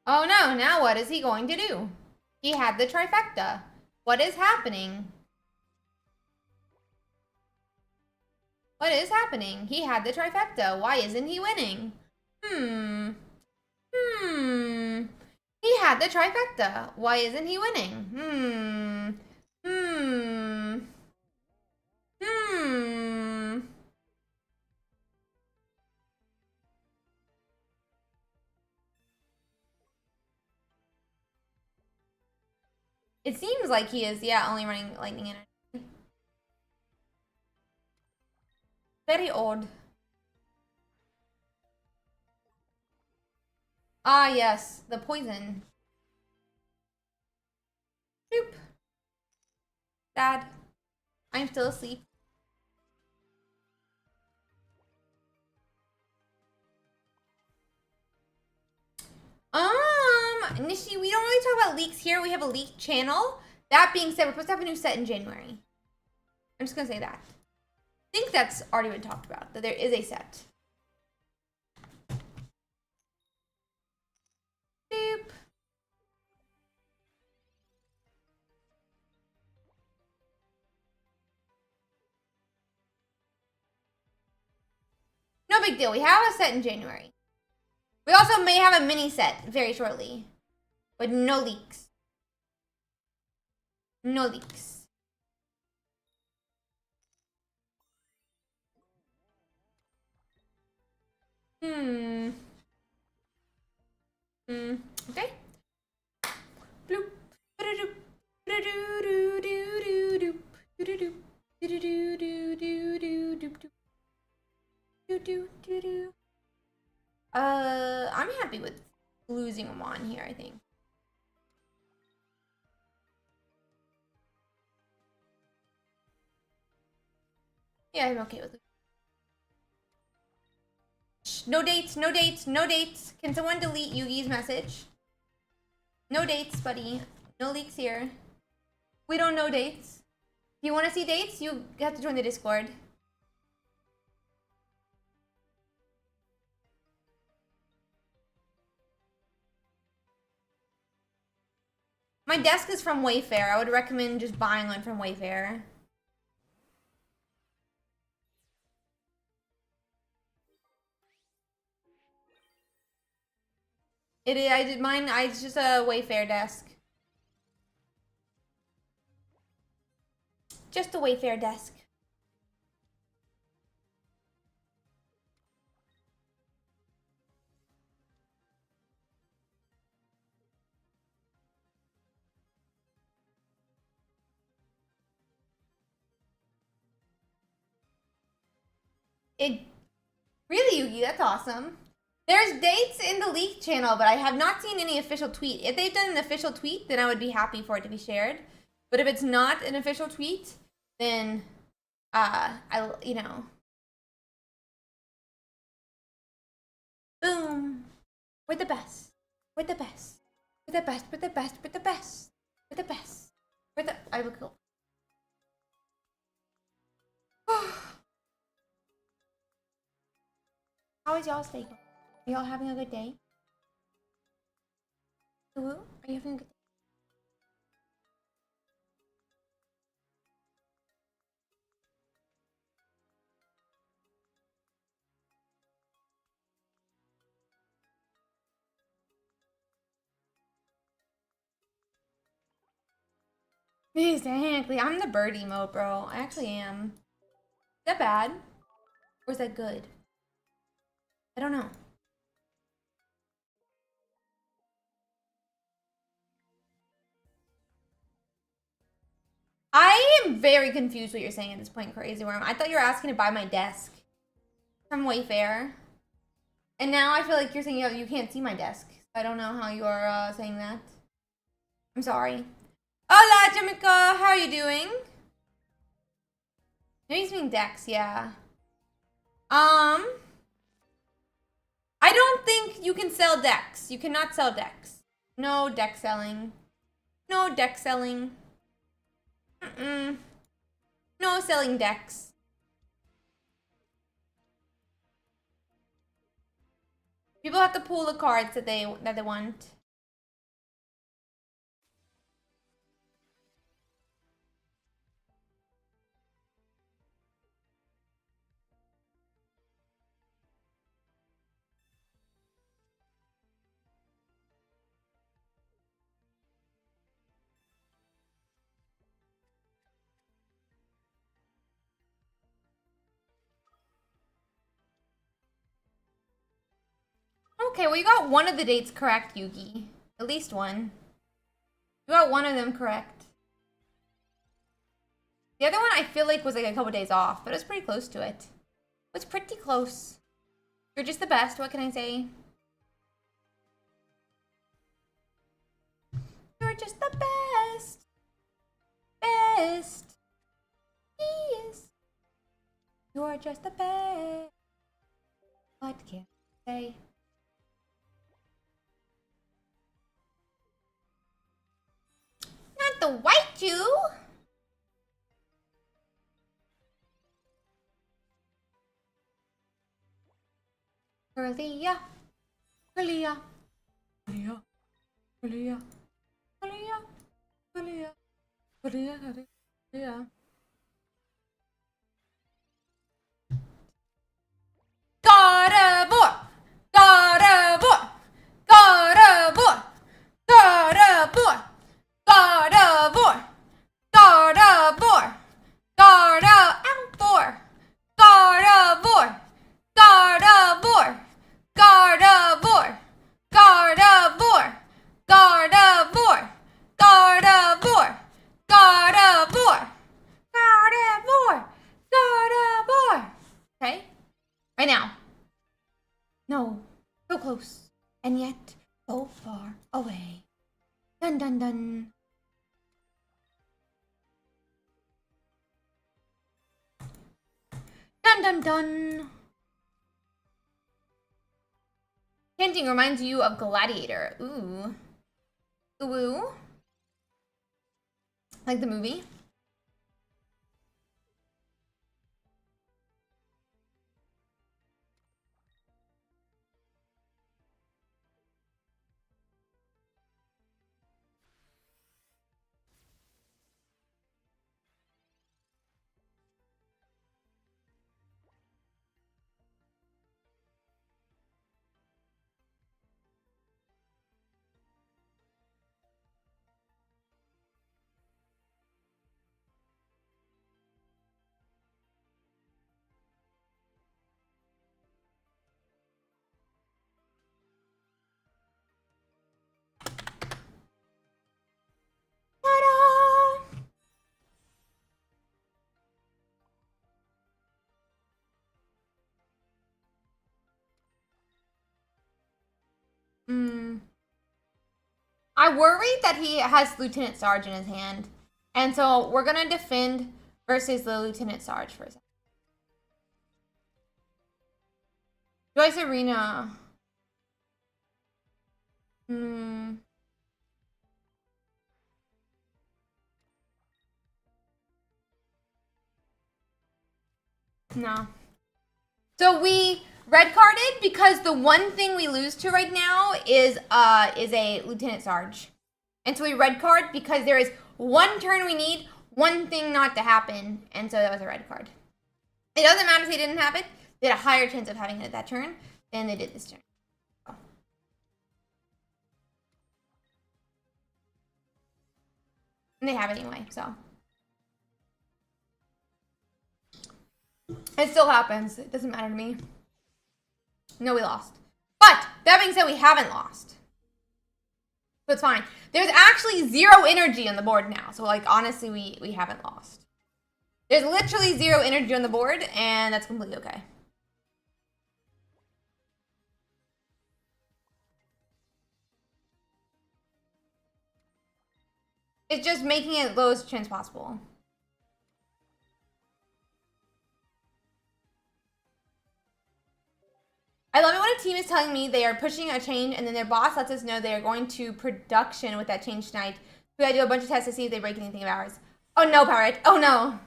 Oh no, now what is he going to do? He had the trifecta. What is happening? What is happening? He had the trifecta. Why isn't he winning? He had the trifecta. Why isn't he winning? It seems like he is, yeah, only running lightning energy. Very odd. Ah, yes, the poison. Sad. I'm still asleep. Nishi, we don't really talk about leaks here. We have a leaked channel. That being said, we're supposed to have a new set in January. I'm just gonna say that. I think that's already been talked about, that there is a set. Boop. No big deal. We have a set in January. We also may have a mini set very shortly. But no leaks. No leaks. Okay. Bloop. I'm happy with losing them on here, I think. Yeah, I'm okay with it. No dates, no dates, no dates. Can someone delete Yugi's message? No dates, buddy. No leaks here. We don't know dates. If you want to see dates, you have to join the Discord. My desk is from Wayfair. I would recommend just buying one from Wayfair. It is, I did mine, it's just a Wayfair desk. Just a Wayfair desk. Really, Yugi, that's awesome. There's dates in the leak channel, but I have not seen any official tweet. If they've done an official tweet, then I would be happy for it to be shared. But if it's not an official tweet, then, you know. Boom. We're the best. We're the best. We're the best. We're the best. We're the best. We're the best. We're the, I look cool. How is y'all's day going? Are y'all having a good day? Woo? Are you having a good day? Exactly. I'm the bird emote, bro. I actually am. Is that bad? Or is that good? I don't know. I am very confused what you're saying at this point, Crazy Worm. I thought you were asking to buy my desk from Wayfair. And now I feel like you're saying you can't see my desk. I don't know how you are saying that. I'm sorry. Hola, Jamaica. How are you doing? Maybe he's being Dex, yeah. I don't think you can sell decks. You cannot sell decks. No deck selling. No deck selling. No selling decks. People have to pull the cards that they want. Okay, well you got one of the dates correct, Yugi. At least one. You got one of them correct. The other one I feel like was like a couple days off, but it was pretty close to it. It was pretty close. You're just the best, what can I say? You're just the best. Best. is. You're just the best. What can I say? Not the white Jew. Curlia, curlia, curlia, curlia, curlia, curlia, curlia, curlia. Gardevoir, Gardevoir, Gardevoir, Gardevoir, Gardevoir, Gardevoir, Gardevoir, Gardevoir, Gardevoir, Gardevoir, Gardevoir, Gardevoir, Gardevoir, Gardevoir, Gardevoir, Gardevoir. Okay? Right now. No. So close. And yet, so far away. Dun dun dun. Dun dun dun. Hinting reminds you of Gladiator. Ooh. Ooh. Like the movie. Ta-da! I worry that he has Lieutenant Sarge in his hand. And so we're going to defend versus the Lieutenant Sarge for a second. Joyce Arena. No. So we red carded because the one thing we lose to right now is a Lieutenant Sarge. And so we red card because there is one turn we need, one thing not to happen, and so that was a red card. It doesn't matter if they didn't have it. They had a higher chance of having it that turn than they did this turn. And they have it anyway, so. It still happens. It doesn't matter to me. No, we lost. But, that being said, we haven't lost. So it's fine. There's actually 0 energy on the board now. So, like, honestly, we haven't lost. There's literally 0 energy on the board, and that's completely okay. It's just making it lowest chance possible. I love it when a team is telling me they are pushing a change and then their boss lets us know they are going to production with that change tonight. We gotta do a bunch of tests to see if they break anything of ours. Oh no, Pirate. Oh no.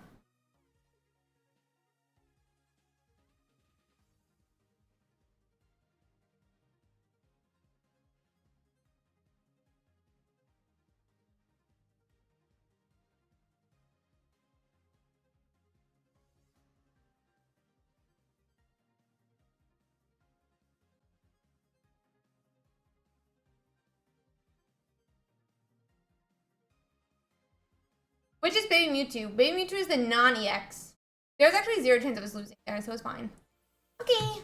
Which is Baby Mewtwo. Baby Mewtwo is the non-EX. There's actually 0 chance of us losing there, so it's fine. Okay.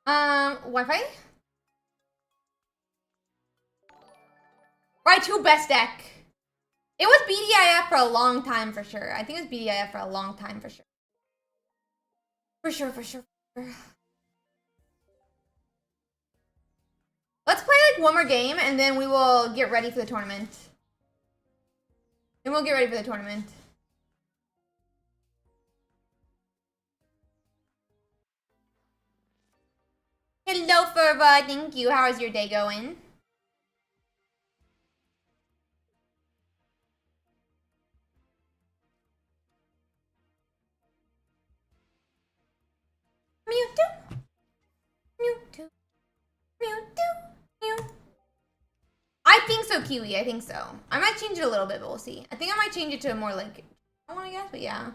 Wi-Fi? Raichu best deck. It was BDIF for a long time for sure. I think it was BDIF for a long time for sure. For sure. Let's play like one more game and then we will get ready for the tournament. Then we'll get ready for the tournament. Hello, Furba. Thank you. How is your day going? Mewtwo. I think so, Kiwi. I think so. I might change it a little bit, but we'll see. I think I might change it to a more like, I want to guess, but yeah.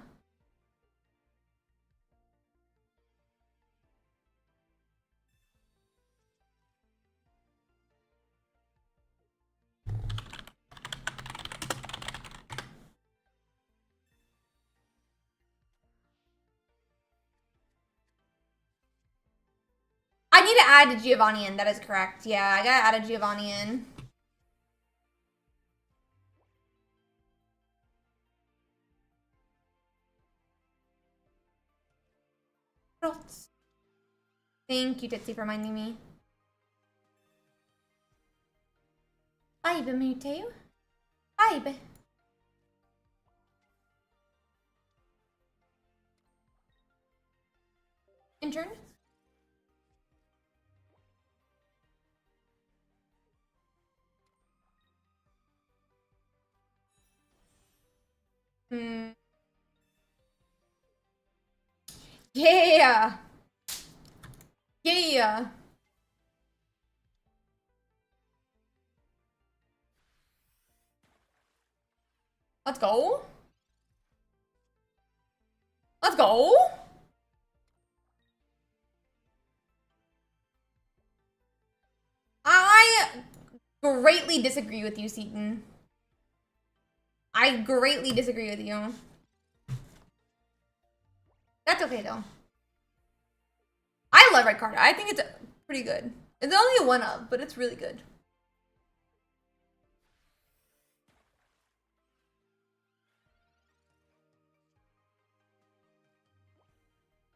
I need to add a Giovanni in. That is correct. Yeah, I gotta add a Giovanni in. Thank you, Titsy, for reminding me. Vibe, Mewtwo. Vibe. Intern. Yeah. Yeah. Let's go. Let's go. I greatly disagree with you, Seaton. I greatly disagree with you. That's okay, though. I love Red Card. I think it's pretty good. It's only a 1-up, but it's really good.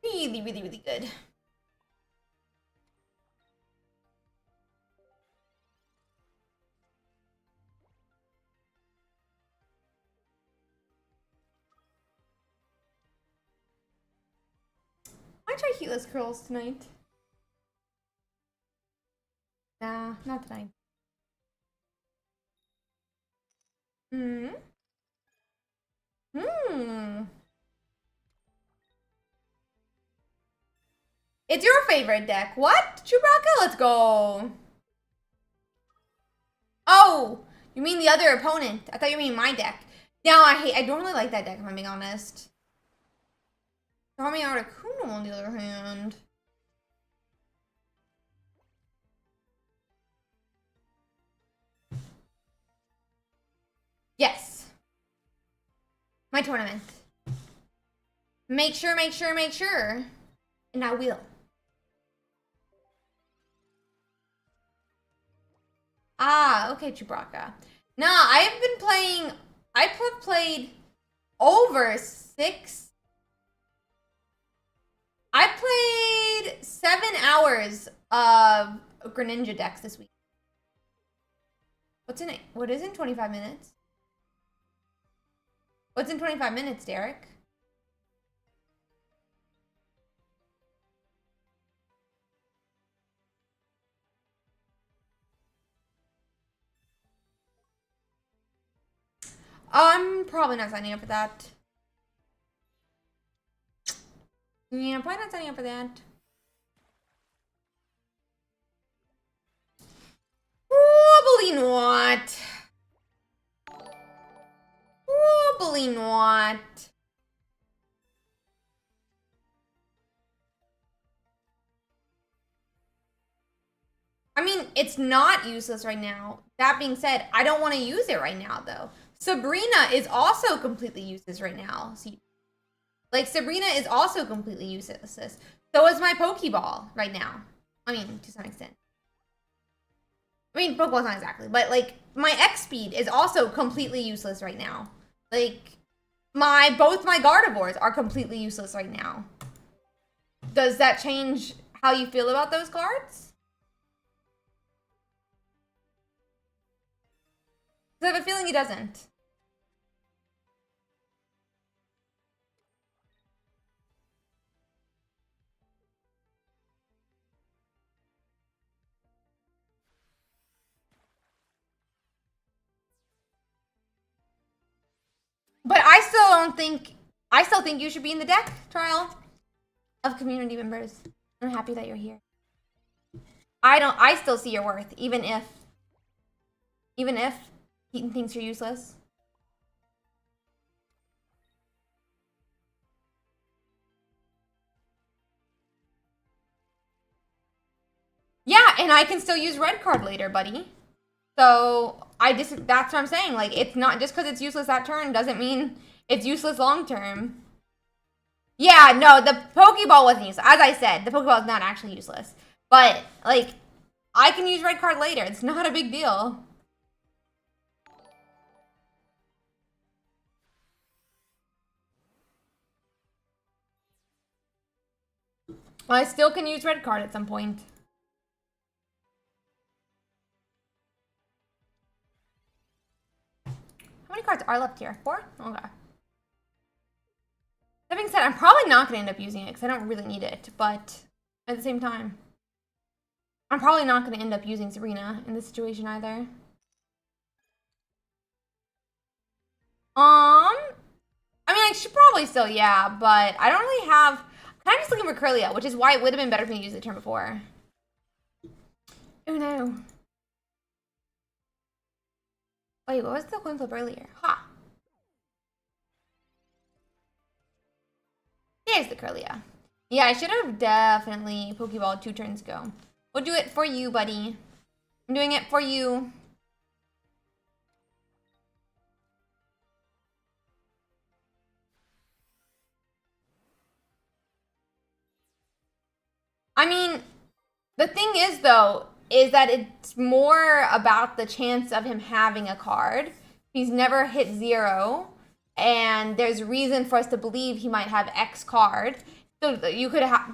Really, really, really good. I try heatless curls tonight. Nah, not tonight. It's your favorite deck. What? Chewbacca? Let's go. Oh, you mean the other opponent. I thought you mean my deck. No, I don't really like that deck, if I'm being honest. Tommy Articuno, on the other hand. Yes. My tournament. Make sure. And I will. Ah, okay, Chewbacca. Nah, I've been playing... I've played over 6... I played 7 hours of greninja decks this week. What's in it? What is in 25 minutes? What's in 25 minutes, Derek? I'm probably not signing up for that. Yeah, I'm probably not signing up for that. Probably not. Probably not. I mean, it's not useless right now. That being said, I don't want to use it right now, though. Sabrina is also completely useless right now. See, like, Sabrina is also completely useless. So is my Pokeball right now. I mean, to some extent. I mean, Pokeball's not exactly, but like my X speed is also completely useless right now. Like both my Gardevoirs are completely useless right now. Does that change how you feel about those cards? I have a feeling it doesn't. But I still think you should be in the deck trial of community members. I'm happy that you're here. I still see your worth, even if Keaton thinks you're useless. Yeah, and I can still use red card later, buddy. So that's what I'm saying. Like, it's not just because it's useless that turn doesn't mean it's useless long term. Yeah, no, the Pokeball wasn't useless. As I said, the Pokeball is not actually useless. But like, I can use red card later. It's not a big deal. I still can use red card at some point. How many cards are left here? 4? Okay. That being said, I'm probably not going to end up using it because I don't really need it. But at the same time, I'm probably not going to end up using Sabrina in this situation either. I mean, I should probably still, yeah, but I don't really have... I'm kind of just looking for Curlia, which is why it would have been better for me to use the turn before. Oh no. Wait, what was the coin flip earlier? Ha! There's the Curlia. Yeah, I should have definitely Pokeball 2 turns ago. We'll do it for you, buddy. I'm doing it for you. I mean, the thing is, though, is that it's more about the chance of him having a card. He's never hit 0, and there's reason for us to believe he might have X card. So you could have...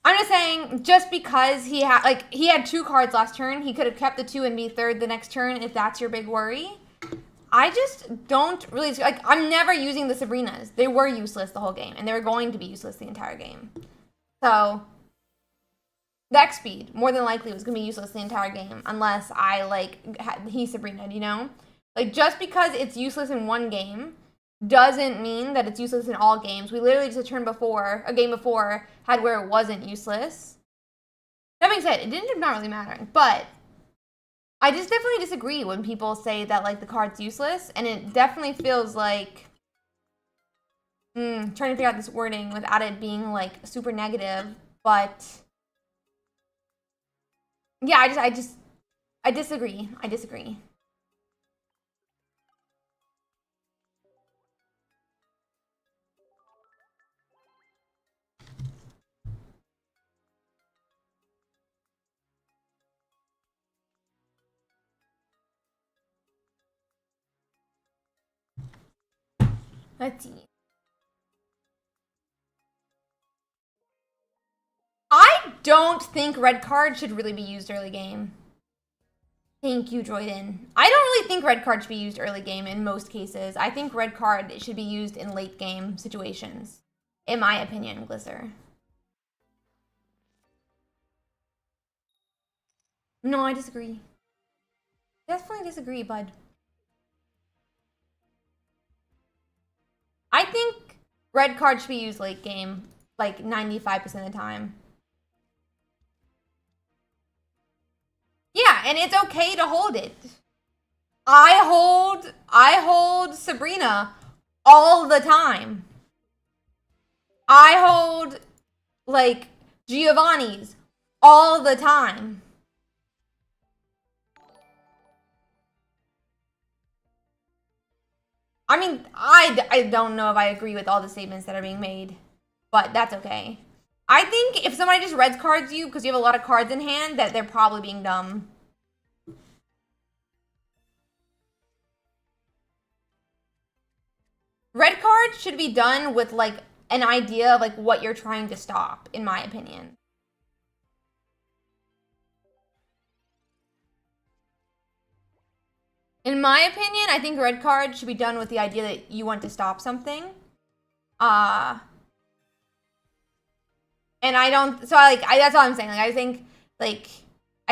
I'm just saying, just because he had 2 cards last turn, he could have kept the 2 and be 3rd the next turn if that's your big worry. I just don't really... Like, I'm never using the Sabrinas. They were useless the whole game, and they were going to be useless the entire game. So... the X speed, more than likely, was going to be useless the entire game, unless I, like, he Sabrina, you know? Like, just because it's useless in one game doesn't mean that it's useless in all games. We literally just a game before, had where it wasn't useless. That being said, it didn't end up not really mattering, but I just definitely disagree when people say that, like, the card's useless, and it definitely feels like... trying to figure out this wording without it being, like, super negative, but... yeah, I disagree. I disagree. Let's see. I don't think red card should really be used early game. Thank you, Droiden. I don't really think red card should be used early game in most cases. I think red card should be used in late game situations. In my opinion, Glisser. No, I disagree. Definitely disagree, bud. I think red card should be used late game, like 95% of the time. Yeah, and it's okay to hold it. I hold Sabrina all the time. I hold, like, Giovanni's all the time. I mean, I don't know if I agree with all the statements that are being made, but that's okay. I think if somebody just red cards you because you have a lot of cards in hand, that they're probably being dumb. Red cards should be done with, like, an idea of, like, what you're trying to stop, in my opinion. In my opinion, I think red cards should be done with the idea that you want to stop something. And I don't, so that's all I'm saying. Like, I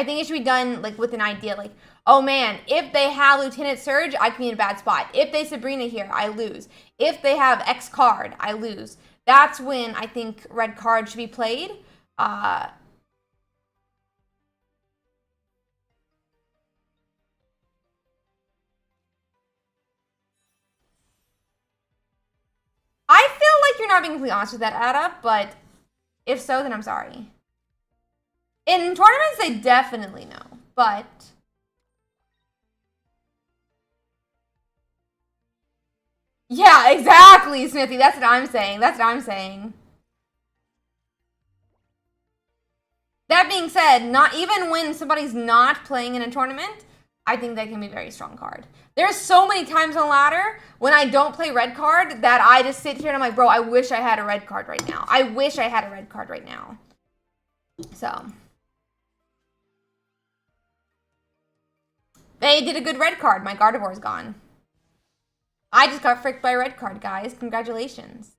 think it should be done, like, with an idea, like, oh man, if they have Lieutenant Surge, I can be in a bad spot. If they Sabrina here, I lose. If they have X card, I lose. That's when I think red card should be played. I feel like you're not being completely honest with that, Ada, but if so, then I'm sorry. In tournaments, they definitely know, but... Yeah, exactly, Smithy. That's what I'm saying. That's what I'm saying. That being said, not even when somebody's not playing in a tournament, I think they can be a very strong card. There's so many times on ladder when I don't play red card that I just sit here and I'm like, bro, I wish I had a red card right now. I wish I had a red card right now. So. They did a good red card. My Gardevoir's gone. I just got fricked by a red card, guys. Congratulations.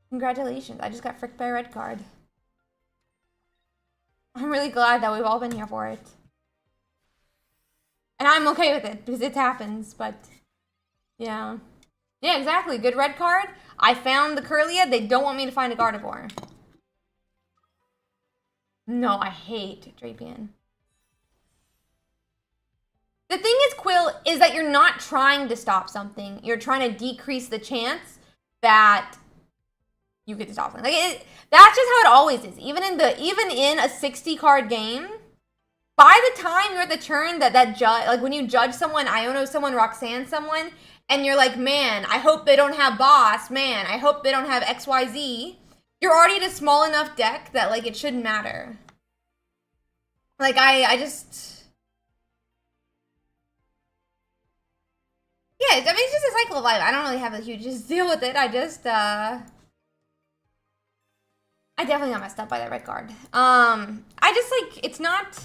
Congratulations. I just got fricked by a red card. I'm really glad that we've all been here for it. And I'm okay with it, because it happens, but... Yeah. Yeah, exactly. Good red card. I found the Curlia. They don't want me to find a Gardevoir. No, I hate Drapion. The thing is, Quill, is that you're not trying to stop something. You're trying to decrease the chance that you get to stop something. Like, that's just how it always is. Even in a 60-card game, by the time you're at the turn that judge, like when you judge someone, Iono someone, Roxanne someone, and you're like, man, I hope they don't have boss. Man, I hope they don't have XYZ. You're already at a small enough deck that, like, it shouldn't matter. Like, I just... Yeah, I mean, it's just a cycle of life. I don't really have a huge deal with it. I just, I definitely got messed up by that red card. I just, like, it's not...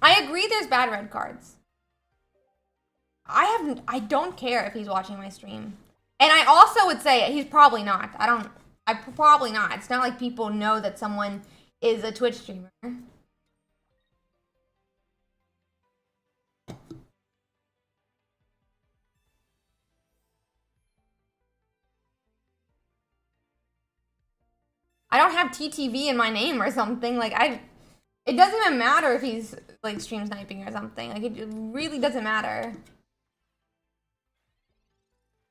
I agree there's bad red cards. I don't care if he's watching my stream. And I also would say he's probably not. Probably not. It's not like people know that someone is a Twitch streamer. I don't have TTV in my name or something. Like, it doesn't even matter if he's, like, stream sniping or something. Like, it really doesn't matter.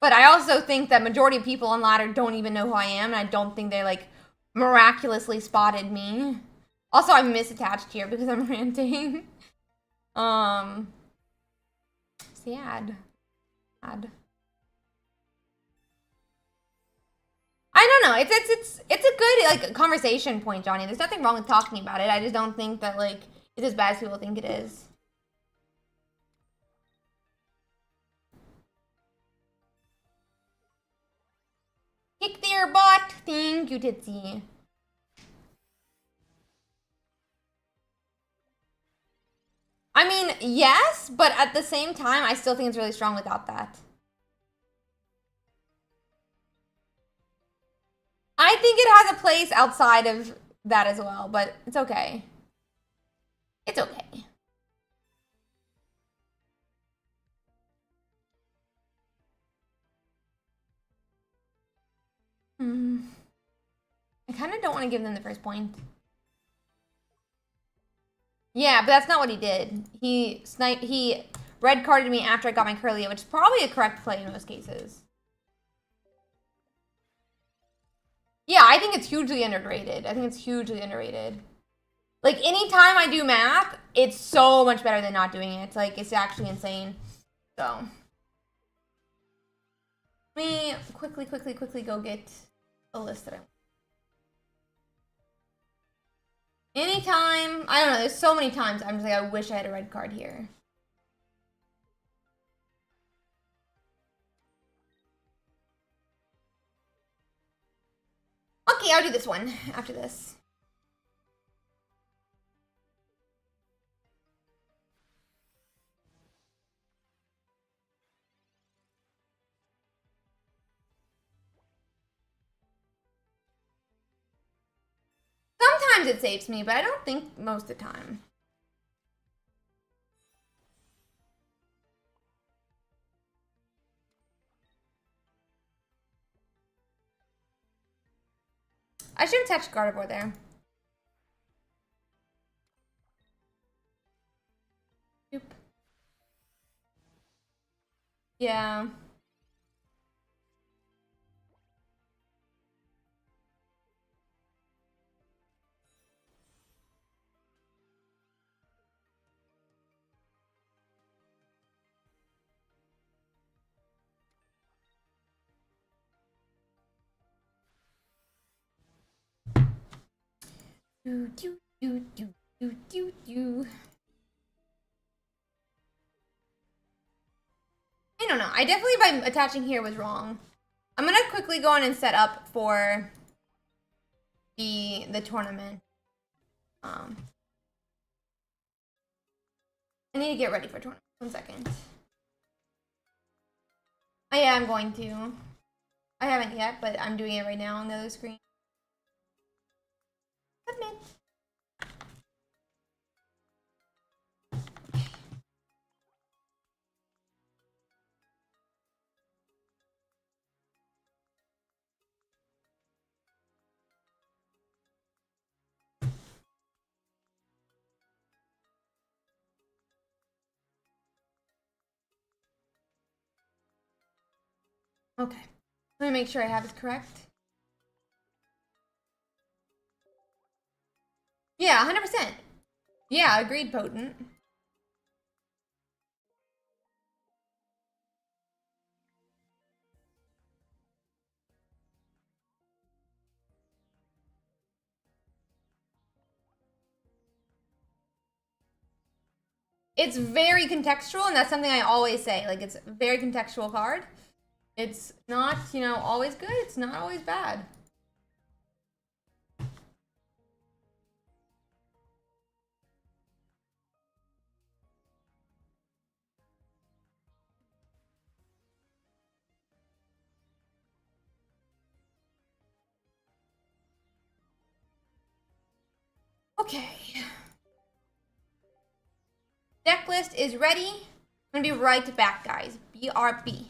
But I also think that majority of people on ladder don't even know who I am, and I don't think they, like, miraculously spotted me. Also, I'm misattached here because I'm ranting. Sad. I don't know. It's a good, like, conversation point, Johnny. There's nothing wrong with talking about it. I just don't think that, like, it's as bad as people think it is. Kick their butt. Thank you, Titsy. I mean, yes, but at the same time, I still think it's really strong without that. I think it has a place outside of that as well, but it's okay. It's okay. I kind of don't want to give them the first point. Yeah, but that's not what he did. He red carded me after I got my Curlia, which is probably a correct play in most cases. Yeah, I think it's hugely underrated. I think it's hugely underrated. Like, anytime I do math, it's so much better than not doing it. It's like, it's actually insane. So. Let me quickly go get a list that I want. Anytime, I don't know, there's so many times I'm just like, I wish I had a red card here. Okay, I'll do this one after this. Sometimes it saves me, but I don't think most of the time. I should have touched Gardevoir there. Oop. Yeah. Do do do do do do do. I don't know. I definitely by attaching here was wrong. I'm gonna quickly go on and set up for the tournament. I need to get ready for tournament. 1 second. Oh yeah, I'm going to. I haven't yet, but I'm doing it right now on the other screen. Submit. Okay. Let me make sure I have it correct. Yeah, 100%. Yeah, agreed, Potent. It's very contextual, and that's something I always say. Like, it's a very contextual card. It's not, you know, always good. It's not always bad. Okay. Deck list is ready. I'm gonna be right back, guys. BRB.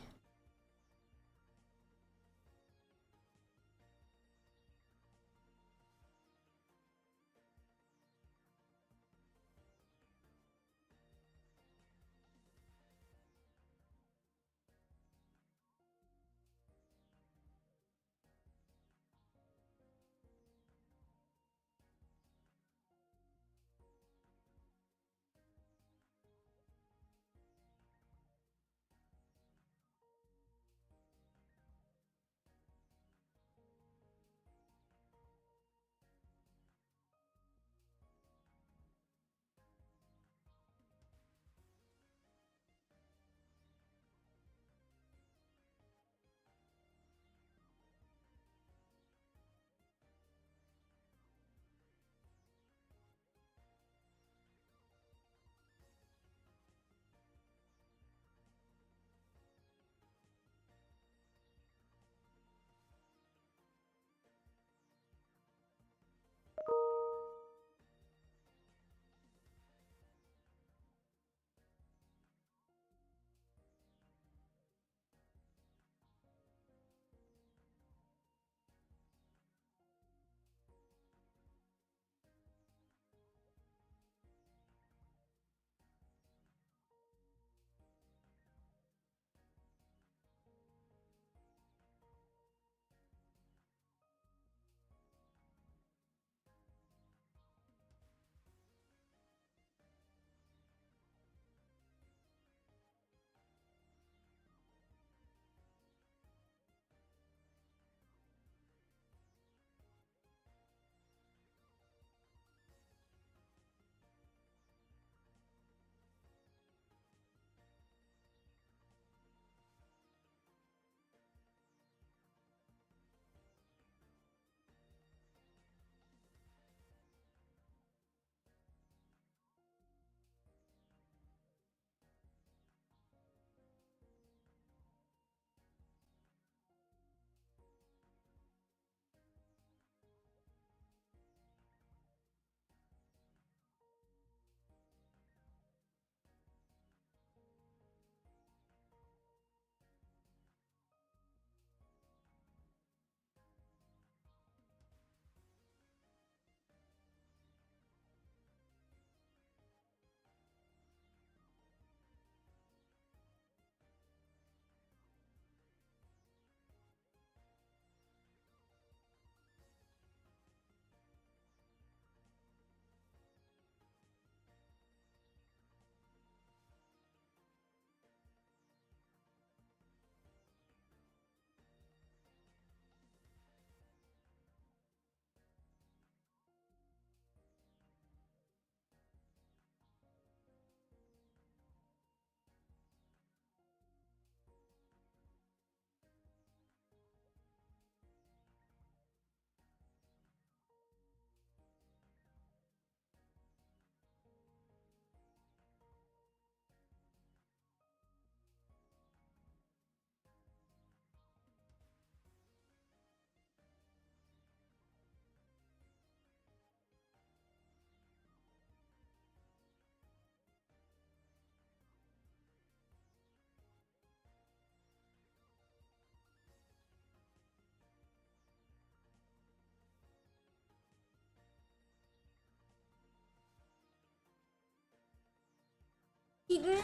Keaton,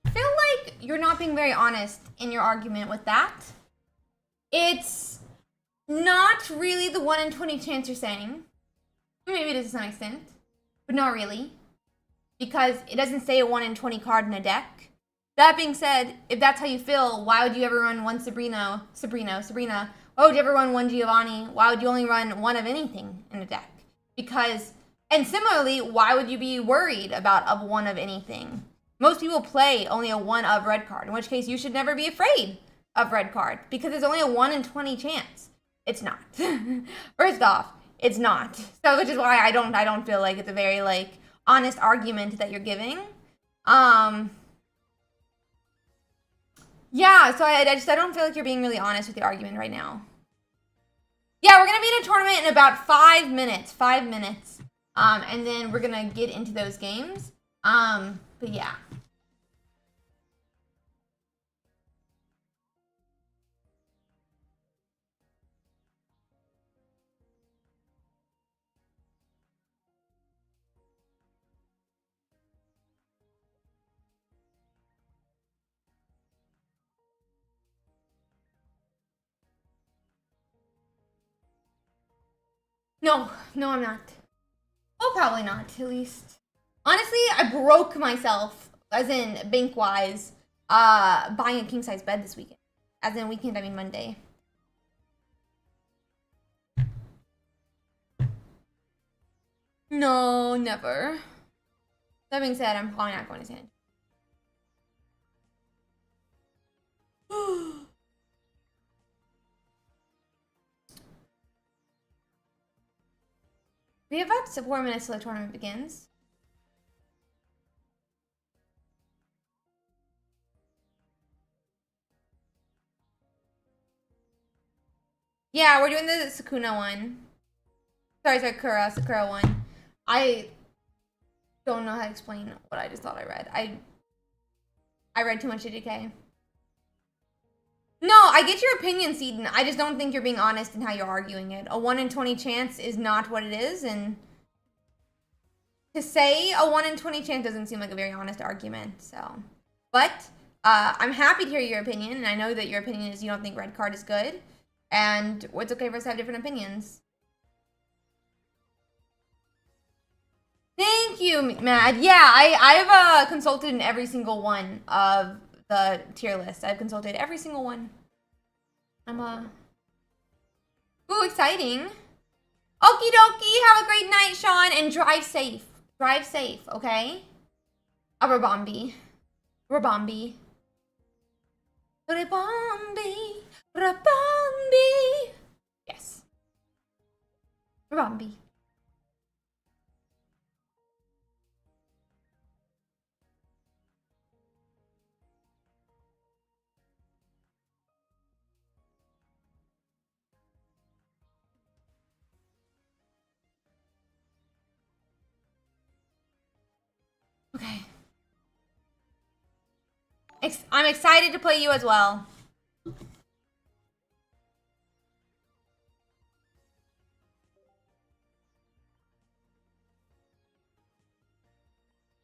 I feel like you're not being very honest in your argument with that. It's not really the 1 in 20 chance you're saying. Maybe it is to some extent, but not really. Because it doesn't say a 1 in 20 card in a deck. That being said, if that's how you feel, why would you ever run one Sabrina? Why would you ever run one Giovanni? Why would you only run one of anything in a deck? Because, and similarly, why would you be worried about a one of anything? Most people play only a 1 of red card, in which case you should never be afraid of red card, because there's only a 1 in 20 chance. It's not. First off, it's not. So, which is why I don't feel like it's a very, like, honest argument that you're giving. Yeah, so I don't feel like you're being really honest with the argument right now. Yeah, we're gonna be in a tournament in about 5 minutes. 5 minutes. And then we're gonna get into those games. But yeah. No, I'm not. Oh, probably not, at least. Honestly, I broke myself, as in bank-wise, buying a king-size bed this weekend. As in weekend, I mean Monday. No, never. That being said, I'm probably not going to San Antonio. We have about 4 minutes till the tournament begins. Yeah, we're doing the Sakura one. Sorry, Sakura one. I don't know how to explain what I just thought I read. I read too much JJK. No, I get your opinion, Seaton. I just don't think you're being honest in how you're arguing it. A 1 in 20 chance is not what it is, and to say a 1 in 20 chance doesn't seem like a very honest argument, so. But, I'm happy to hear your opinion, and I know that your opinion is you don't think red card is good, and it's okay for us to have different opinions. Thank you, Mad. Yeah, I've consulted in every single one of the tier list. I've consulted every single one. Ooh, exciting. Okie dokie, have a great night, Sean, and drive safe. Drive safe, okay? A Rabombi. Rabombi. Rabombi. Rabombi. Yes. Rabombi. Okay. I'm excited to play you as well.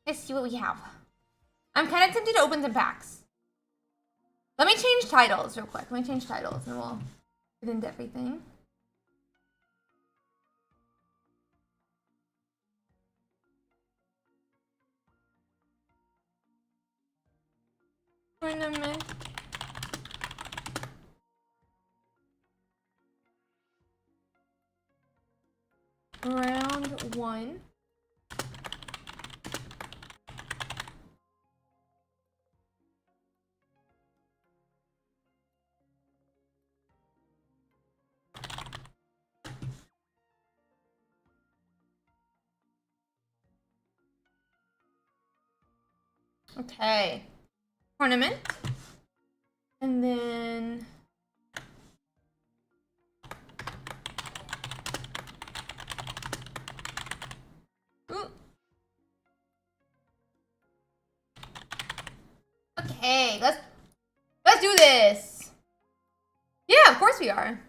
Let's see what we have. I'm kind of tempted to open some packs. Let me change titles real quick. Let me change titles and we'll get into everything. Tournament. Round 1. Okay. Tournament. And then ooh. Okay, let's do this. Yeah, of course we are.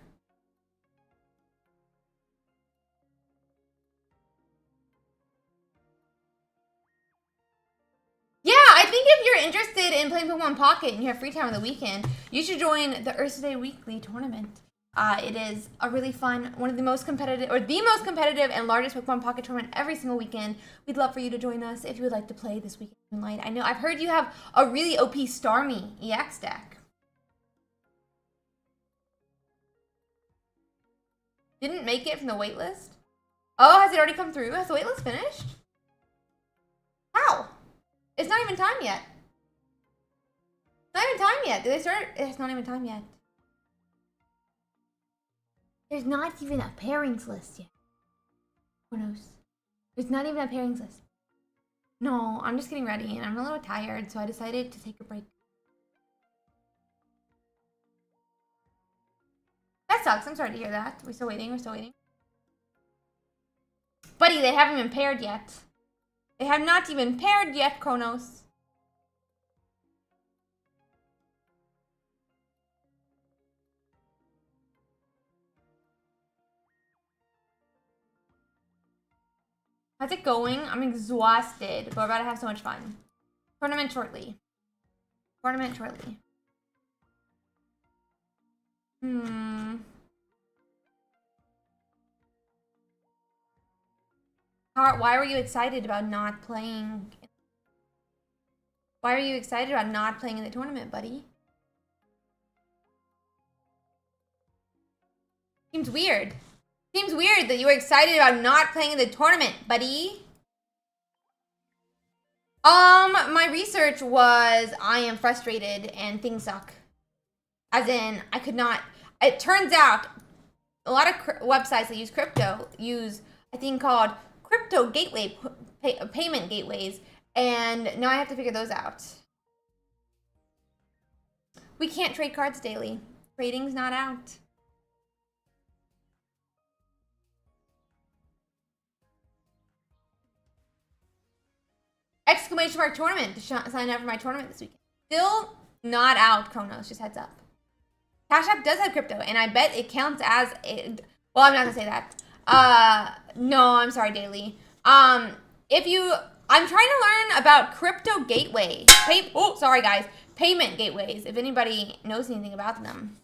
Yeah, I think been playing Pokemon Pocket and you have free time on the weekend, you should join the Earth Day Weekly tournament. It is a really fun, one of the most competitive, or the most competitive and largest Pokemon Pocket tournament every single weekend. We'd love for you to join us if you would like to play this weekend in Moonlight. I know I've heard you have a really OP Starmie EX deck. Didn't make it from the waitlist? Oh, has it already come through? Has the waitlist finished? How? It's not even time yet. It's not even time yet. Did they start? It's not even time yet. There's not even a pairings list yet. Who knows? There's not even a pairings list. No, I'm just getting ready and I'm a little tired, so I decided to take a break. That sucks. I'm sorry to hear that. We're still waiting. We're still waiting. Buddy, they haven't been paired yet. They have not even paired yet, Kronos. How's it going? I'm exhausted, but we're about to have so much fun. Tournament shortly. Tournament shortly. Why were you excited about not playing? Why are you excited about not playing in the tournament, buddy? Seems weird. Seems weird that you were excited about not playing in the tournament, buddy. My research was I am frustrated and things suck. As in, I could not. It turns out a lot of websites that use crypto use a thing called crypto gateway payment gateways, and now I have to figure those out. We can't trade cards daily. Trading's not out. Exclamation mark tournament to sign up for my tournament this weekend. Still not out, Kronos, just heads up. Cash App does have crypto, and I bet it counts as a, well, I'm not gonna say that. No, I'm sorry, Daily. I'm trying to learn about crypto gateway. Sorry guys. Payment gateways, if anybody knows anything about them.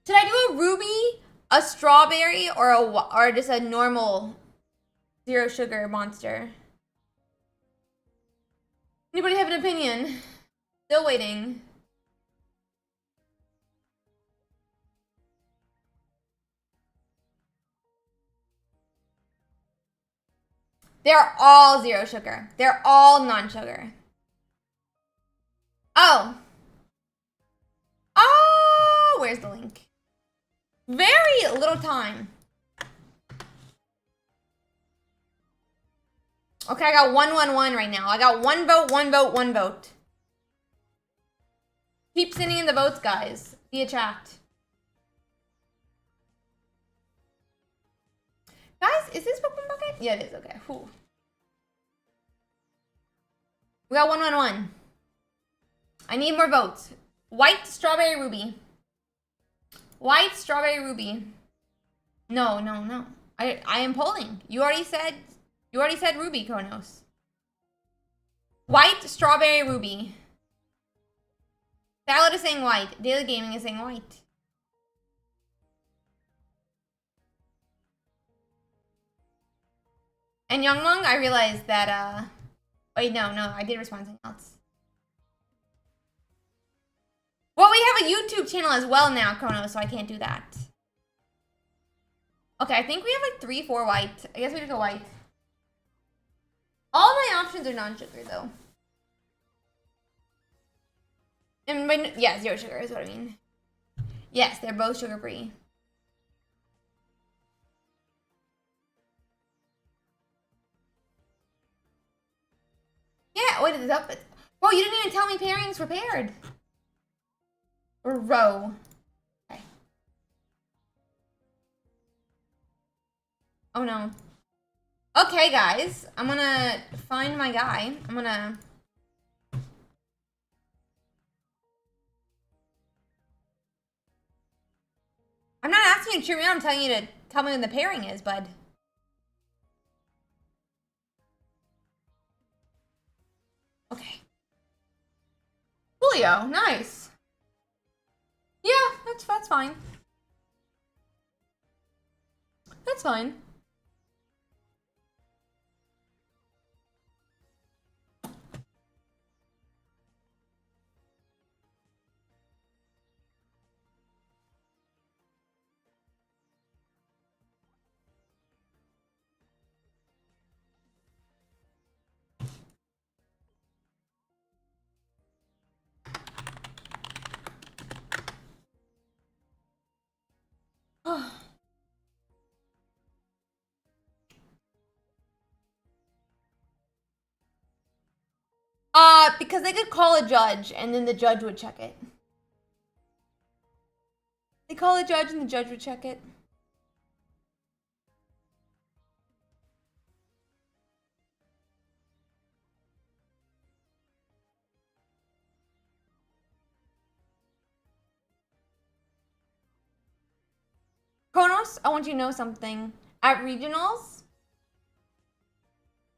Should I do a ruby, a strawberry, or just a normal zero sugar monster? Anybody have an opinion? Still waiting. They're all zero sugar. They're all non-sugar. Oh. Oh, where's the link? Very little time. Okay, I got 1-1-1 right now. I got 1 vote, 1 vote, 1 vote. Keep sending in the votes, guys, via chat. Guys, is this Pokemon Pocket? Yeah, it is. Okay. Whew. We got 1-1-1. I need more votes. White, strawberry, ruby. White, strawberry, ruby. No. I am polling. You already said ruby, Kronos. White, strawberry, ruby. Salad is saying white. Daily Gaming is saying white. And Youngmong, I realized that, wait, no, I did respond to something else. Well, we have a YouTube channel as well now, Kronos, so I can't do that. Okay, I think we have like 3-4 white. I guess we just go white. All my options are non-sugar, though. And by, yeah, zero sugar is what I mean. Yes, they're both sugar-free. Yeah, wait, it's up. Bro, you didn't even tell me pairings were paired. Or row. Okay. Oh no. Okay, guys. I'm gonna find my guy. I'm not asking you to cheer me on. I'm telling you to tell me when the pairing is, bud. audio. Nice. Yeah, that's fine. That's fine. Because they could call a judge and then the judge would check it. They call a judge and the judge would check it. Kronos, I want you to know something. At regionals,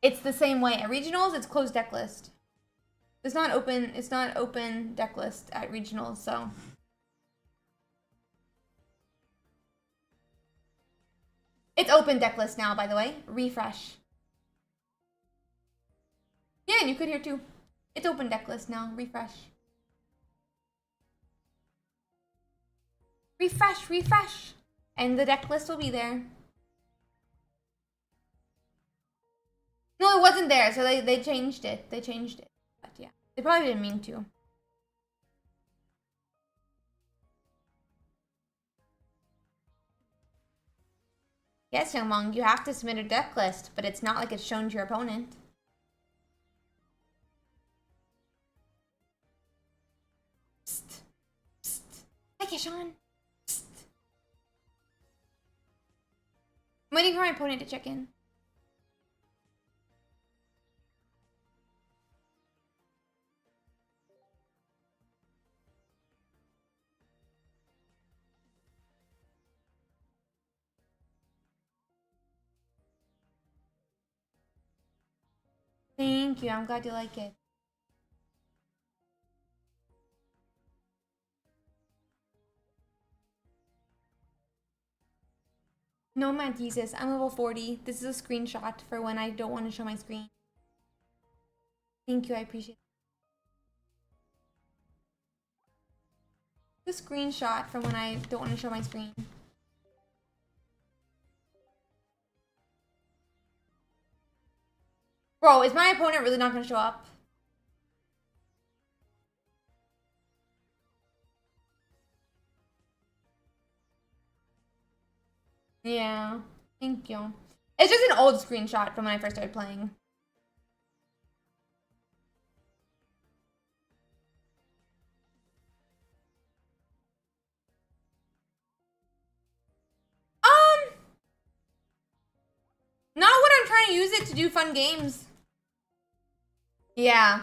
it's the same way. At regionals, it's closed deck list. It's not open deck list at regionals, so. It's open deck list now, by the way. Refresh. Yeah, and you could hear too. It's open deck list now. Refresh. Refresh, refresh. And the deck list will be there. No, it wasn't there, so they changed it. They changed it. But yeah, they probably didn't mean to. Yes, Youngmong, you have to submit a deck list, but it's not like it's shown to your opponent. Psst. Psst. Hi, Kishan. Psst. I'm waiting for my opponent to check in. Thank you. I'm glad you like it. No, Mantises. I'm level 40. This is a screenshot for when I don't want to show my screen. Thank you. I appreciate it. The screenshot from when I don't want to show my screen. Bro, is my opponent really not going to show up? Yeah, thank you. It's just an old screenshot from when I first started playing. Not when I'm trying to use it to do fun games. Yeah.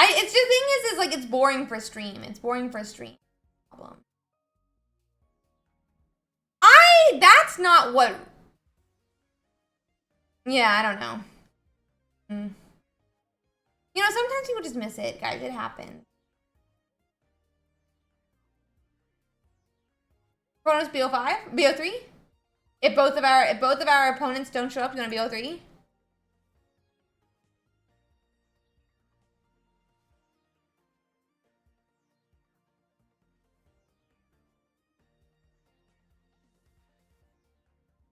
It's the thing is like it's boring for stream. It's boring for stream. Problem. That's not what. Yeah, I don't know. You know, sometimes people just miss it, guys. It happens. Chronos BO5? BO3? If both of our opponents don't show up, you want to BO3?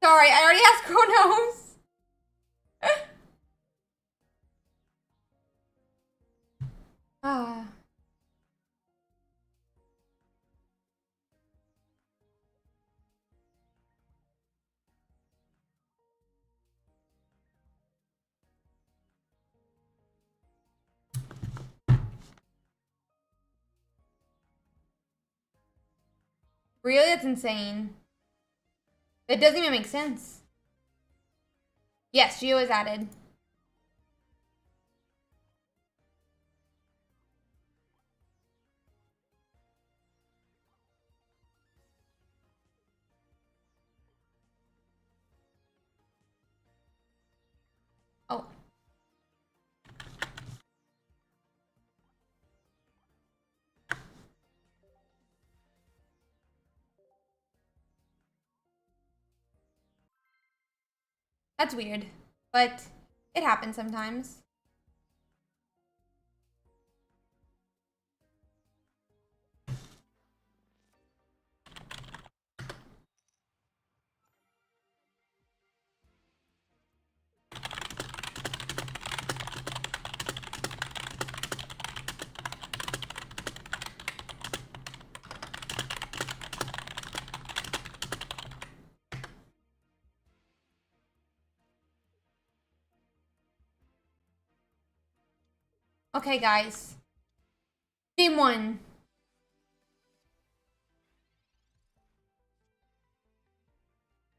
Sorry, I already asked Chronos. Ah. Really? That's insane. It doesn't even make sense. Yes, Geo is added. That's weird, but it happens sometimes. Okay, guys. Game 1.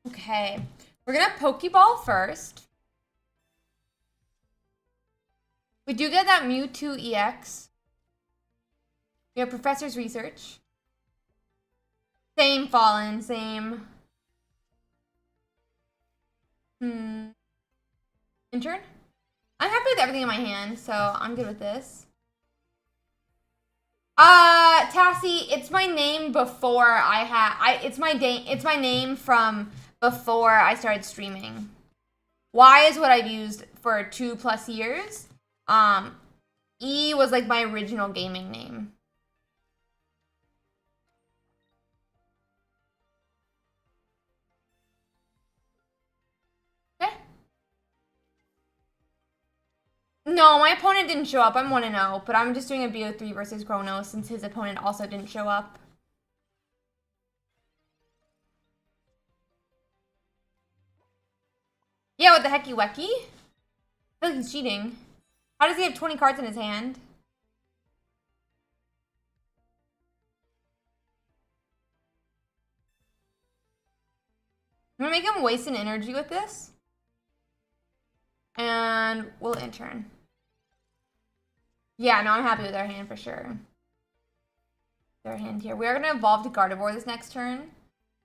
Okay. We're gonna Pokeball first. We do get that Mewtwo EX. We have Professor's Research. Same Fallen, same. Intern? I'm happy with everything in my hand, so I'm good with this. Tassie, it's my name before it's my name from before I started streaming. Y is what I've used for 2+ years. E was like my original gaming name. Okay. No, my opponent didn't show up. I'm 1-0, but I'm just doing a BO3 versus Chronos since his opponent also didn't show up. Yeah, what the hecky wecky? I feel like he's cheating. How does he have 20 cards in his hand? I'm gonna make him waste an energy with this. And we'll intern. Yeah, no, I'm happy with our hand for sure. Our hand here. We are gonna evolve to Gardevoir this next turn.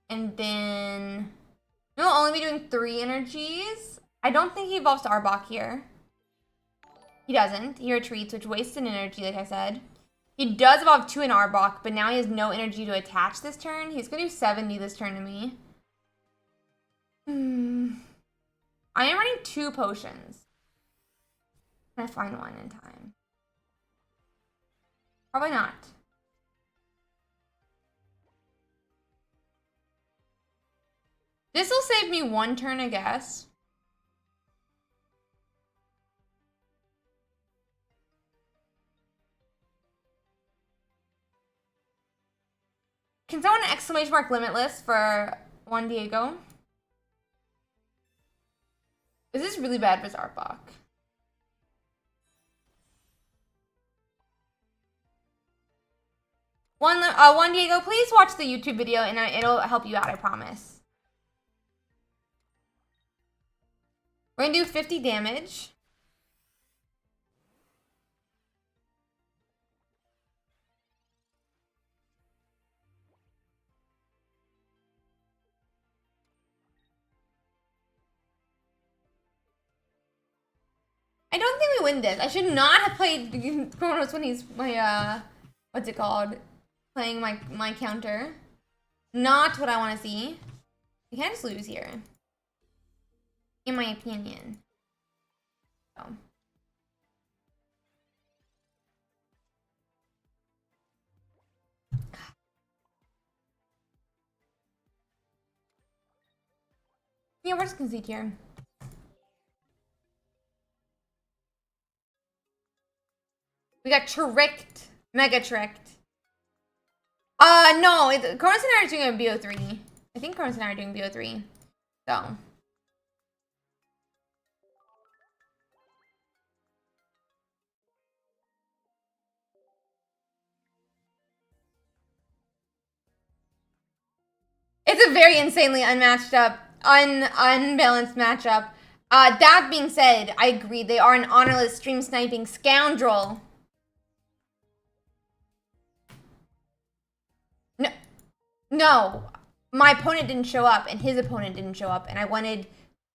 And then we'll only be doing 3 energies. I don't think he evolves to Arbok here. He doesn't. He retreats, which wastes an energy, like I said. He does evolve to an Arbok, but now he has no energy to attach this turn. He's gonna do 70 this turn to me. I am running 2 potions. Can I find one in time? Probably not. This will save me 1 turn, I guess. Can someone exclamation mark limitless for Juan Diego? This is really bad for Arbok. Juan Diego, please watch the YouTube video and it'll help you out, I promise. We're gonna do 50 damage. I don't think we win this. I should not have played Chronos when he's my, what's it called? Playing my counter. Not what I want to see. We can't just lose here. In my opinion. So. Yeah, we're just concede here. We got tricked. Mega tricked. No. Cronus and I are doing a BO3. I think Cronus and I are doing BO3. So. It's a very insanely unbalanced matchup. That being said, I agree. They are an honorless stream sniping scoundrel. No, my opponent didn't show up, and his opponent didn't show up, and I wanted to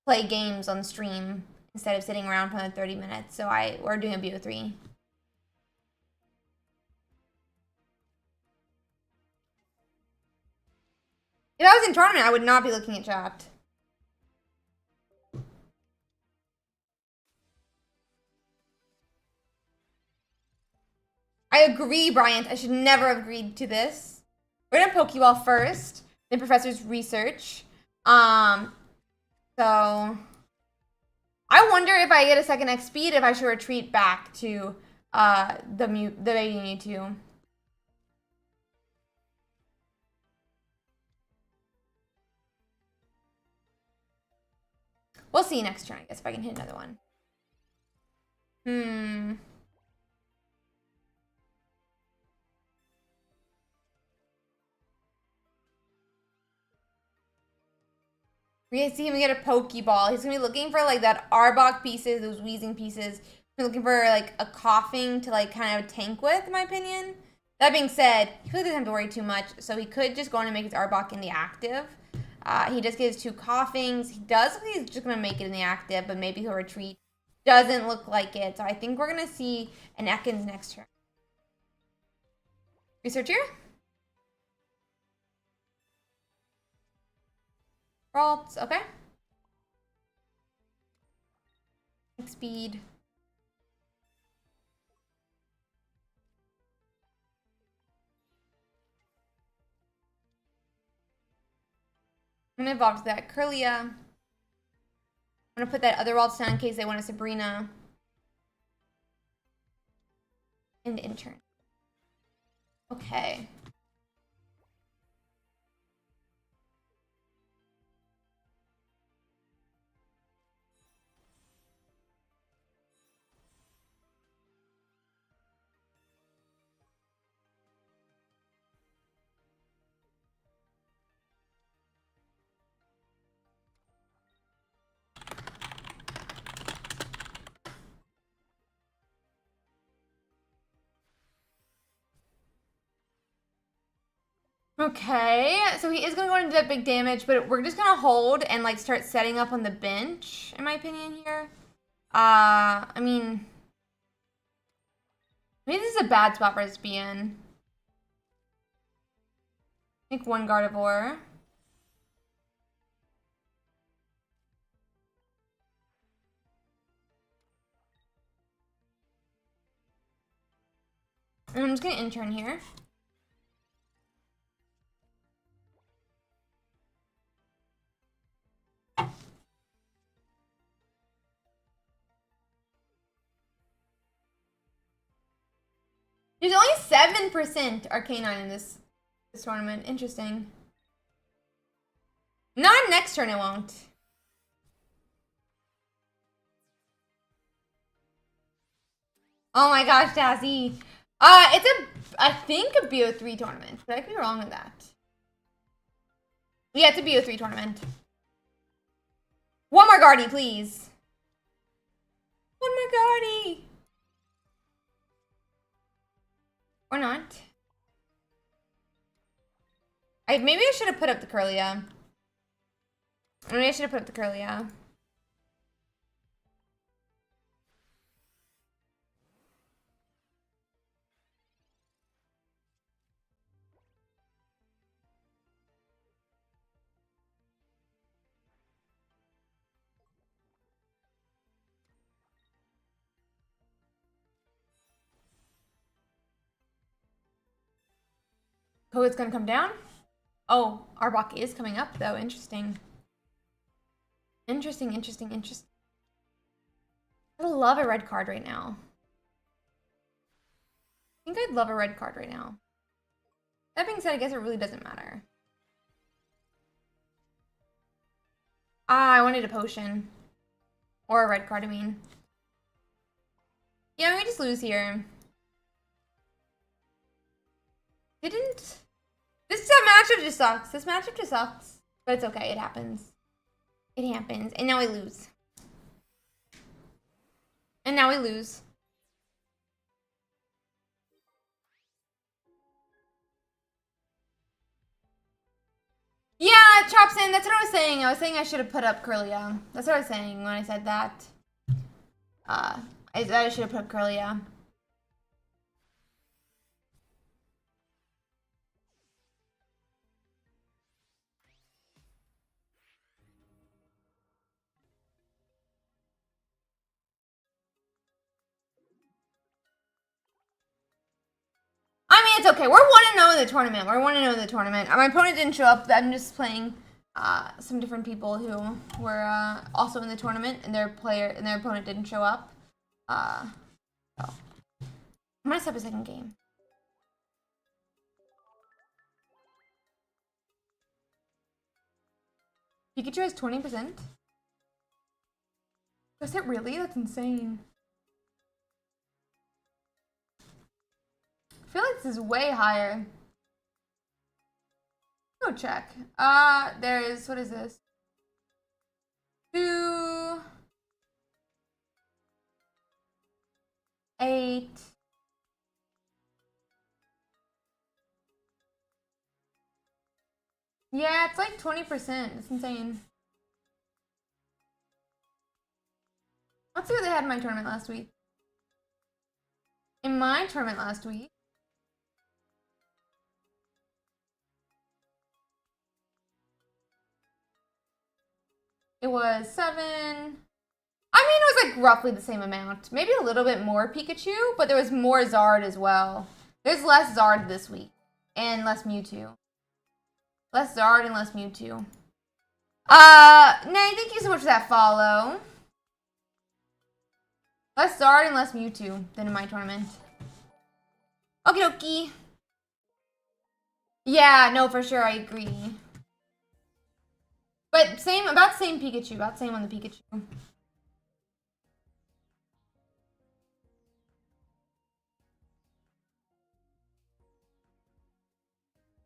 play games on stream instead of sitting around for another 30 minutes, so we're doing a BO3. If I was in tournament, I would not be looking at chat. I agree, Bryant. I should never have agreed to this. We're gonna Pokeball first, then Professor's research. So I wonder if I get a second X speed, if I should retreat back to the baby Mewtwo. We'll see next turn, I guess, if I can hit another one. We're gonna see him get a Pokeball. He's gonna be looking for like that Arbok pieces, those wheezing pieces. He's looking for like a coughing to like kind of tank with, in my opinion. That being said, he really doesn't have to worry too much, so he could just go on and make his Arbok in the active. He just gets 2 coughings. He does look like he's just gonna make it in the active, but maybe he'll retreat. Doesn't look like it, so I think we're gonna see an Ekans next turn. Research here. Ralts, okay. Speed. I'm gonna evolve to that Curlia. I'm gonna put that other Ralts down in case they want a Sabrina. And intern. Okay. Okay, so he is gonna go into that big damage, but we're just gonna hold and like start setting up on the bench, in my opinion here. I mean, maybe this is a bad spot for us to be in. I think 1 Gardevoir. And I'm just gonna intern here. There's only 7% Arcanine in this tournament. Interesting. Not next turn, it won't. Oh my gosh, Dazzy. It's I think a BO3 tournament, but I could be wrong with that. Yeah, it's a BO3 tournament. One more Guardy, please. One more Guardy. Or not. Maybe I should have put up the Curlia. Maybe I should have put up the Curlia. COVID's gonna come down? Oh, Arbok is coming up though. Interesting. Interesting. I love a red card right now. I think I'd love a red card right now. That being said, I guess it really doesn't matter. I wanted a potion. Or a red card, I mean. Yeah, we just lose here. This matchup just sucks. This matchup just sucks. But it's okay, it happens. It happens. And now we lose. Yeah, Chopson, that's what I was saying. I was saying I should have put up Curlia. That's what I was saying when I said that. I should have put up Curlia. It's okay. We're 1-0 in the tournament. We're 1-0 in the tournament. My opponent didn't show up. I'm just playing some different people who were also in the tournament, and their opponent didn't show up. So I'm gonna set up a second game. Pikachu has 20%. Is it really? That's insane. I feel like this is way higher. Go check. There's, what is this? 2, 8. Yeah, it's like 20%. It's insane. Let's see what they had in my tournament last week. In my tournament last week, it was 7. I mean, it was like roughly the same amount. Maybe a little bit more Pikachu, but there was more Zard as well. There's less Zard this week. And less Mewtwo. Less Zard and less Mewtwo. Nay, thank you so much for that follow. Less Zard and less Mewtwo than in my tournament. Okie dokie. Yeah, no, for sure, I agree. But about same Pikachu, about same on the Pikachu. We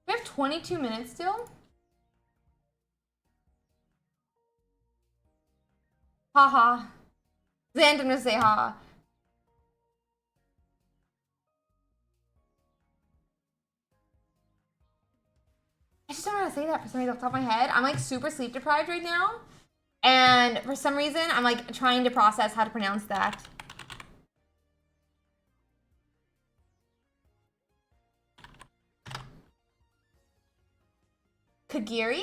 have 22 minutes still? Haha. Xant, I'm gonna say ha. I just don't know how to say that for some reason off the top of my head. I'm like super sleep deprived right now. And for some reason, I'm like trying to process how to pronounce that. Kagiri?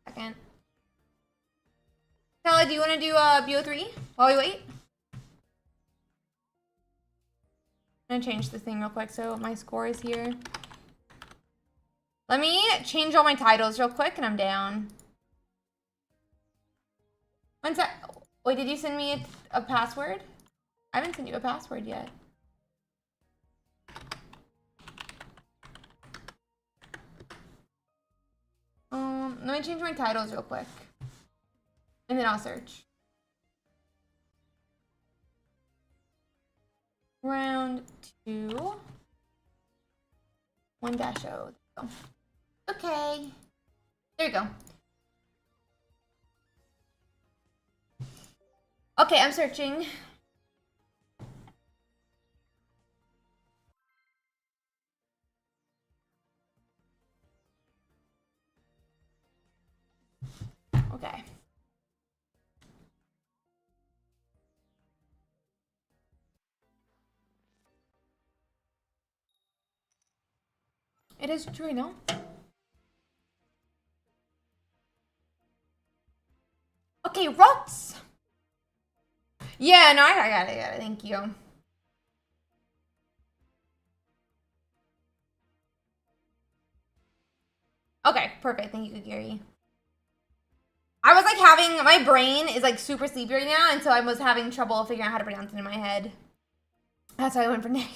Second. Stella, do you want to do BO3 while we wait? I'm gonna change the thing real quick so my score is here. Let me change all my titles real quick and I'm down. One sec. Wait, did you send me a password? I haven't sent you a password yet. Let me change my titles real quick. And then I'll search. Round 2. 1-0. Okay. There you go. Okay, I'm searching. Okay. It is true, no? Okay, rots. Yeah, no, I got it. Thank you. Okay, perfect. Thank you, Gary. I was like my brain is like super sleepy right now, and so I was having trouble figuring out how to pronounce it in my head. That's why I went for Nay.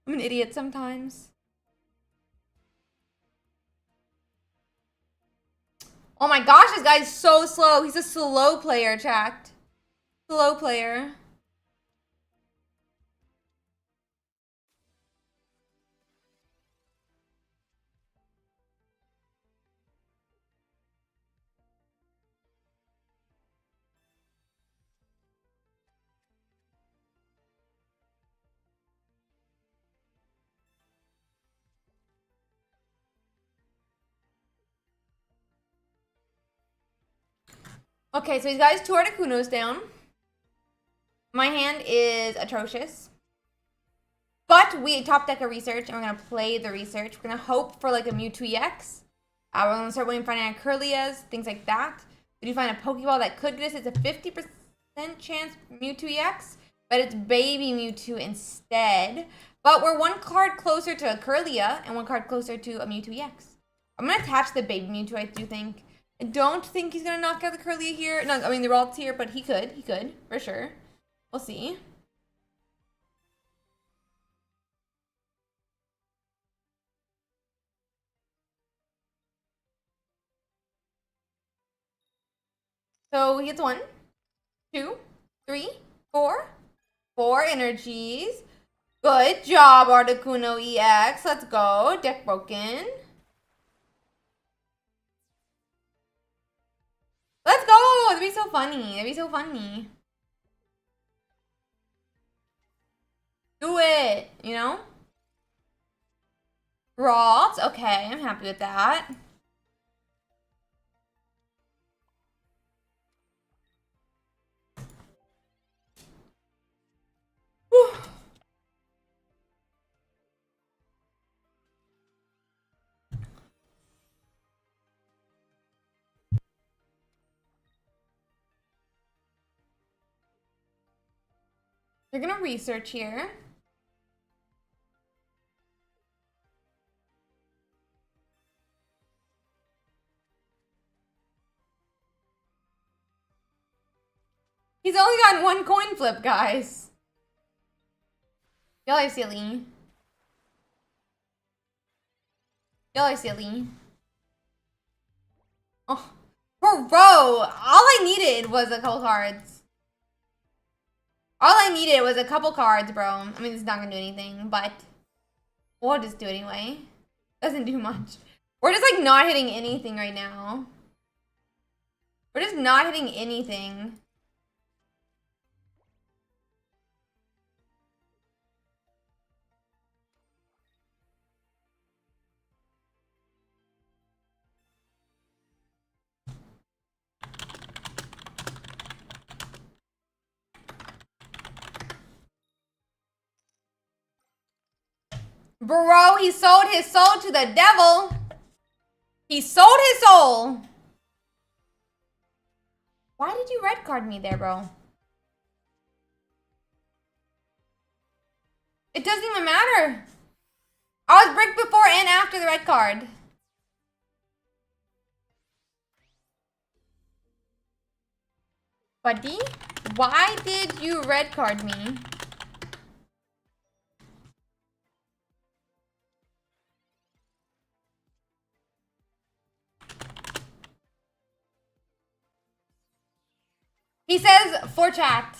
I'm an idiot sometimes. Oh my gosh, this guy's so slow. He's a slow player, chat. Slow player. Okay, so he's got his two Articunos down. My hand is atrocious. But we top deck a research, and we're going to play the research. We're going to hope for like a Mewtwo EX. We're going to start winning Finding Curlias, things like that. Did you find a Pokeball that could get us? It's a 50% chance Mewtwo EX, but it's baby Mewtwo instead. But we're one card closer to a Kirlia and one card closer to a Mewtwo EX. I'm gonna attach the baby Mewtwo, I do think. I don't think he's gonna knock out the Kirlia here. No, I mean they're all here, but he could, for sure. We'll see. So he gets 1, 2, 3, 4. 4 energies. Good job, Articuno EX. Let's go. Deck broken. Let's go. That'd be so funny. That'd be so funny. Do it, you know? Ralt. Okay, I'm happy with that. Whew. They're gonna research here. He's only got 1 coin flip, guys. Y'all are silly. Y'all are silly. Oh, bro, all I needed was a couple cards. All I needed was a couple cards, bro. I mean, it's not gonna do anything, but we'll just do it anyway. Doesn't do much. We're just like not hitting anything right now. We're just not hitting anything. Bro, he sold his soul to the devil. He sold his soul. Why did you red card me there, bro? It doesn't even matter. I was bricked before and after the red card. Buddy, why did you red card me? He says for chat.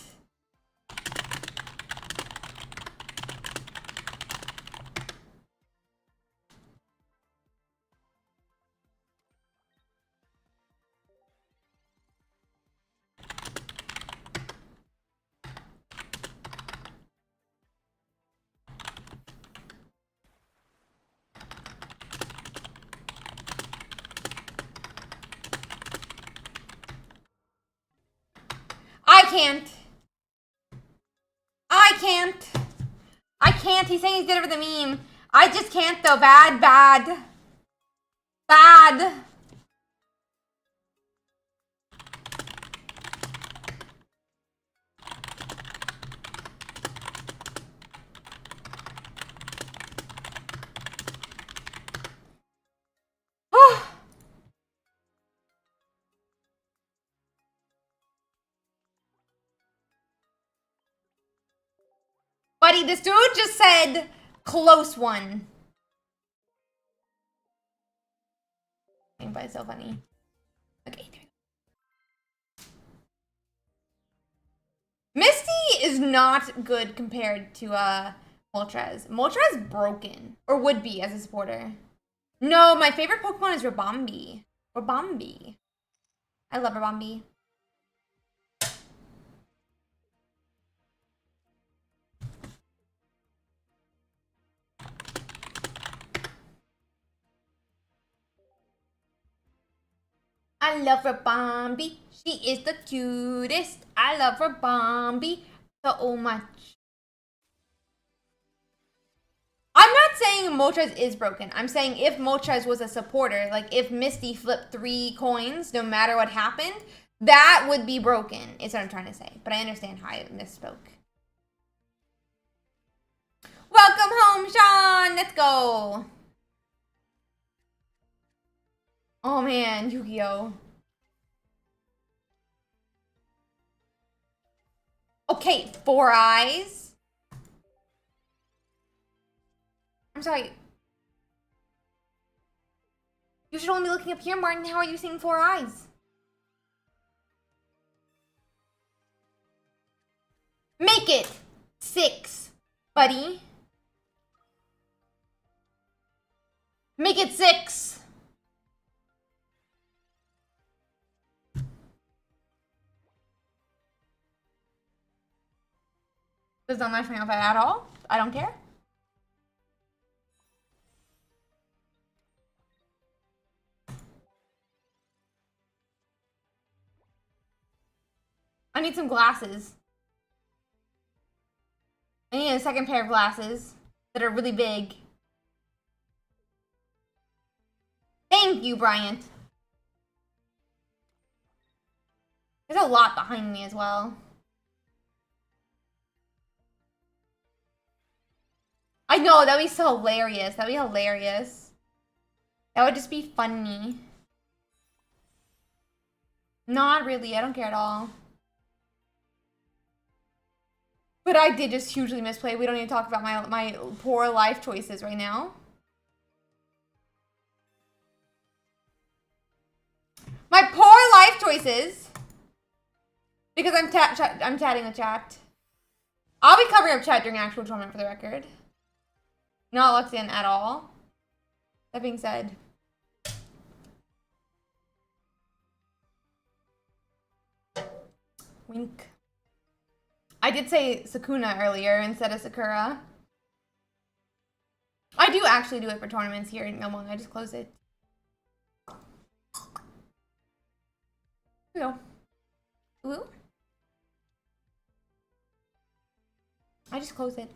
I can't. I can't. He's saying he's good for the meme. I just can't though. Bad. Buddy, this dude just said close one. But it's so funny. Okay, there we go. Misty is not good compared to Moltres. Moltres is broken. Or would be as a supporter. No, my favorite Pokemon is Rabombi. I love Rabombi. I love Rabombi. She is the cutest. I love Rabombi so much. I'm not saying Moltres is broken. I'm saying if Moltres was a supporter, like if Misty flipped 3 coins, no matter what happened, that would be broken, is what I'm trying to say. But I understand how I misspoke. Welcome home, Sean! Let's go! Oh man, Yu-Gi-Oh! Okay, 4 eyes. I'm sorry. You should only be looking up here, Martin. How are you seeing 4 eyes? Make it 6, buddy. Make it 6. Does not match my outfit at all. I don't care. I need some glasses. I need a second pair of glasses that are really big. Thank you, Bryant. There's a lot behind me as well. I know, that'd be so hilarious. That'd be hilarious. That would just be funny. Not really, I don't care at all. But I did just hugely misplay. We don't need to talk about my poor life choices right now. My poor life choices. Because I'm chatting with chat. I'll be covering up chat during actual tournament for the record. Not locked in at all. That being said. Wink. I did say Sakura earlier instead of Sakura. I do actually do it for tournaments here in Melmong. I just close it. Here we go. Ooh. I just close it.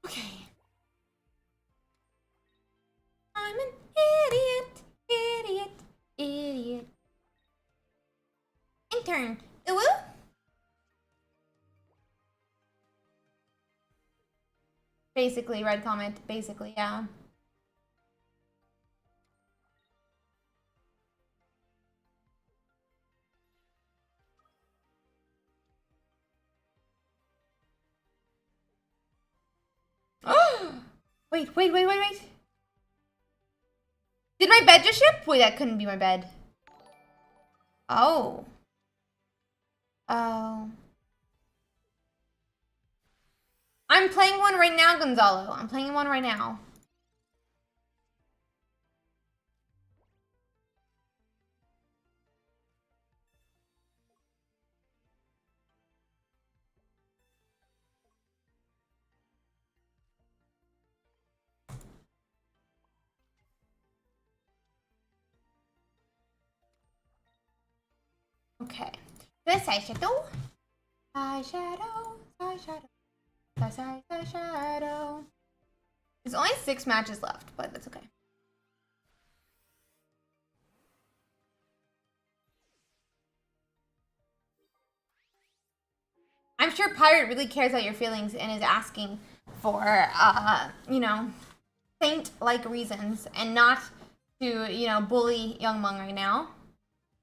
Okay. I'm an idiot. Intern. Ooh. Basically, red comment. Basically, yeah. Wait. Did my bed just ship? Wait, that couldn't be my bed. Oh. Oh. I'm playing one right now, Gonzalo. I'm playing one right now. Okay. This eyeshadow. Eyeshadow. There's only 6 matches left, but that's okay. I'm sure Pirate really cares about your feelings and is asking for, you know, saint-like reasons and not to, you know, bully Young Mung right now.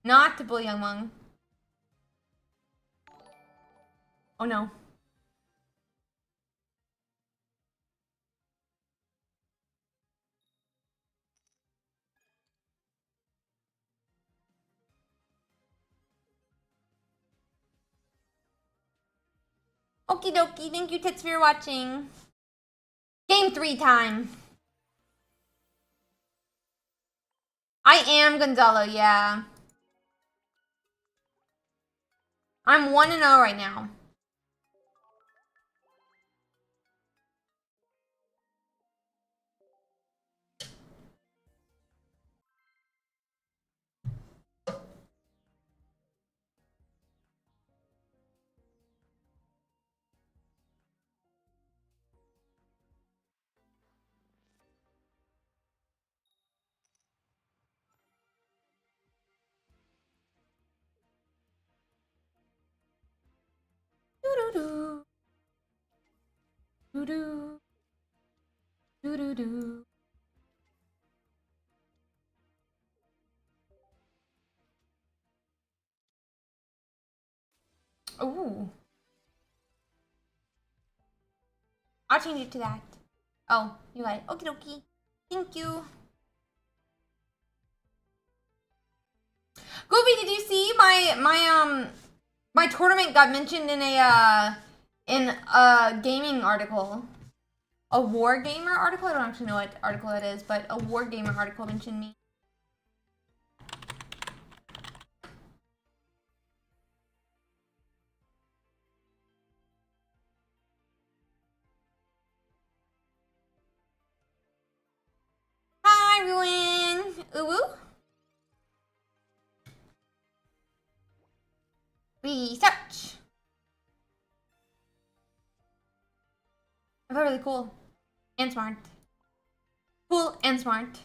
Not to bully Young Mung. Oh no. Okie dokie, thank you tits for watching. Game 3 time. I am Gonzalo, yeah. I'm 1-0 right now. Do-do-do. Do-do. Do-do-do. Ooh. I'll change it to that. Oh, you got it. Okie dokie. Thank you. Gobi, did you see my tournament got mentioned in a gaming article? A war gamer article? I don't actually know what article it is, but a war gamer article mentioned me. Hi everyone! Ooh. Research. I felt really cool and smart. Cool and smart.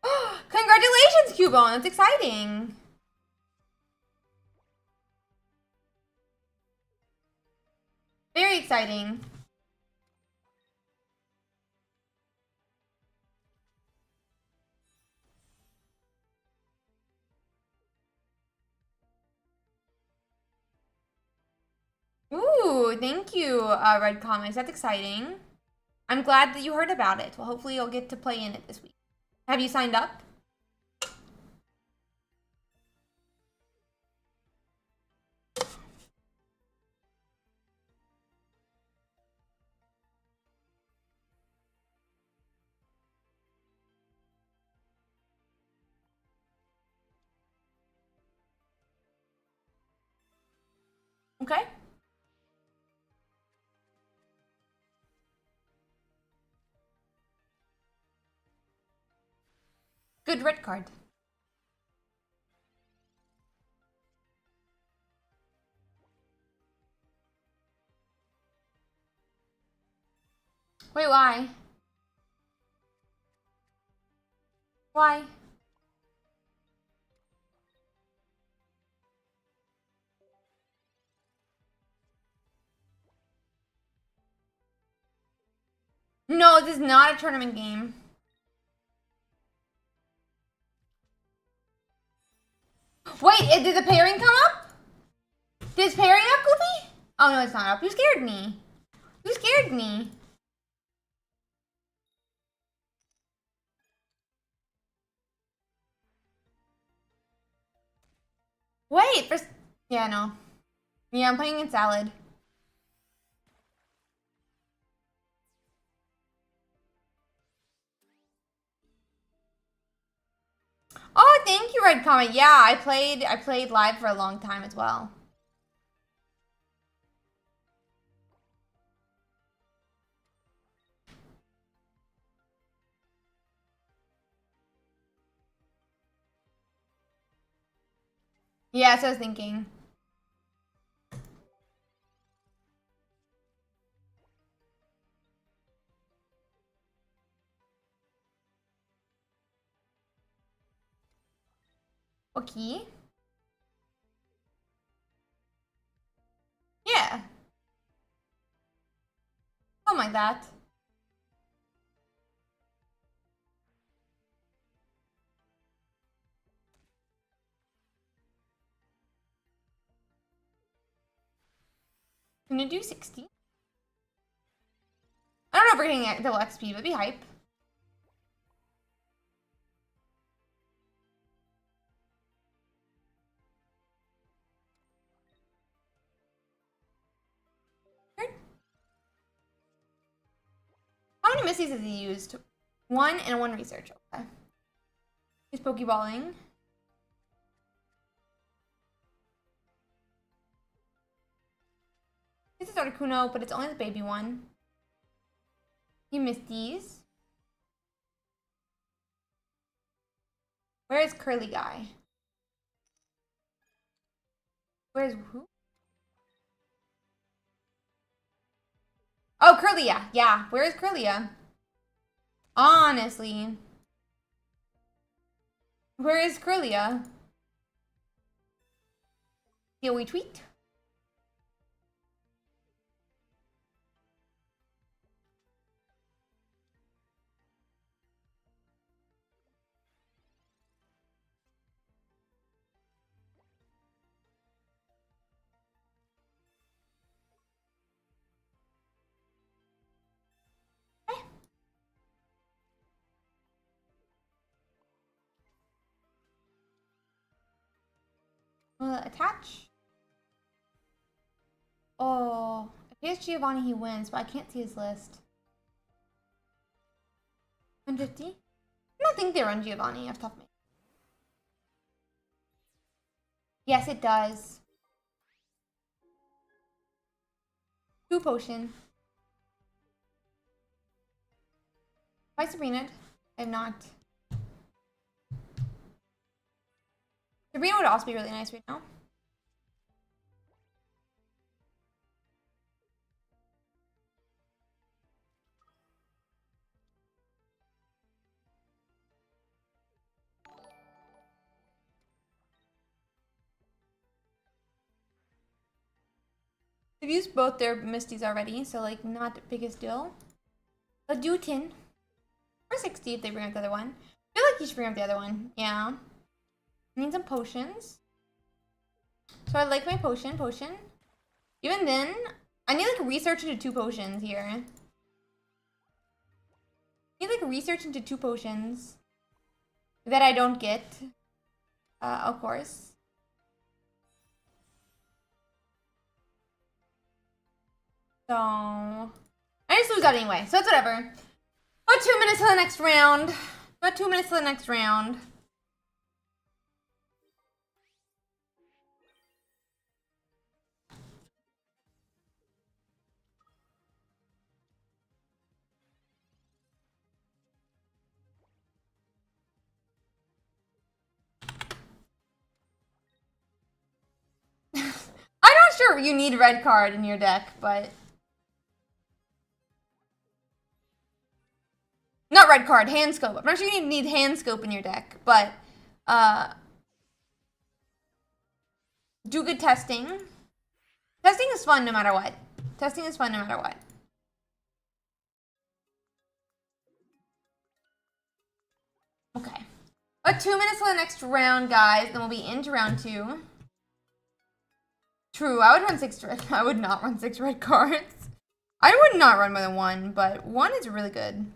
Congratulations, Cubone! That's exciting. Very exciting. Ooh, thank you, Red Comics. That's exciting. I'm glad that you heard about it. Well, hopefully you'll get to play in it this week. Have you signed up? Okay. Good red card. Wait, why? Why? No, this is not a tournament game. Wait, did the pairing come up? Did his pairing up, Goofy? Oh no, it's not up. You scared me. You scared me. Wait, for... Yeah, no. Yeah, I'm playing in Salad. Oh, thank you, Red Comet. Yeah, I played live for a long time as well. Yeah, that's what I was thinking. Okay. Yeah. Something like that. Can you do 60? I don't know if we're getting double XP, but be hype. How many missies has he used? One and one research. Okay. He's Pokeballing. This is Articuno, but it's only the baby one. He missed these. Where is Curly Guy? Where's who? Oh, Curlia. Yeah. Where is Curlia? Honestly. Where is Curlia? See we tweet. Attach. Oh, if he has Giovanni, he wins, but I can't see his list. 150? I don't think they run Giovanni off the top of my head. Yes, it does. 2 potion. Have I Sabrina? I have not. Sabrina would also be really nice right now. They've used both their Misties already, so like not the biggest deal. A Dutin. Or 60 if they bring up the other one. I feel like you should bring up the other one. Yeah. I need some potions. So I like my potion. Even then, I need like research into 2 potions here. I need like research into 2 potions. That I don't get. Of course. So I just lose that anyway, so it's whatever. About 2 minutes till the next round. About 2 minutes till the next round. I'm not sure you need red card in your deck, but not red card, hand scope. I'm not sure you need hand scope in your deck, but do good testing. Testing is fun no matter what. Testing is fun no matter what. Okay. About 2 minutes till the next round, guys. Then we'll be into round 2. True, I would run 6 red. I would not run 6 red cards. I would not run more than 1, but 1 is really good.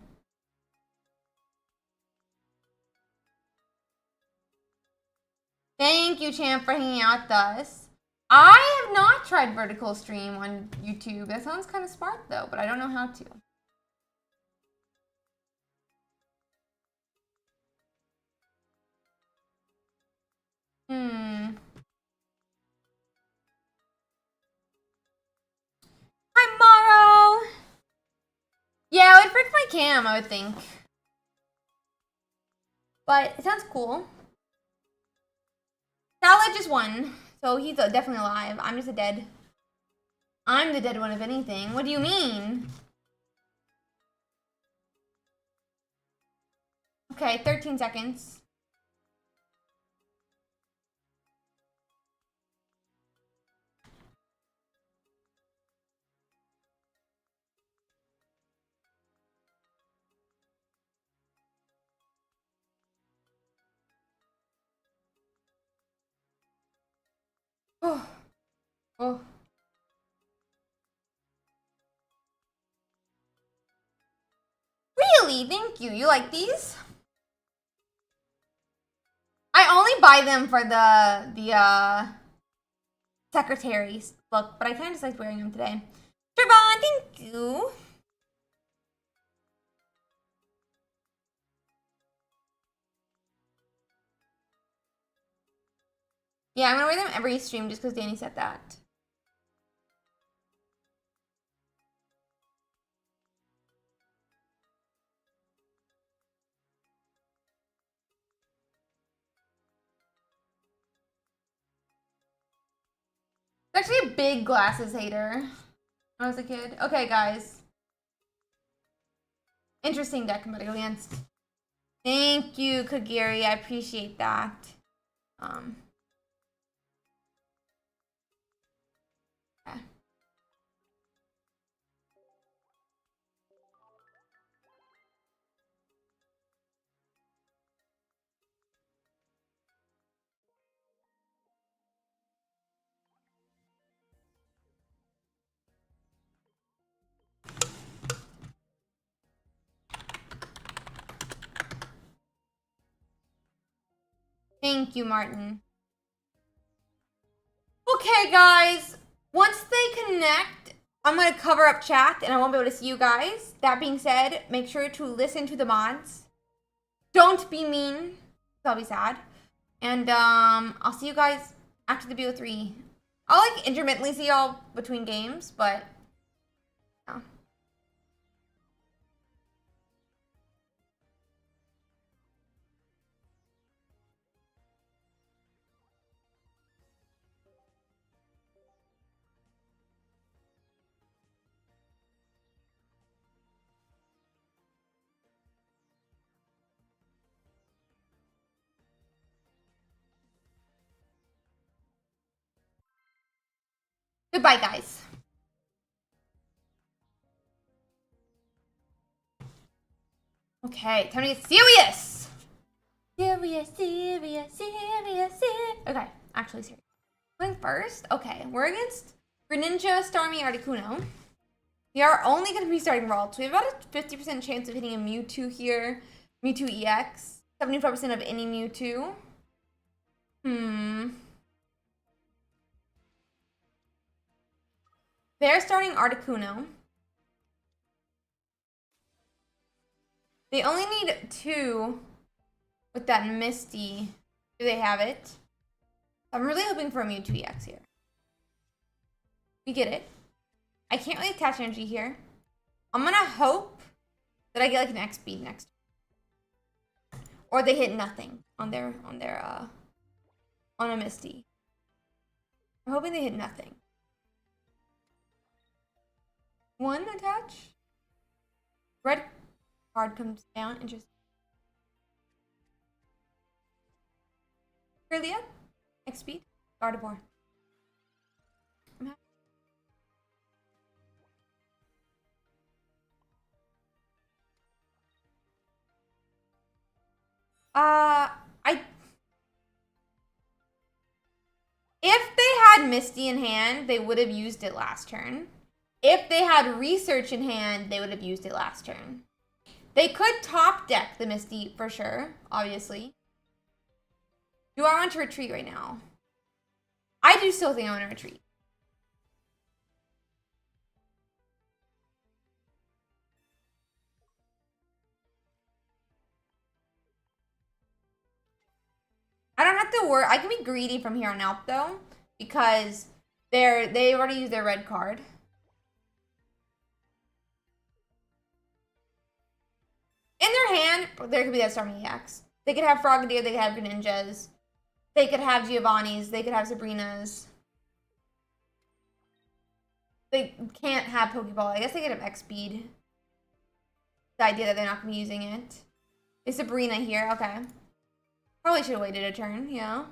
Thank you, Champ, for hanging out with us. I have not tried vertical stream on YouTube. That sounds kind of smart, though, but I don't know how to. Hi, Morrow! Yeah, it would break my cam, I would think. But it sounds cool. Salad just won, so he's definitely alive. I'm just a dead. I'm the dead one, if anything. What do you mean? Okay, 13 seconds. Oh. Oh. Really? Thank you. You like these? I only buy them for the secretaries look, but I kind of just like wearing them today. Trevon, thank you. Yeah, I'm gonna wear them every stream just because Danny said that. I'm actually a big glasses hater when I was a kid. Okay, guys. Interesting deck I'm about to go against. Thank you, Kagiri. I appreciate that. Thank you, Martin. Okay, guys. Once they connect, I'm going to cover up chat and I won't be able to see you guys. That being said, make sure to listen to the mods. Don't be mean. I'll be sad. And I'll see you guys after the BO3. I'll like intermittently see y'all between games, but yeah. Goodbye, guys. Okay, time to get serious. Serious. Okay, actually serious. Going first? Okay, we're against Greninja, Starmie, Articuno. We are only going to be starting Ralt. So we have about a 50% chance of hitting a Mewtwo here. Mewtwo EX. 75% of any Mewtwo. They're starting Articuno. They only need 2 with that Misty. Do they have it? I'm really hoping for a Mewtwo EX here. We get it. I can't really attach energy here. I'm gonna hope that I get like an X speed next. Or they hit nothing on a Misty. I'm hoping they hit nothing. 1 attach. Red card comes down. Interesting. Kirlia, X speed, Gardevoir. If they had Misty in hand, they would have used it last turn. If they had Research in hand, they would have used it last turn. They could top deck the Misty for sure, obviously. Do I want to retreat right now? I do still think I want to retreat. I don't have to worry. I can be greedy from here on out though, because they already used their red card. In their hand, there could be that Starmie EX. They could have Frogadier, they could have Greninjas. They could have Giovanni's, they could have Sabrina's. They can't have Pokeball. I guess they could have X-Speed. The idea that they're not going to be using it. Is Sabrina here? Okay. Probably should have waited a turn, yeah.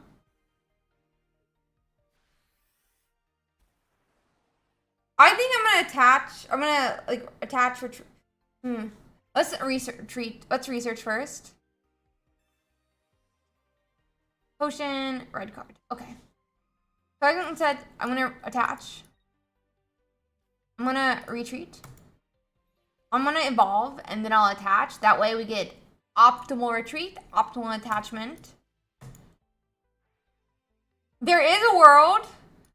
I think I'm going to attach. I'm going to, like, attach. Let's retreat. Let's research first. Potion, red card. Okay. So I said I'm going to attach. I'm going to retreat. I'm going to evolve, and then I'll attach. That way we get optimal retreat, optimal attachment. There is a world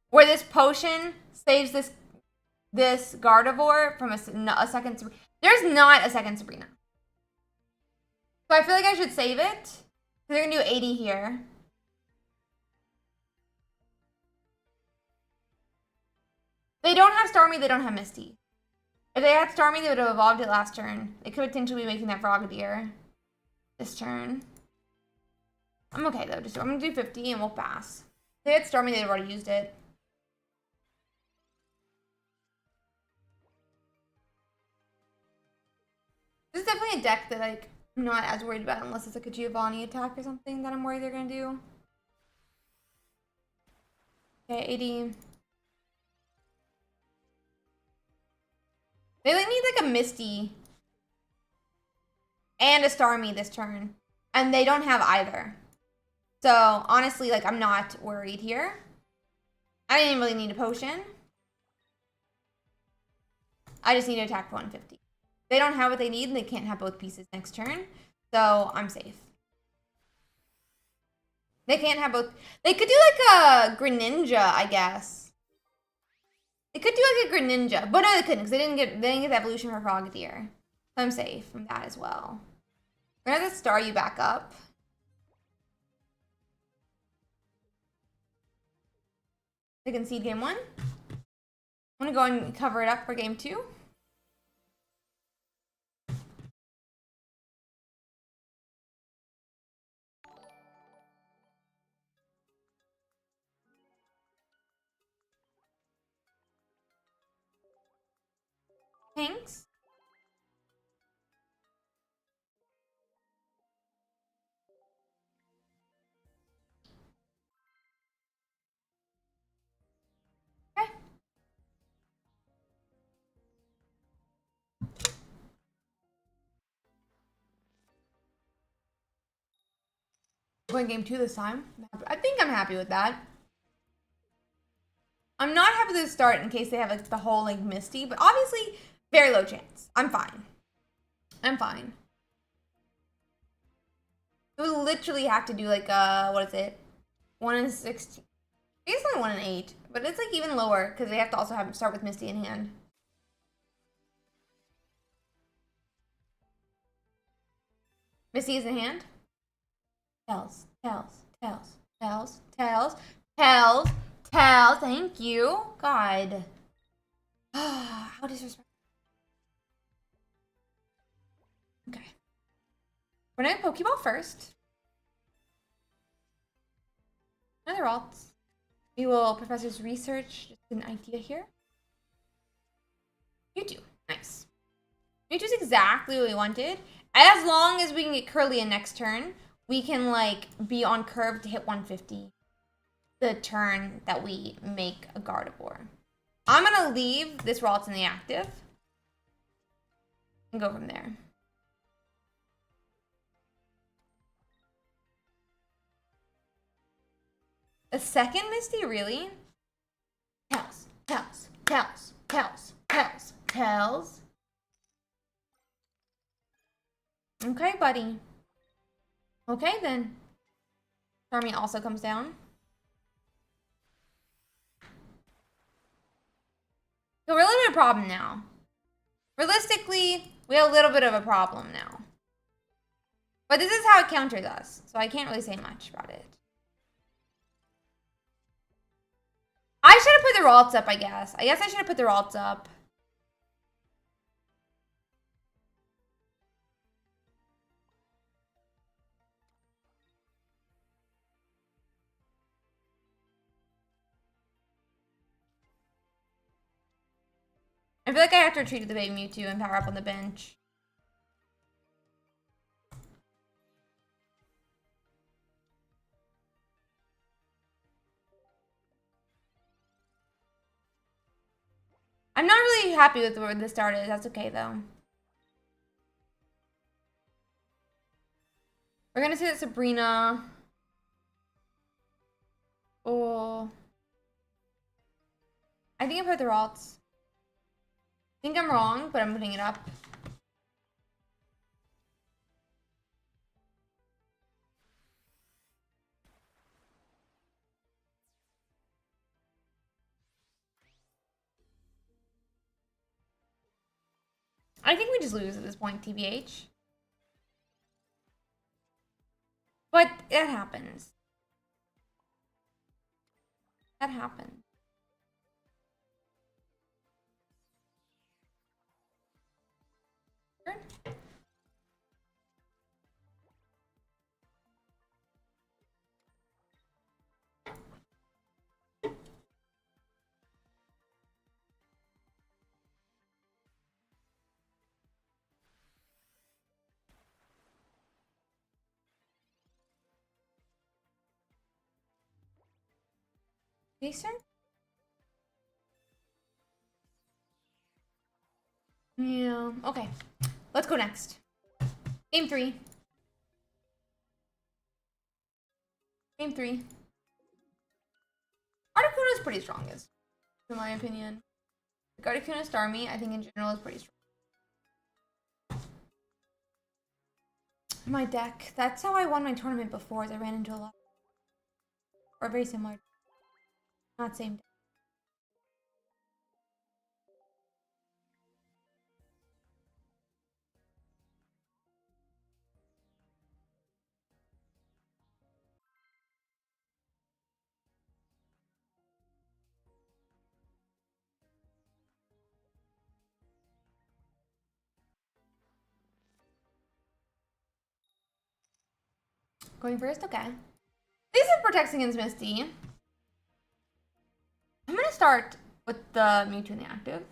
where this potion saves this Gardevoir from a second. There's not a second Sabrina. So I feel like I should save it. They're going to do 80 here. They don't have Starmie, they don't have Misty. If they had Starmie, they would have evolved it last turn. They could potentially be making that Frogadier this turn. I'm okay though. I'm gonna do 50 and we'll pass. If they had Starmie, they'd already used it. This is definitely a deck that like I'm not as worried about unless it's like a Giovanni attack or something that I'm worried they're gonna do. Okay, 80. They like need like a Misty and a Starmie this turn. And they don't have either. So honestly, like I'm not worried here. I didn't really need a potion. I just need to attack for 150. They don't have what they need and they can't have both pieces next turn. So I'm safe. They can't have both. They could do like a greninja, I guess. They could do like a greninja, but no, they couldn't because they didn't get the evolution for Frogadier. So I'm safe from that as well. We're gonna have to star you back up. They concede game 1. I'm gonna go and cover it up for game 2. Thanks. Okay. Going game 2 this time. I think I'm happy with that. I'm not happy with the start in case they have like the whole like Misty, but obviously very low chance. I'm fine. I'm fine. We literally have to do like what is it? 1 in 16. It's only 1 in 8, but it's like even lower because they have to also have start with Misty in hand. Misty is in hand. Tails. Thank you. God. How disrespectful. Okay. We're gonna Pokeball first. Another alts. We will Professor's Research. Just an idea here. Mewtwo. Nice. Mewtwo's exactly what we wanted. As long as we can get Curly in next turn, we can like be on curve to hit 150 the turn that we make a Gardevoir. I'm gonna leave this Ralts in the active and go from there. A second Misty, really? Tails. Okay, buddy. Okay, then. Charmy also comes down. So we're a little bit of a problem now. Realistically, we have a little bit of a problem now. But this is how it counters us, so I can't really say much about it. I should have put the Ralts up, I guess. I should have put the Ralts up. I feel like I have to retreat to the baby Mewtwo and power up on the bench. I'm not really happy with where this start is. That's okay, though. We're gonna say that Sabrina. Oh. I think I put the Ralts. I think I'm wrong, but I'm putting it up. I think we just lose at this point, TBH. But it happens. That happens. Okay, sir? Yeah, okay. Let's go next. Game 3. Game 3. Articuno is pretty strongest, in my opinion. Articuno Starmie, I think in general, is pretty strong. My deck. That's how I won my tournament before, as I ran into a lot. Or very similar. Not same. Going first? Okay. This is protects against Misty. I'm gonna start with the Mewtwo in the active.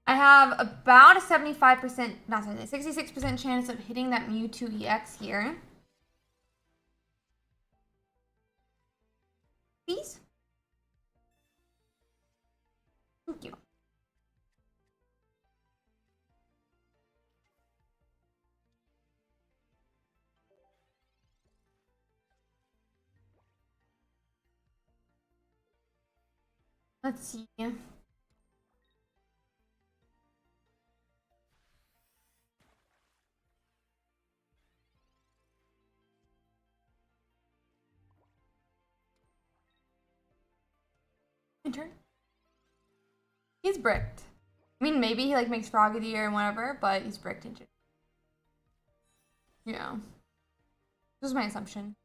I have about a 75%, not 70, 66% chance of hitting that Mewtwo EX here. Please? Thank you. Let's see. Enter. He's bricked. I mean, maybe he like makes Frogadier and whatever, but he's bricked into. Yeah. This is my assumption.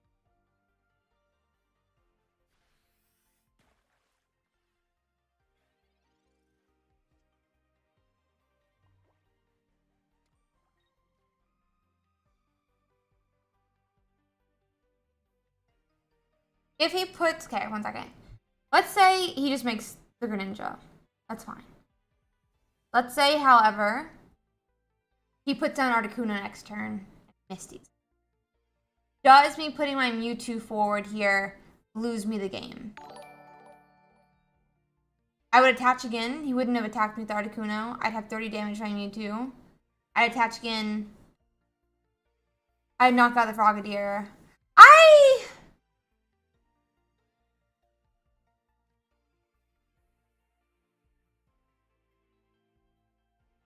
If he puts, okay, 1 second. Let's say he just makes the Greninja. That's fine. Let's say, however, he puts down Articuno next turn. Misty's. Does me putting my Mewtwo forward here lose me the game? I would attach again. He wouldn't have attacked me with Articuno. I'd have 30 damage on Mewtwo. I'd attach again. I'd knock out the Frogadier.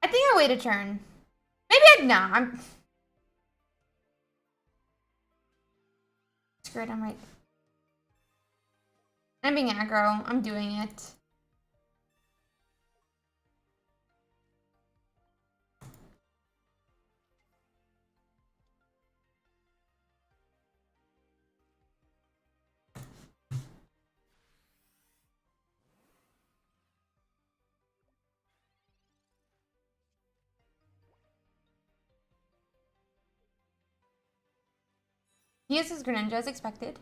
I think I wait a turn. Maybe I'd, no, I'm screwed, I'm right. I'm being aggro, I'm doing it. He has his Greninja as expected.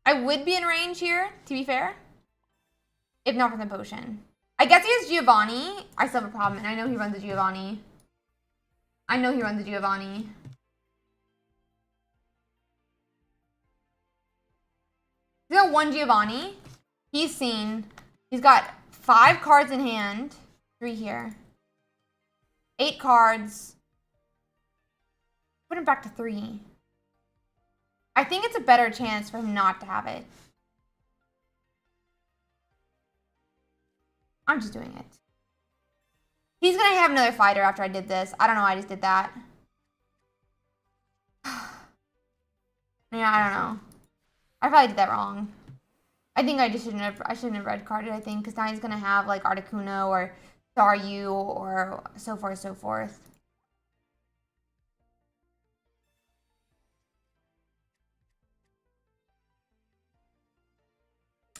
I would be in range here, to be fair. If not for the potion. I guess he has Giovanni. I still have a problem, and I know he runs a Giovanni. I know he runs a Giovanni. He's got 1 Giovanni. He's seen. He's got 5 cards in hand. 3 here. 8 cards. Put him back to 3. I think it's a better chance for him not to have it. I'm just doing it. He's gonna have another fighter after I did this. I don't know why I just did that. Yeah, I don't know. I probably did that wrong. I think I shouldn't have red carded, I think, because now he's gonna have like Articuno or Staryu or so forth, so forth.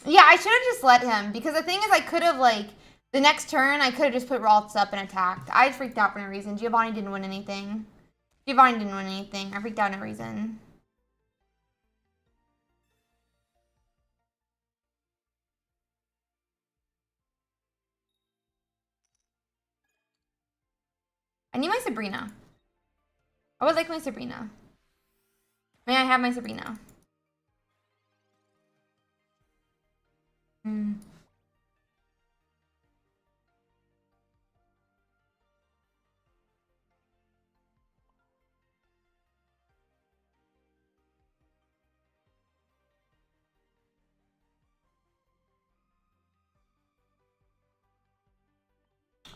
Yeah, I should have just let him, because the thing is I could have like, the next turn I could have just put Ralts up and attacked. I freaked out for no reason. Giovanni didn't win anything. Giovanni didn't win anything. I freaked out for no reason. I need my Sabrina. I would like my Sabrina. May I have my Sabrina?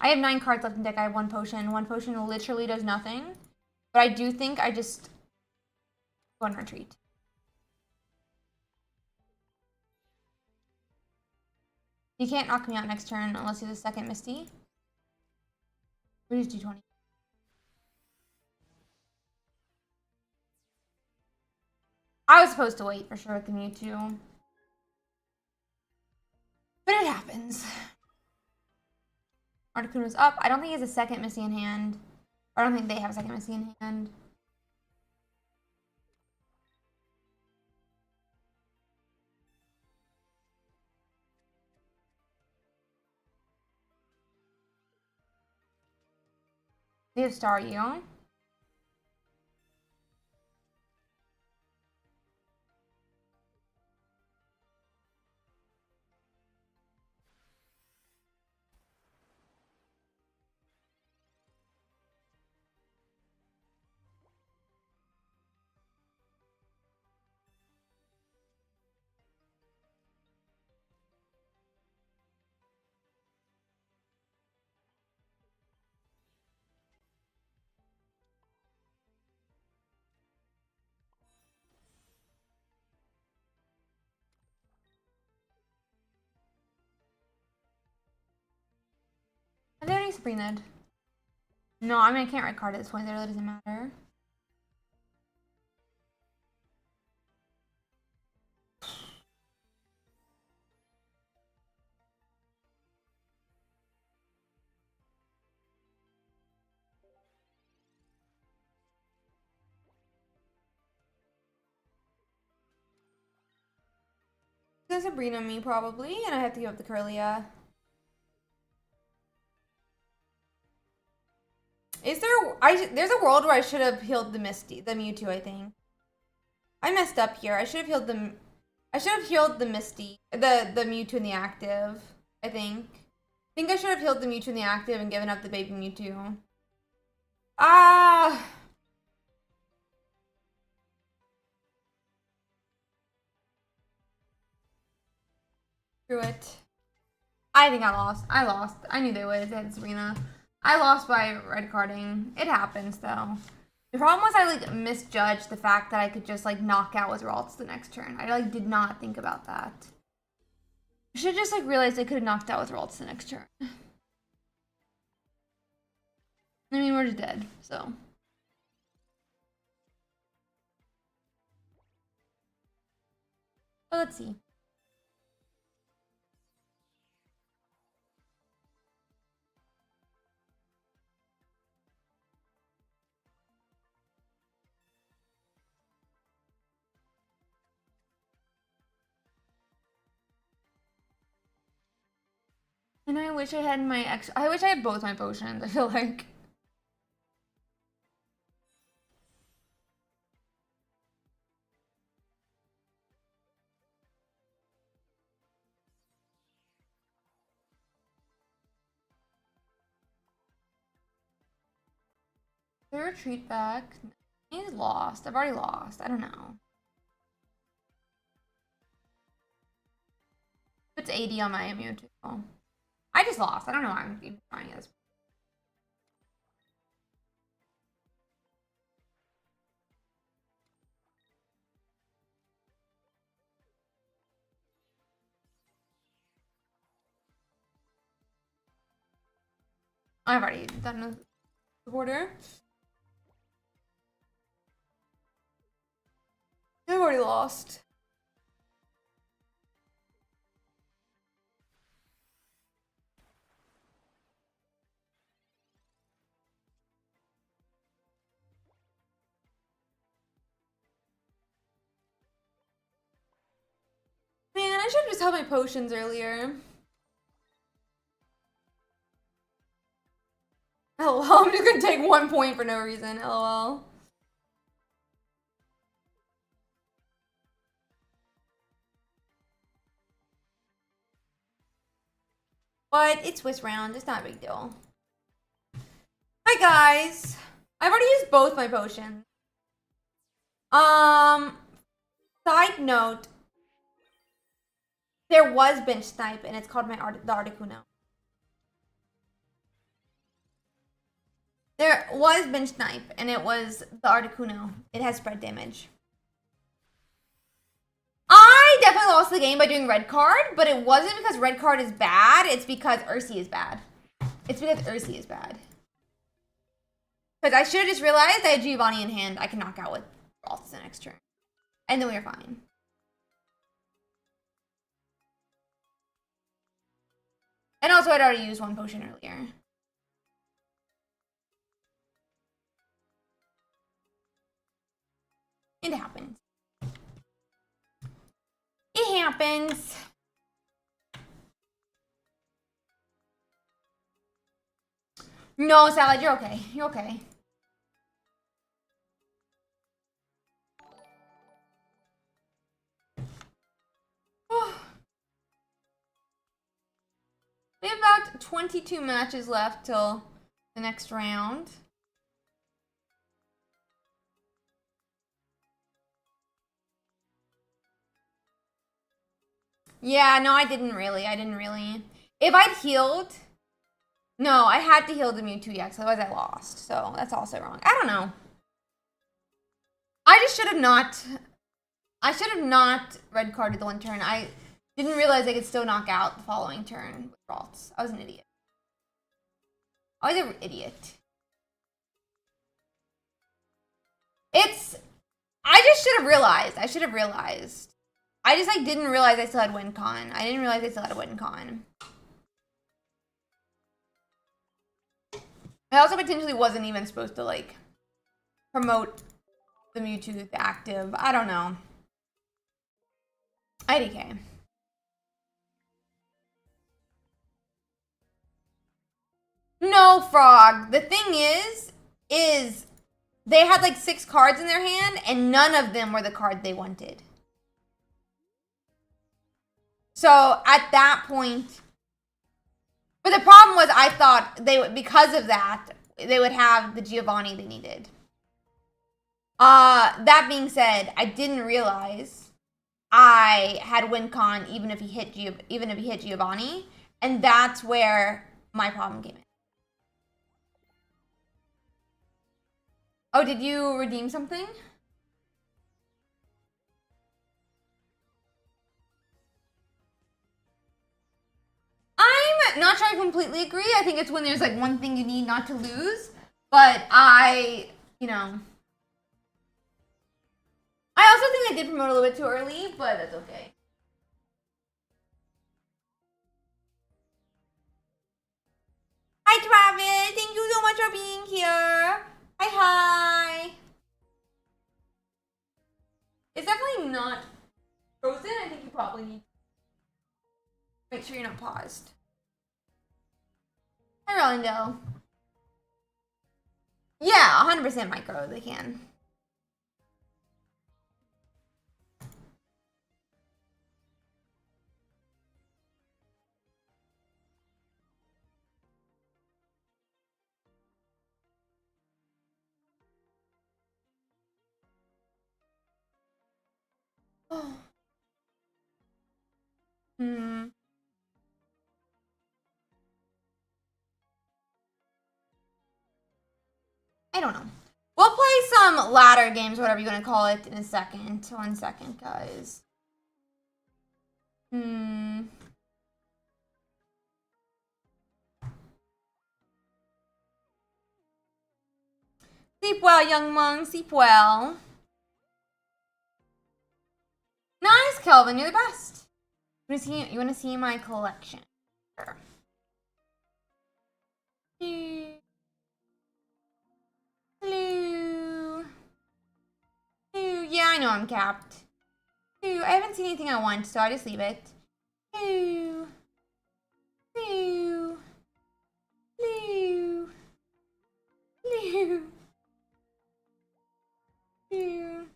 I have 9 cards left in deck. I have 1 potion. 1 potion literally does nothing. But I do think I just go and retreat. You can't knock me out next turn unless he's a second Misty. We just do 20. I was supposed to wait for sure with the Mewtwo. But it happens. Articuno's up. I don't think he has a second Misty in hand. I don't think they have a second Misty in hand. They have Staryu. Are they already Sabrina'd? No, I mean I can't red card at this point. It really doesn't matter. There's Sabrina me probably, and I have to give up the Curlia. Is there? There's a world where I should have healed the Mewtwo. I think I messed up here. I should have healed the. I should have healed the Mewtwo in the active. I think I should have healed the Mewtwo in the active and given up the baby Mewtwo. Ah. Screw it. I think I lost. I lost. I knew they would. They had Serena. I lost by red carding. It happens though. The problem was I like misjudged the fact that I could just like knock out with Ralts the next turn. I like did not think about that. I should just like realize I could have knocked out with Ralts the next turn. I mean, we're just dead, so. But let's see. And I wish I had I wish I had both my potions, I feel like. The retreat back. He's lost. I've already lost. I don't know. It's 80 on my Mewtwo. I just lost. I don't know why I'm even trying this. I've already done the border. I've already lost. Man, I should have just held my potions earlier. LOL, I'm just gonna take 1 point for no reason. LOL. But it's Swiss round. It's not a big deal. Hi guys. I've already used both my potions. Side note. There was bench snipe, and it's called the Articuno. There was bench snipe, and it was the Articuno. It has spread damage. I definitely lost the game by doing red card, but it wasn't because red card is bad. It's because Ursi is bad. It's because Ursi is bad. Because I should have just realized I had Giovanni in hand. I can knock out with Ralts the next turn. And then we were fine. And also, I'd already used one potion earlier. It happens. It happens. No, Salad, you're okay. You're okay. We have about 22 matches left till the next round. Yeah, no, I didn't really. If I'd healed... No, I had to heal the Mewtwo EX, otherwise I lost. So that's also wrong. I don't know. I just should have not... I should have not red carded the one turn. I didn't realize I could still knock out the following turn with Ralts. I was an idiot. I was an idiot. I just should have realized. I should have realized. I just, like, didn't realize I still had win con. I didn't realize I still had a win con. I also potentially wasn't even supposed to, like, promote the Mewtwo active. I don't know. IDK. No, Frog. The thing is they had like 6 cards in their hand, and none of them were the card they wanted. So at that point, but the problem was I thought they would, because of that, they would have the Giovanni they needed. That being said, I didn't realize I had win con even if he hit Giovanni, and that's where my problem came in. Oh, did you redeem something? I'm not sure I completely agree. I think it's when there's like one thing you need not to lose. But you know. I also think I did promote a little bit too early, but that's okay. Hi, Travis. Thank you so much for being here. Hi. It's definitely not frozen. I think you probably need to make sure you're not paused. Hi, Rolando. Yeah, 100% micro. They can. Oh. I don't know. We'll play some ladder games, whatever you want to call it, in a second. 1 second, guys. Sleep well, young monk. Sleep well. Nice, Kelvin. You're the best. You want to see my collection? Sure. Hello. Hello. Yeah, I know I'm capped. Hello. I haven't seen anything I want, so I just leave it. Hello. Hello. Hello. Hello. Hello.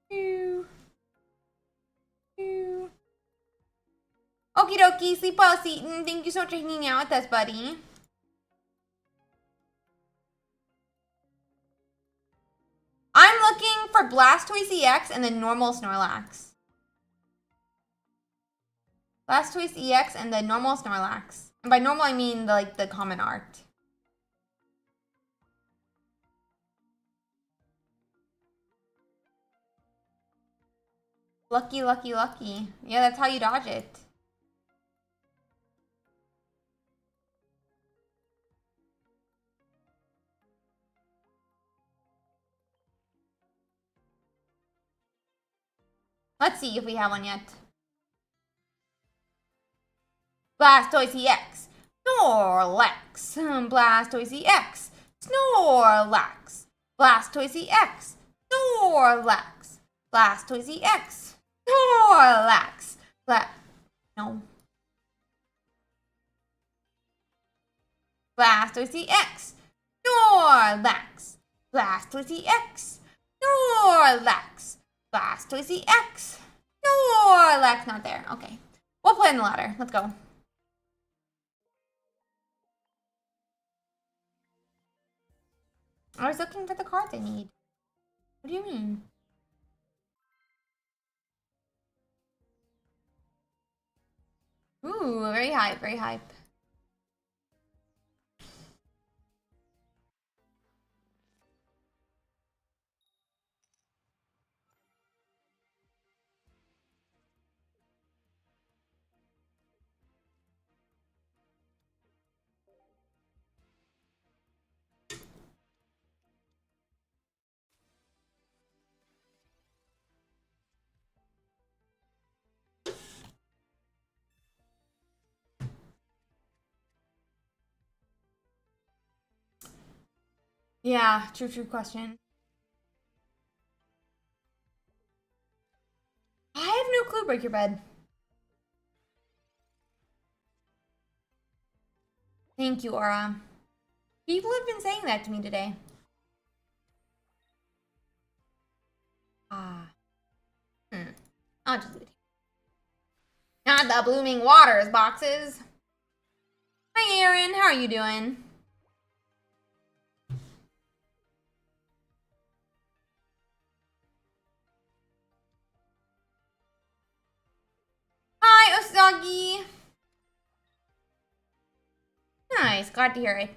Hello. Hello. Okie dokie. Sleep well, Seaton. Thank you so much for hanging out with us, buddy. I'm looking for Blastoise EX and then normal Snorlax. Blastoise EX and then normal Snorlax. And by normal, I mean the common art. Lucky, lucky, lucky. Yeah, that's how you dodge it. Let's see if we have one yet. Blastoise EX. Snorlax. Blastoise EX. Snorlax. Blastoise EX. Snorlax. Blastoise EX. Snorlax. No. Blastoise EX. Snorlax. Blastoise EX. Snorlax. Blastoise EX. Snorlax. Not there. Okay. We'll play in the ladder. Let's go. I was looking for the cards I need. What do you mean? Ooh, very hype, very hype. Yeah, true question. I have no clue, break your bed. Thank you, Aura. People have been saying that to me today. Ah. I'll just leave it. Not the blooming waters boxes. Hi, Aaron. How are you doing? Hi, Osagi. Nice. Glad to hear it.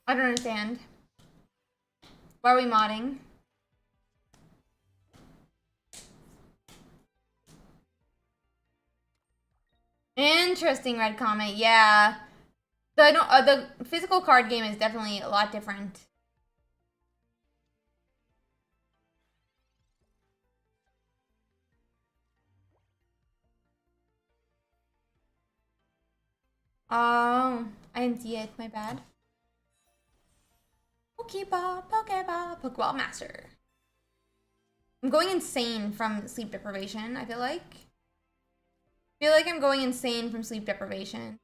I don't understand. Why are we modding? Interesting, red comment. Yeah. The physical card game is definitely a lot different. Oh, I didn't see it. My bad. Pokeball, Pokeball, Pokeball Master. I'm going insane from sleep deprivation, I feel like. I'm going insane from sleep deprivation.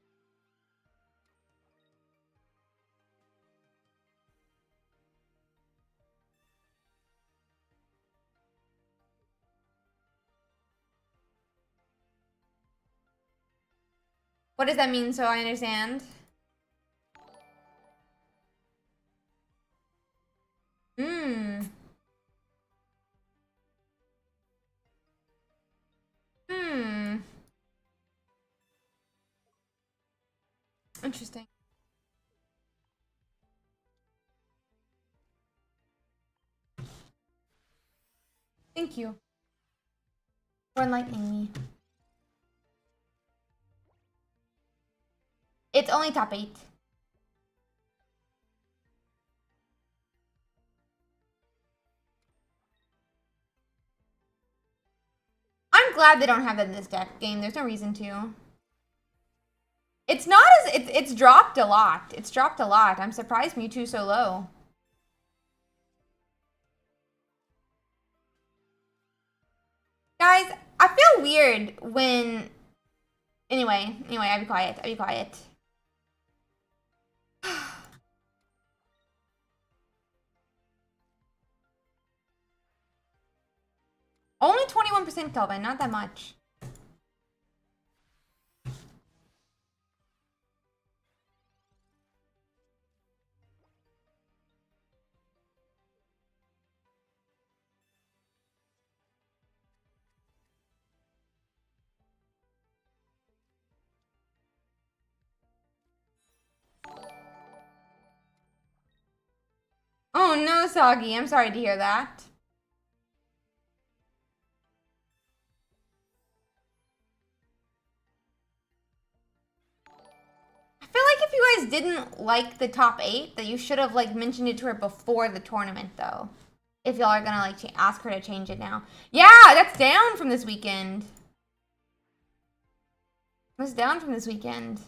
What does that mean so I understand? Hmm. Hmm. Interesting. Thank you for enlightening me. It's only top 8. I'm glad they don't have that in this deck game. There's no reason to. It's not as it's dropped a lot. It's dropped a lot. I'm surprised Mewtwo's so low. Guys, I feel weird when Anyway, I'll be quiet. Only 21% Kelvin, not that much. no, Soggy. I'm sorry to hear that. I feel like if you guys didn't like the top 8, that you should have like mentioned it to her before the tournament, though. If y'all are gonna like ask her to change it now. Yeah, that's down from this weekend. That's down from this weekend.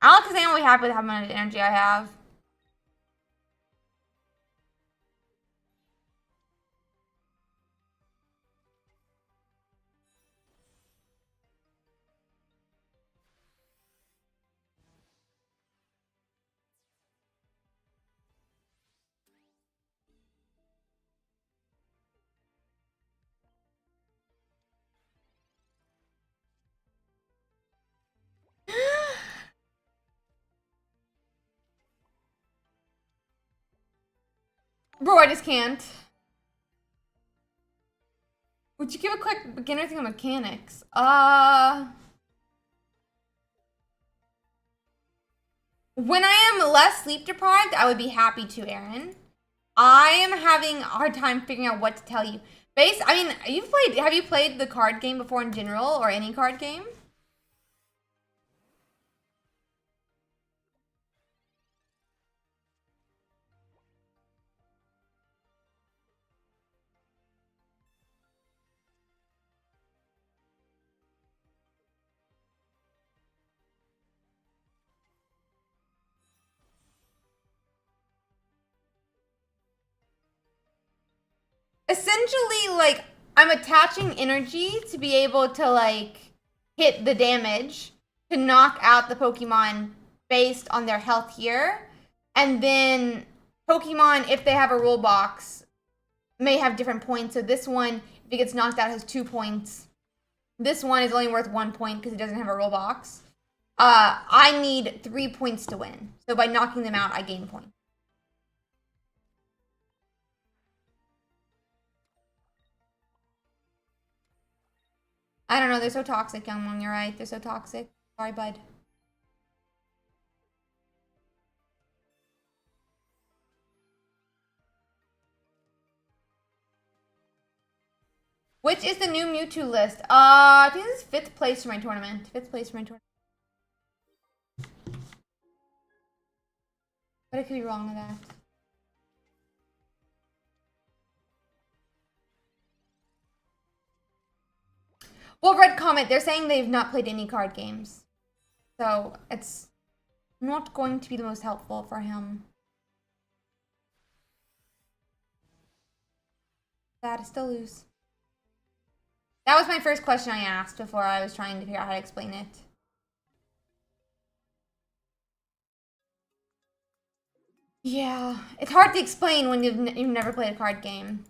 Alex is only happy with how much energy I have. Bro, I just can't. Would you give a quick beginner thing on mechanics? When I am less sleep deprived, I would be happy to, Aaron. I am having a hard time figuring out what to tell you. I mean, have you played the card game before in general, or any card game? Essentially, like, I'm attaching energy to be able to, like, hit the damage to knock out the Pokemon based on their health here. And then Pokemon, if they have a rule box, may have different points. So this one, if it gets knocked out, has 2 points. This one is only worth 1 point because it doesn't have a rule box. I need 3 points to win. So by knocking them out, I gain points. I don't know. They're so toxic, Youngmon. You're right. They're so toxic. Sorry, bud. Which is the new Mewtwo list? I think this is 5th place for my tournament. 5th place for my tournament. But I could be wrong with that. Well, Red Comet, they're saying they've not played any card games. So it's not going to be the most helpful for him. Sad to still lose. That was my first question I asked before I was trying to figure out how to explain it. Yeah, it's hard to explain when you've never played a card game.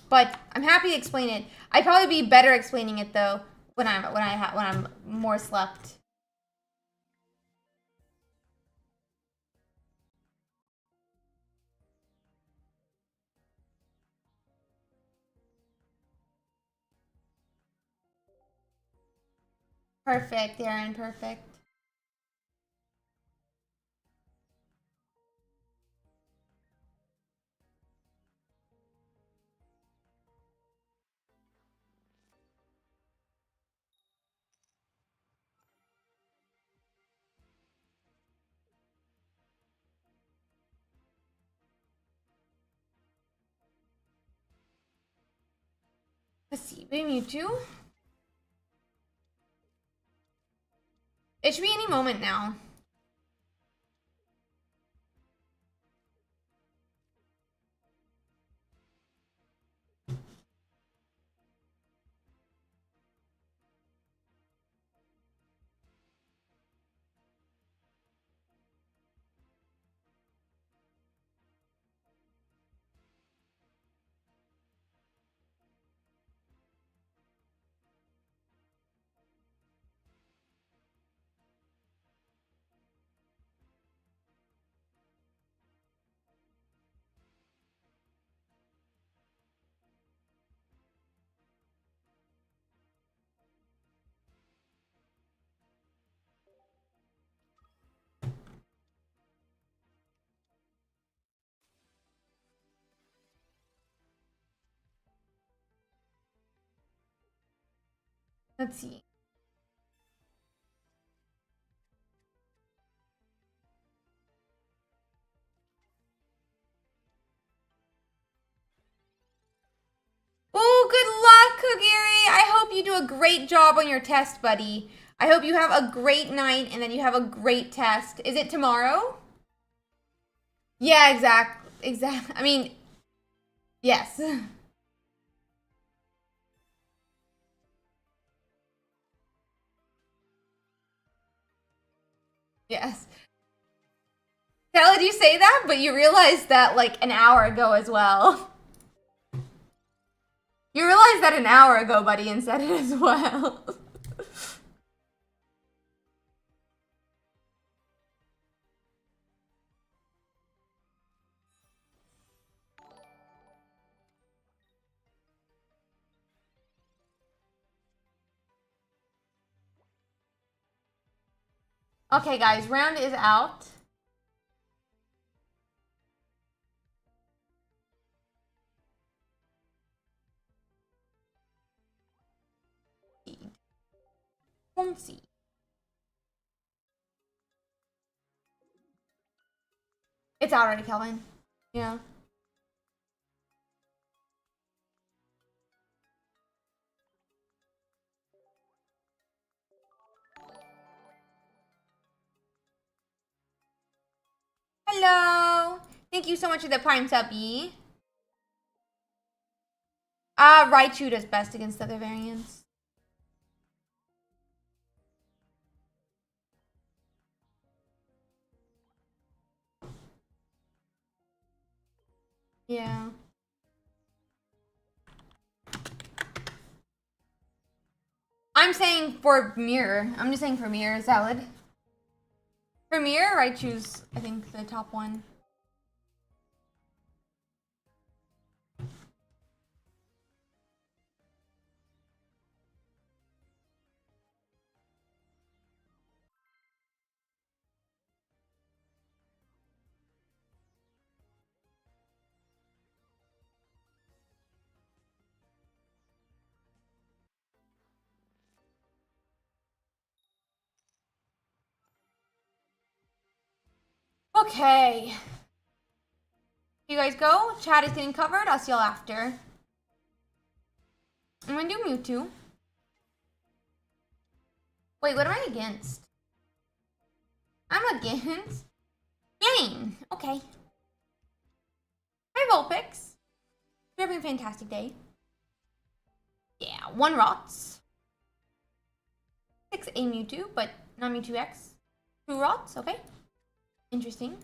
But I'm happy to explain it. I'd probably be better explaining it though when I'm more slept. Perfect, Aaron, perfect. Let's see, maybe Mewtwo? It should be any moment now. Let's see. Oh, good luck, Kagiri. I hope you do a great job on your test, buddy. I hope you have a great night and then you have a great test. Is it tomorrow? Yeah, exact. I mean, yes. Yes. How did you say that? But you realized that like an hour ago as well. You realized that an hour ago, buddy, and said it as well. Okay, guys, round is out. Bouncy. It's already Kelvin. Yeah. Hello. Thank you so much for the prime subby. Raichu does best against other variants. Yeah. I'm saying for mirror. I'm just saying for mirror salad. For mirror, Raichu's, I think, the top one. Okay. You guys go. Chat is getting covered. I'll see y'all after. I'm gonna do Mewtwo. Wait, what am I against? I'm against Yang. Okay. Hi, Vulpix. You're having a fantastic day. Yeah, 1 Rots. 6 a Mewtwo, but not Mewtwo X. 2 Rots, okay. Interesting.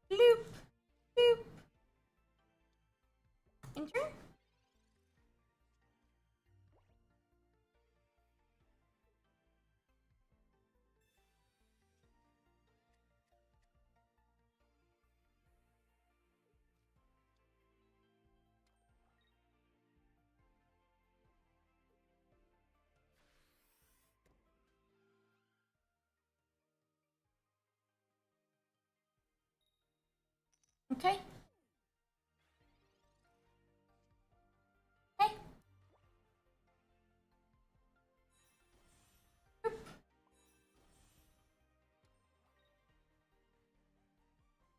Loop. Loop. Enter. Okay. Okay. Boop.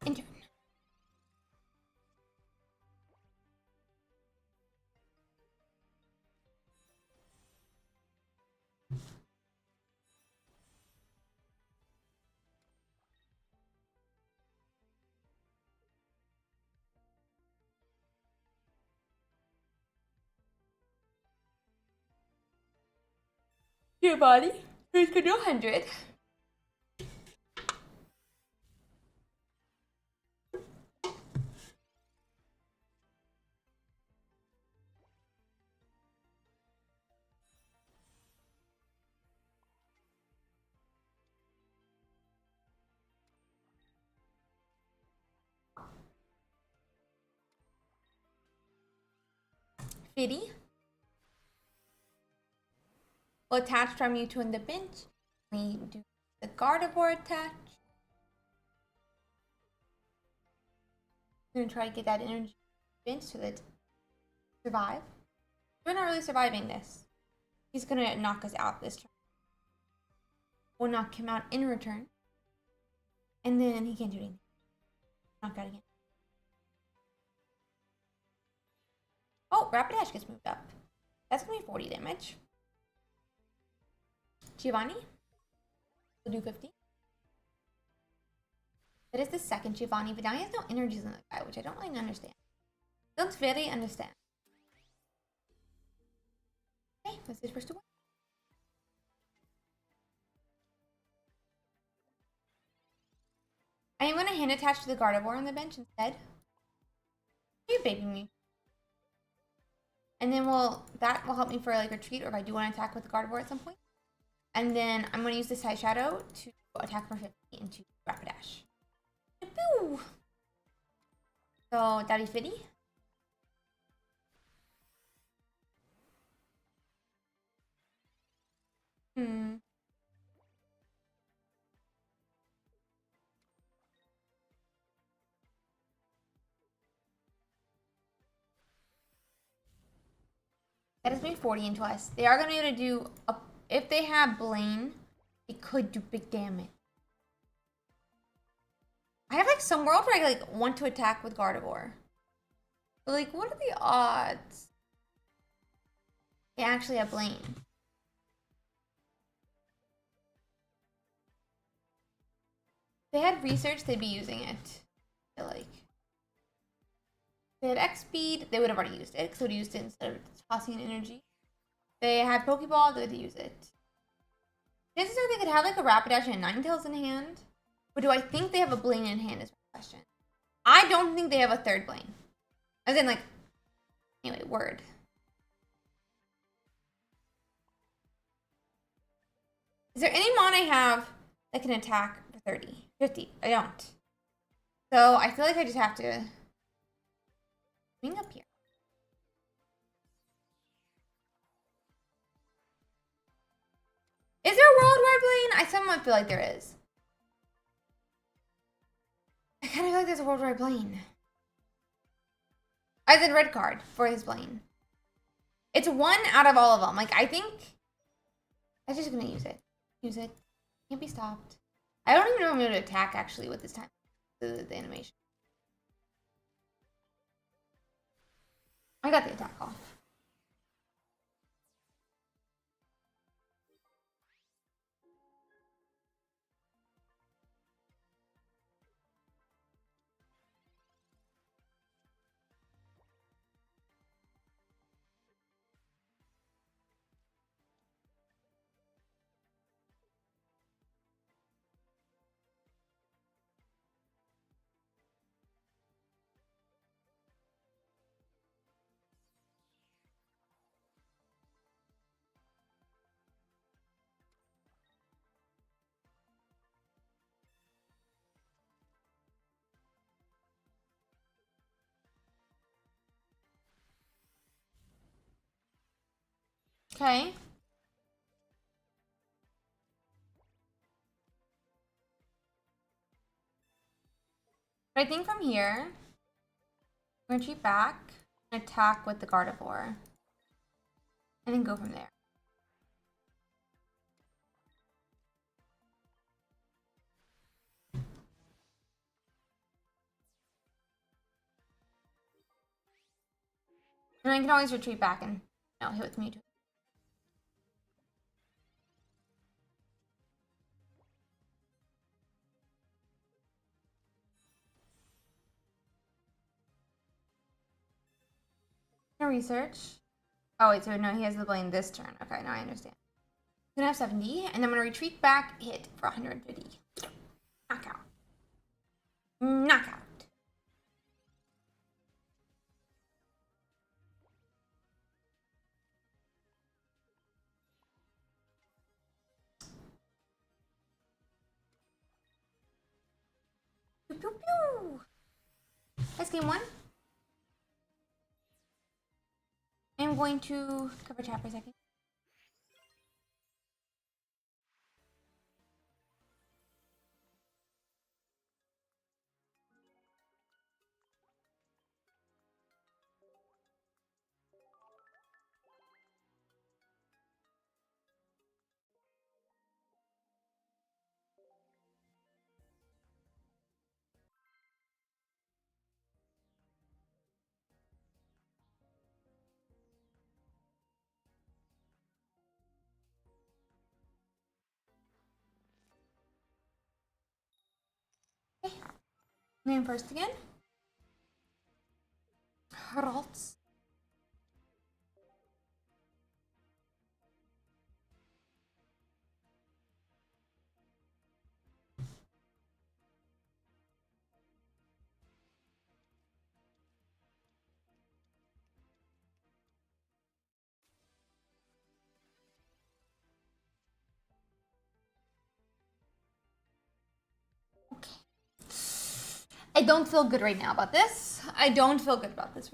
Enter. Your body. Who's gonna do 100? Fitty. We'll attach from Mewtwo in the bench. We do the Gardevoir attach. I'm gonna try to get that energy bench so that survive. We're not really surviving this. He's gonna knock us out this turn. We'll knock him out in return. And then he can't do anything. Knock out again. Oh, Rapidash gets moved up. That's gonna be 40 damage. Giovanni will do 50. That is the second Giovanni, but now he has no energies in the guy, which I don't really understand. Don't really understand. Okay, what's his first one? I am going to hand attach to the Gardevoir on the bench instead. Are you babying me? And then that will help me for like retreat, or if I do want to attack with the Gardevoir at some point. And then I'm going to use the Side Shadow to attack for 50 into Rapidash. Pew! So, Daddy Fitty. That is maybe 40 into us. They are going to be able to do, if they have Blaine, it could do big damage. I have like some world where I like want to attack with Gardevoir. But like, what are the odds? They actually have Blaine. If they had research, they'd be using it. I feel like. If they had X speed, they would have already used it, because they would have used it instead of tossing energy. If they had Pokeball, they would use it. Chances are they could have like a Rapidash and a Ninetales in hand. But do I think they have a Blaine in hand is my question. I don't think they have a third Blaine. As in like, anyway, word. Is there any mon I have that can attack for 30? 50? I don't. So I feel like I just have to swing up here. Is there a worldwide Blaine? I somewhat feel like there is. I kind of feel like there's a worldwide Blaine. As in red card for his Blaine. It's one out of all of them. Like, I think I'm just gonna use it. Use it. Can't be stopped. I don't even know if I'm able to attack actually with this time. The animation. I got the attack off. Okay. But I think from here, we're gonna retreat back and attack with the Gardevoir. And then go from there. And I can always retreat back and hit with Mewtwo. Research. Oh wait, so no, he has the Blaine this turn. Okay, now I understand. He's gonna have 70, and I'm gonna retreat back, hit for 150. Knockout. Knockout. Pew, pew, pew. That's game one. I'm going to cover chat for a second. Name first again. Ralts. I don't feel good right now about this. I don't feel good about this.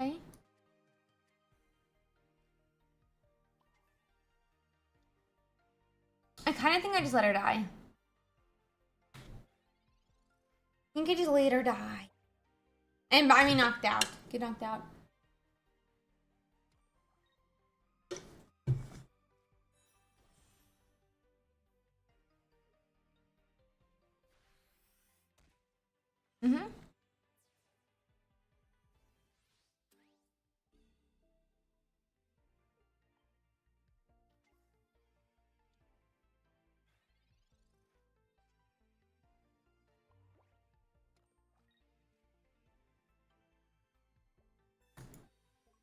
Okay. I kind of think I just let her die. I think I just let her die. And by me knocked out. Get knocked out. Mm-hmm.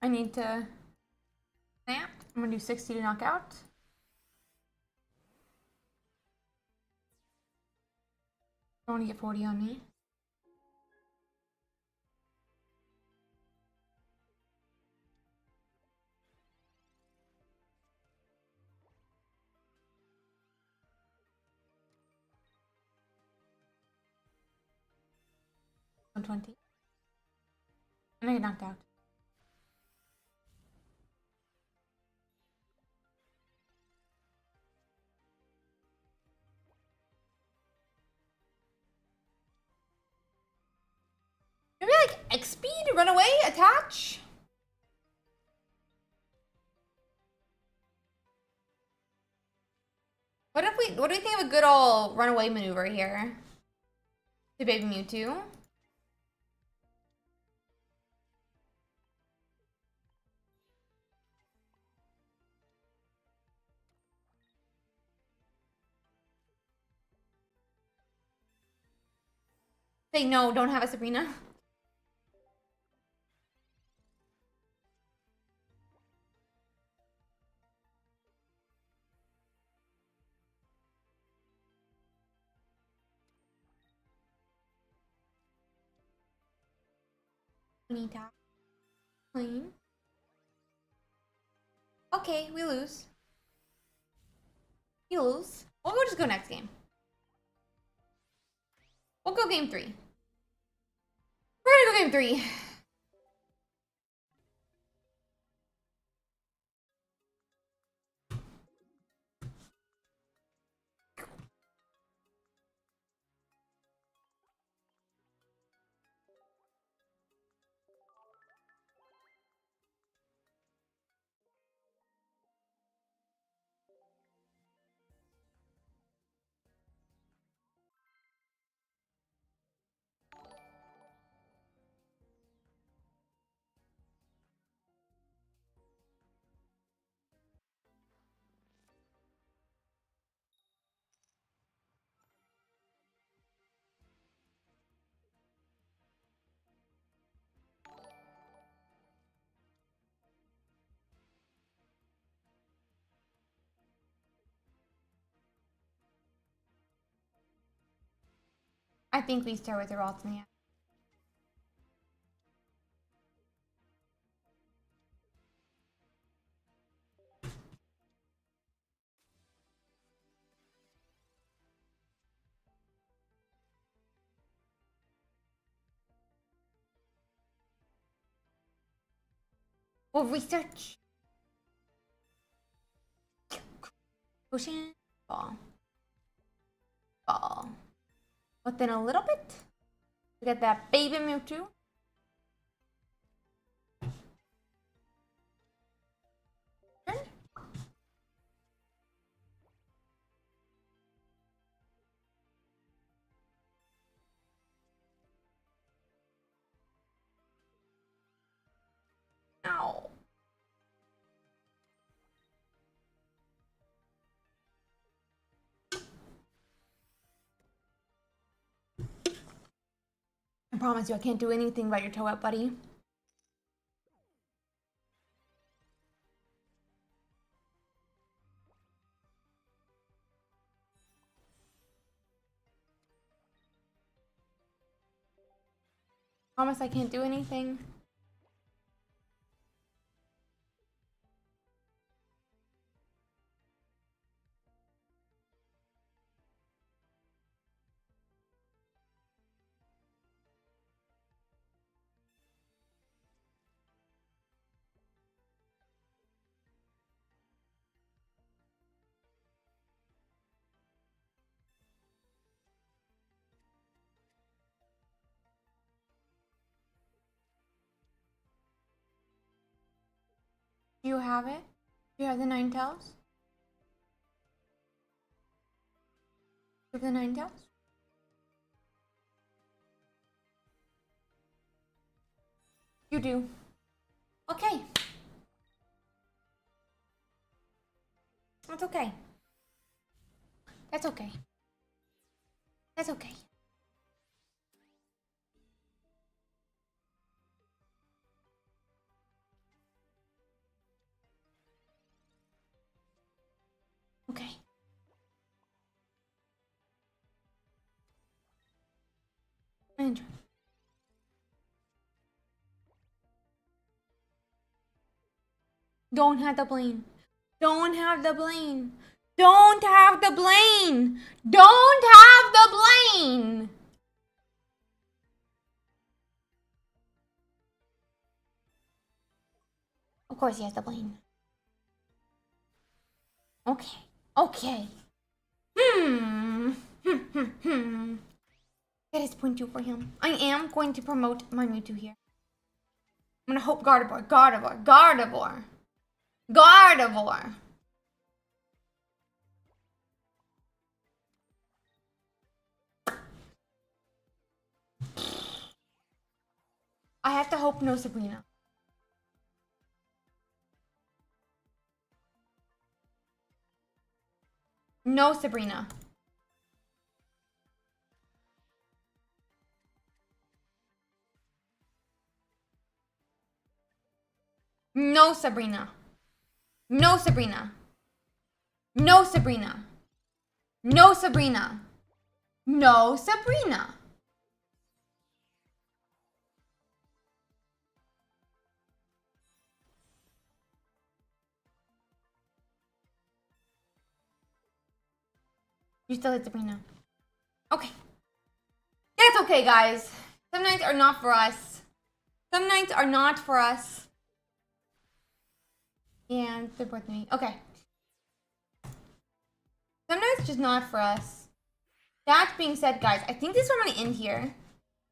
I need to snap. I'm gonna do 60 to knock out. I want to get 40 on me. On 20. And I get knocked out. Maybe like X speed, run away, attach. What do we think of a good old runaway maneuver here? To baby Mewtwo. Say no, don't have a Sabrina. Bonita. Clean. Okay, we lose. We lose. We'll just go next game. We'll go game 3. We're gonna go game 3. I think we start with the Ralts in the end. We'll research. Potion. Ball. Ball. Within a little bit. We got that baby Mewtwo. Turn. Ow. I promise you I can't do anything about your toe up, buddy. Promise I can't do anything. Do you have it? Do you have the 9 tails? Do you have the 9 tails? You do. Okay. That's okay. That's okay. That's okay. Okay. Andrew. Don't have the blame. Don't have the blame. Don't have the blame. Don't have the blame. Of course he has the blame. Okay. Okay. That is point 2 for him. I am going to promote my Mewtwo here. I'm gonna hope Gardevoir, Gardevoir, Gardevoir. Gardevoir. I have to hope no Sabrina. No Sabrina. No Sabrina. No Sabrina. No Sabrina. No Sabrina. No Sabrina. You still hit Sabrina. Okay. That's okay, guys. Some nights are not for us. Some nights are not for us. Yeah, they're both me. Okay. Some nights just not for us. That being said, guys, I think this is where I'm gonna end here.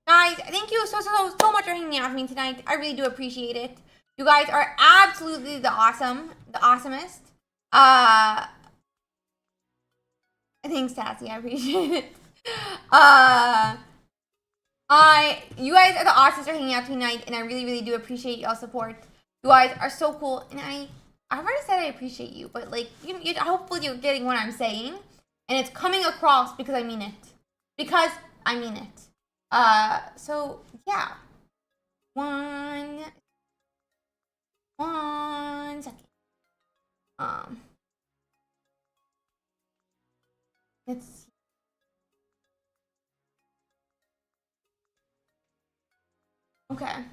Guys, thank you so much for hanging out with me tonight. I really do appreciate it. You guys are absolutely the awesomest. Thanks, Sassy. I appreciate it. You guys are the awesomest for hanging out tonight, and I really do appreciate y'all's support. You guys are so cool, and I've already said I appreciate you, but like, hopefully you're getting what I'm saying, and it's coming across because I mean it. Because I mean it. So yeah. One second. Let's see. Okay.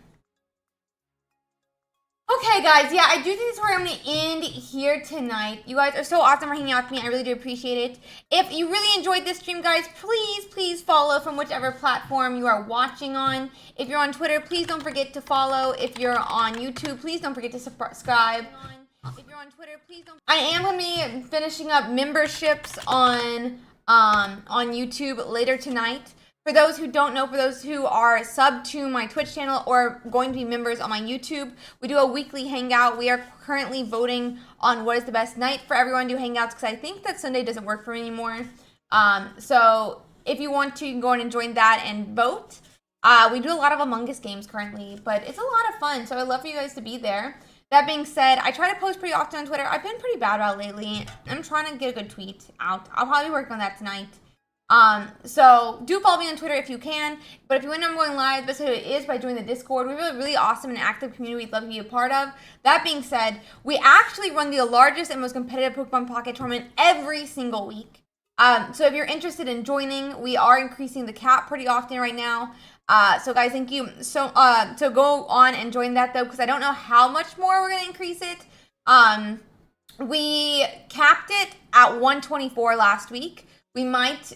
Okay, guys, yeah, I do think this is where I'm going to end here tonight. You guys are so awesome for hanging out with me. I really do appreciate it. If you really enjoyed this stream, guys, please follow from whichever platform you are watching on. If you're on Twitter, please don't forget to follow. If you're on YouTube, please don't forget to subscribe. If you're on Twitter, please don't. I am going to be finishing up memberships on YouTube later tonight. For those who don't know, for those who are sub to my Twitch channel or going to be members on my YouTube, we do a weekly hangout. We are currently voting on what is the best night for everyone to do hangouts because I think that Sunday doesn't work for me anymore. So if you want to, you can go in and join that and vote. We do a lot of Among Us games currently, but it's a lot of fun, so I'd love for you guys to be there. That being said, I try to post pretty often on Twitter. I've been pretty bad about it lately. I'm trying to get a good tweet out. I'll probably work on that tonight. So do follow me on Twitter if you can, but if you want to know I'm going live, the best way it is by joining the Discord. We have a really awesome and active community we'd love to be a part of. That being said, we actually run the largest and most competitive Pokemon Pocket Tournament every single week. So if you're interested in joining, we are increasing the cap pretty often right now. So guys, thank you. So go on and join that though, because I don't know how much more we're going to increase it. We capped it at 124 last week. We might,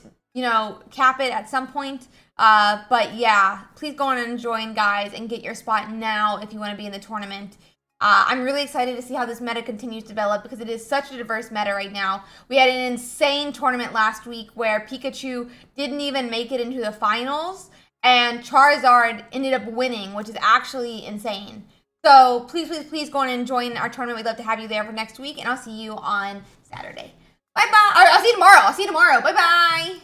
cap it at some point. But yeah, please go on and join, guys, and get your spot now if you want to be in the tournament. I'm really excited to see how this meta continues to develop because it is such a diverse meta right now. We had an insane tournament last week where Pikachu didn't even make it into the finals, and Charizard ended up winning, which is actually insane. So please, please, please go on and join our tournament. We'd love to have you there for next week, and I'll see you on Saturday. Bye-bye. I'll see you tomorrow. Bye-bye.